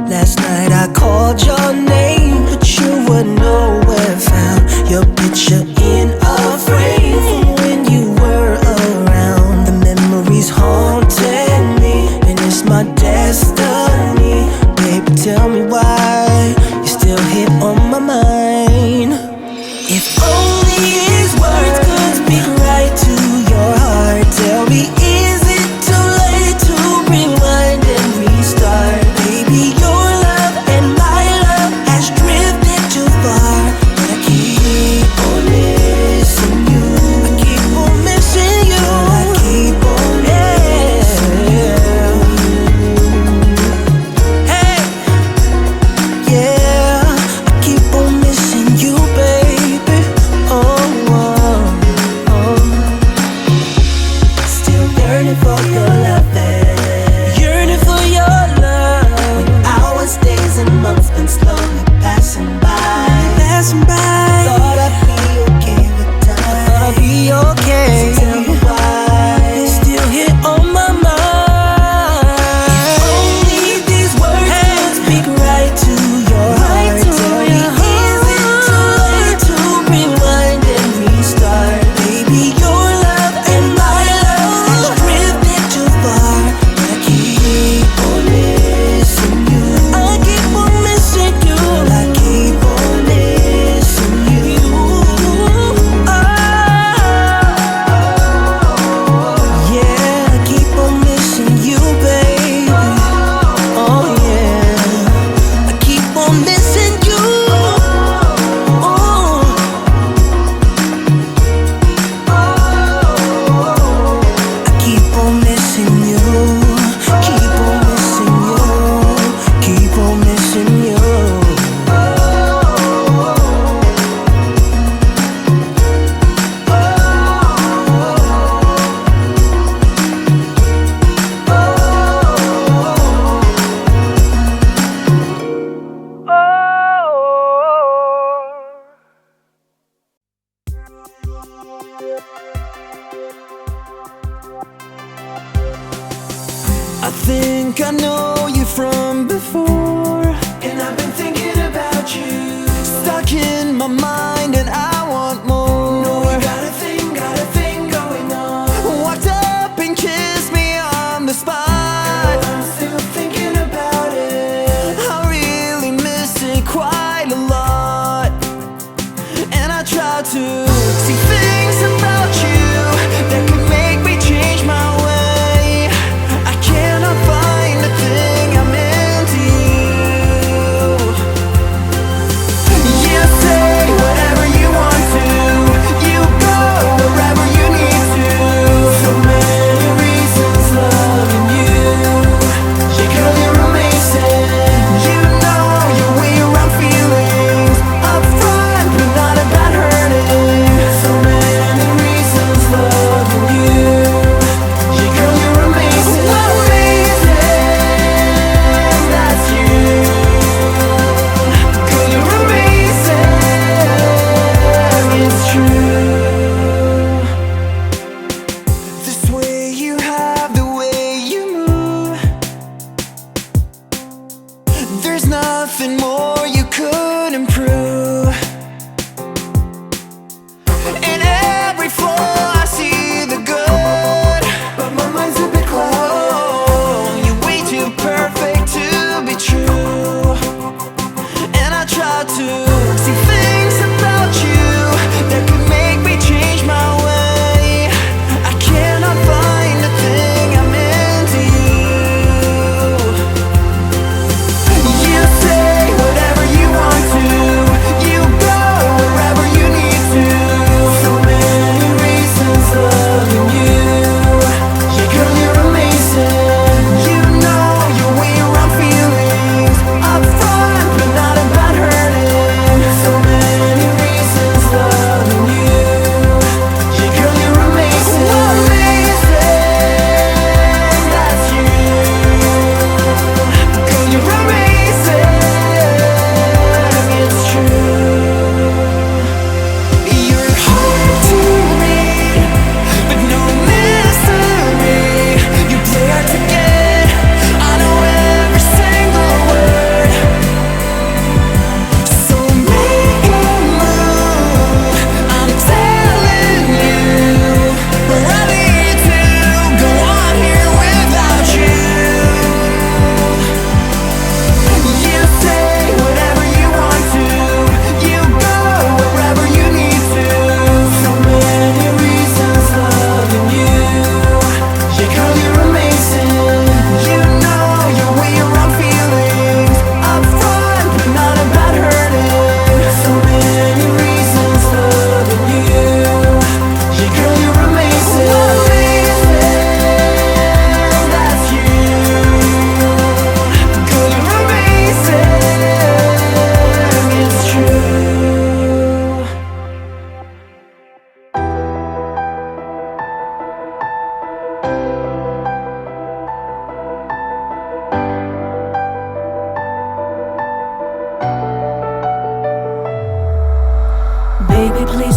Last night I called your name, but you were nowhere found. Your picture in a frame from when you were around. The memories haunting me, and it's my destiny. Baby, tell me why you still hit on my mind. If only his words could speak right to your heart. Tell me, is it too late to rewind and restart? Baby, your love and my love has drifted too far, but I keep on missing you. I keep on missing you. I keep on missing you. Hey, yeah, I keep on missing you, baby. Oh, oh, oh. Still yearning for your love, yearning for your love. When hours, days, and months been slowly passing by, Thought I'd be okay with time. Thought I'd be okay. So tell me why still hit on my mind. If only these words could speak right to your heart. Tell me, is it too late to rewind and restart? Baby, your love and my love has drifted too far, but I keep on missing you. I keep on missing you. I keep on missing you. Oh, yeah, I keep on missing you, baby. Oh, yeah, I keep on missing you. Oh, I keep on missing you. Keep on missing you. Keep on missing you. I think I know you from before, and I've been thinking about you. Stuck in my mind, and I want more. No, we got a thing going on. Walked up and kissed me on the spot. I'm still thinking about it. I really miss it quite a lot, and I try to see things about you that could make me change my way. I cannot find a thing I'm into you. Yeah, say whatever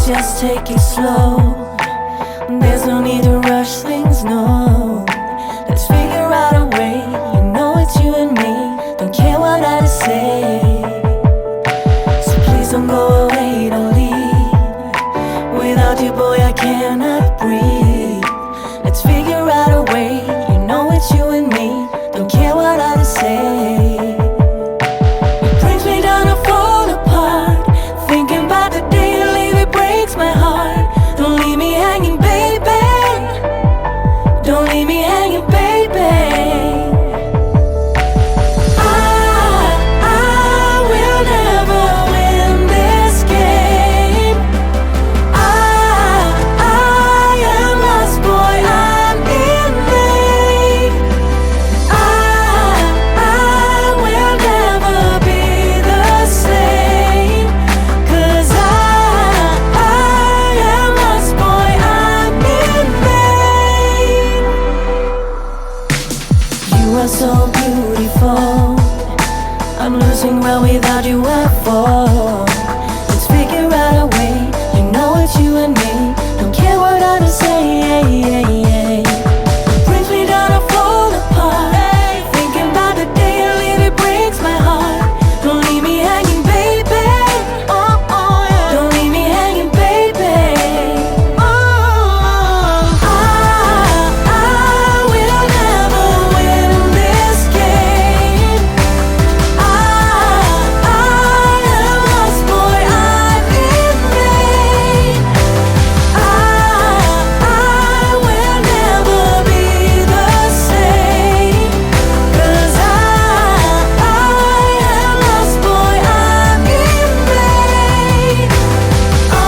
just take it slow. There's no need to rush things, no. Let's figure out a way. You know it's you and me. Don't care what I say. So please don't go away, don't leave. Without you, boy, I cannot breathe. Let's figure out a way. You know it's you and me. Don't care what I say. It brings me down to fall apart. Thinking about the day you leave, it breaks my heart. Don't leave me hanging, baby. Don't leave me hanging, baby. I will never win this game. I am lost, boy, I'm in vain. I will never be the same. 'Cause I am lost, boy, I'm in vain. You are so beautiful. I'm losing well without you I fall. Let's figure out a way. You know it's you and me. Don't care what others say. Brings me down to fall apart. Thinking about the day you leave, it breaks my heart. Don't leave me hanging, baby. Don't leave me hanging, baby. I will never win this game. I am lost, boy, I'm in vain. I will never be the same. 'Cause I am lost, boy, I'm in vain. I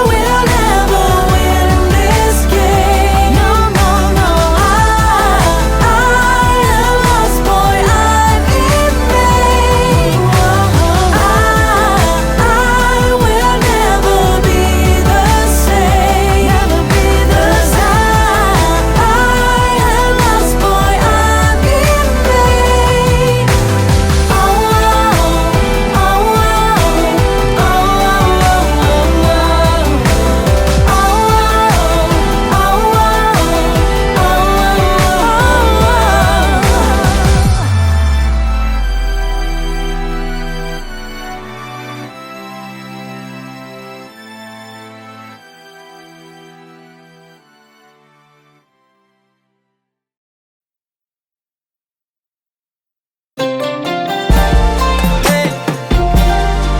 will never win this game. No. I am lost, boy, I'm in vain. I will never be the same. Cause I am lost, boy, I'm in vain.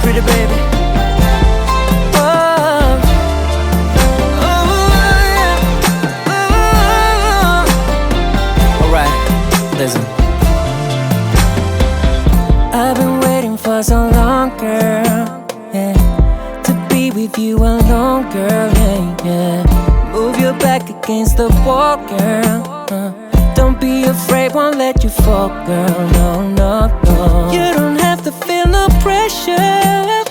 Pretty baby. Alright, listen. I've been waiting for so long, girl, yeah, to be with you alone, girl, yeah. Move your back against the wall, girl, don't be afraid, won't let you fall, girl, no. You don't have to feel no pressure.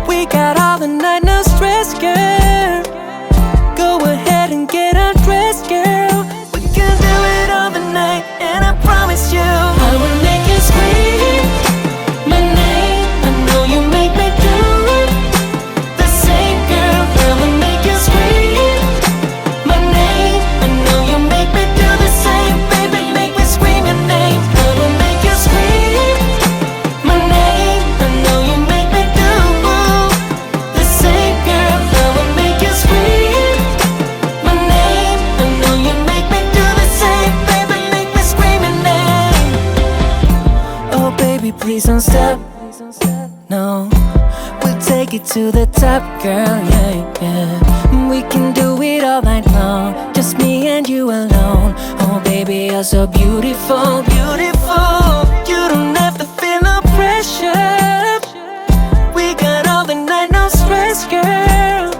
We got all the night, no stress, girl. Go ahead and get undressed, girl. We can do it all the night, and I promise you I will make you scream my name. I know you make me do the same, girl. I will make you scream my name. I know you make me do the same, baby. Make me scream your name. I will make you scream my name. I know you make me do the same, girl. I will make you scream my name. I know you make me do the same, baby. Make me scream your name. Oh, baby, please don't stop. No, we'll take it to the top, girl, yeah. We can do it all night long, just me and you alone. Oh, baby, you're so beautiful. You don't have to feel no pressure. We got all the night, no stress, girl.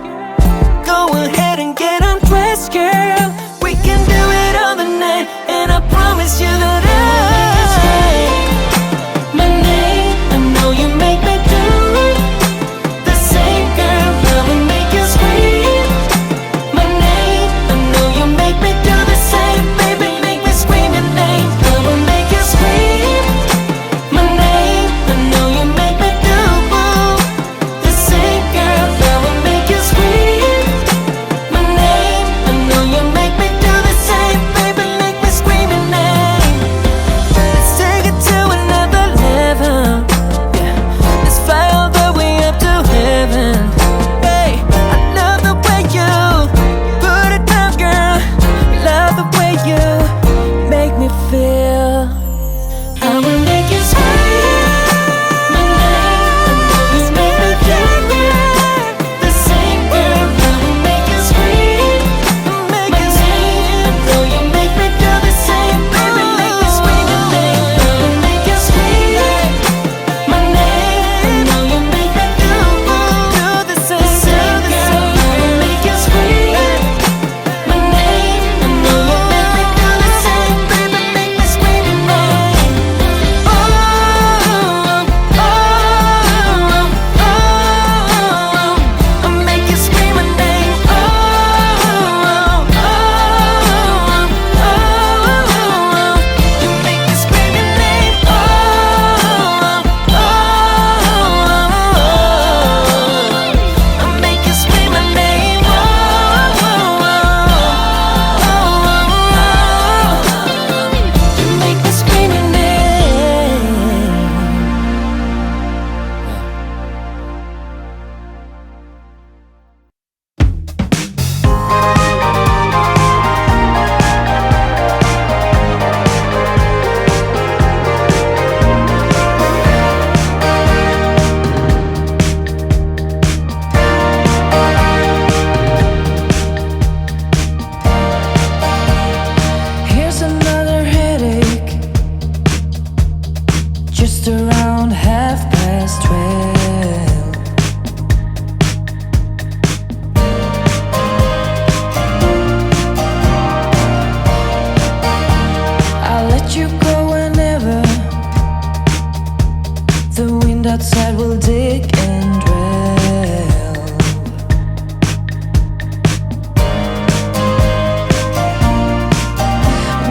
outside, we'll dig and drill.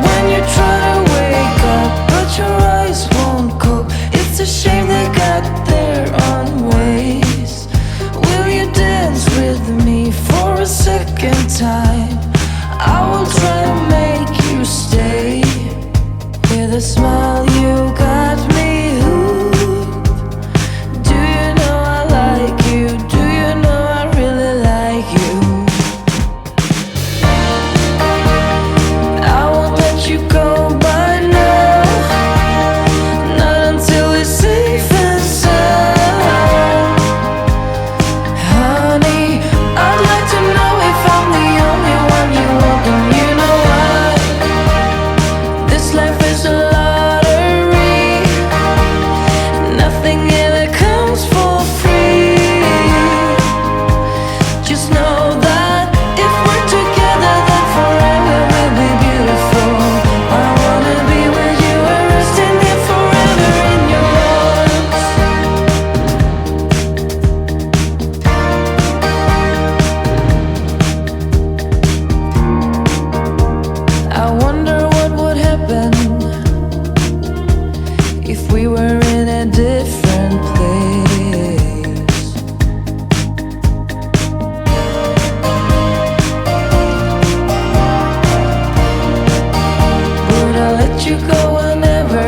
When you try to wake up, but your eyes won't cope, it's a shame they got their own ways. Will you dance with me for a second time? I will try to make you stay. With a smile you got me hooked. Do you know I like you? Do you know I really like you? I won't let you go by now, not until it's safe and sound. Honey, I'd like to know if I'm the only one you want, and you know why. This life is a lottery, nothing ever comes for free. Just know that if we're together, then forever will be beautiful. I wanna be with you and resting there forever in your arms. I wonder what would happen if we were in a different place. Would I let you go whenever,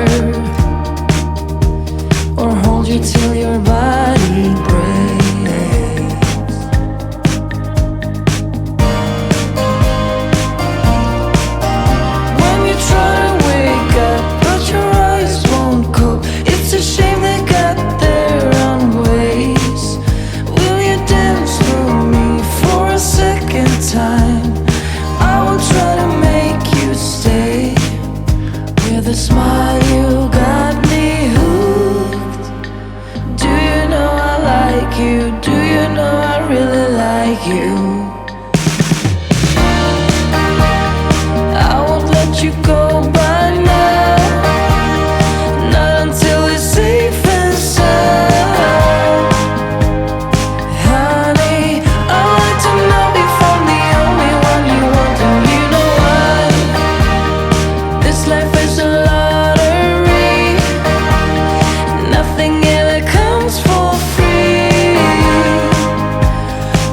or hold you till your body breaks? When you try to wake up, but your eyes won't cope, it's a shame they got their own ways. Will you dance with me for a second time? I will try to make you stay. With a smile you got me hooked. Do you know I like you? Do you know I really like you? I won't let you go by now, not until it's safe and sound. Honey, I'd like to know if I'm the only one you want, and you know why. This life is a lottery, nothing ever comes for free.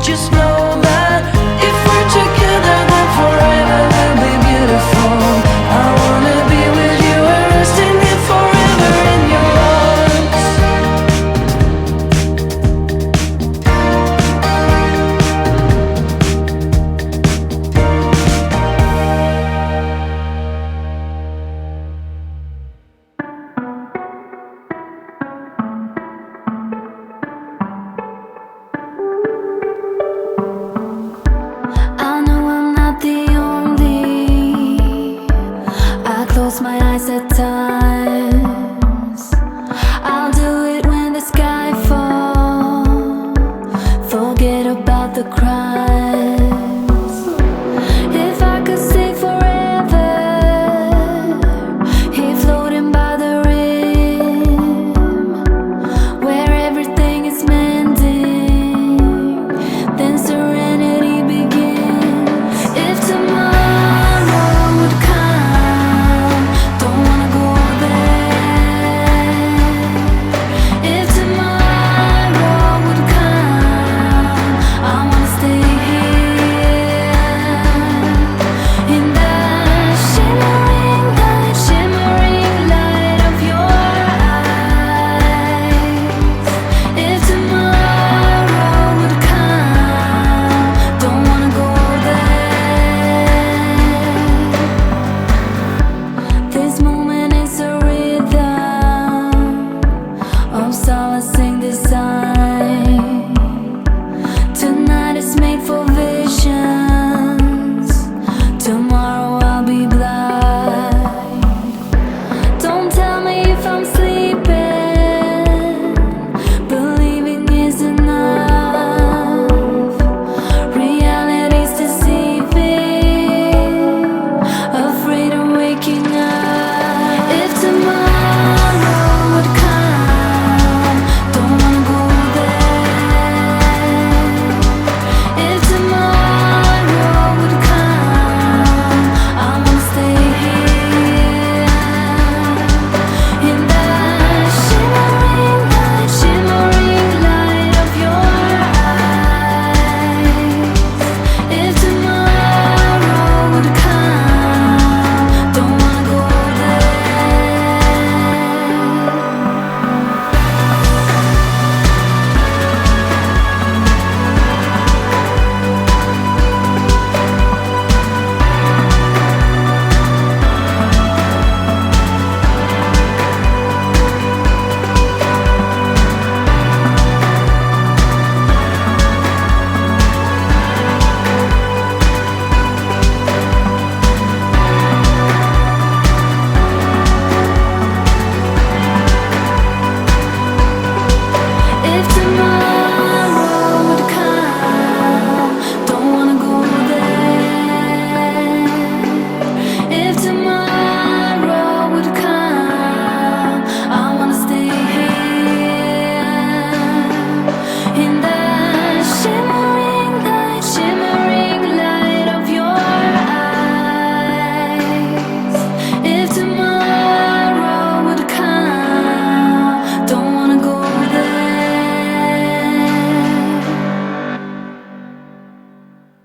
Just know that if we're together, then forever will be beautiful. I wanna be with you and resting here forever in your arms. I know I'm not the only. I close my eyes at times.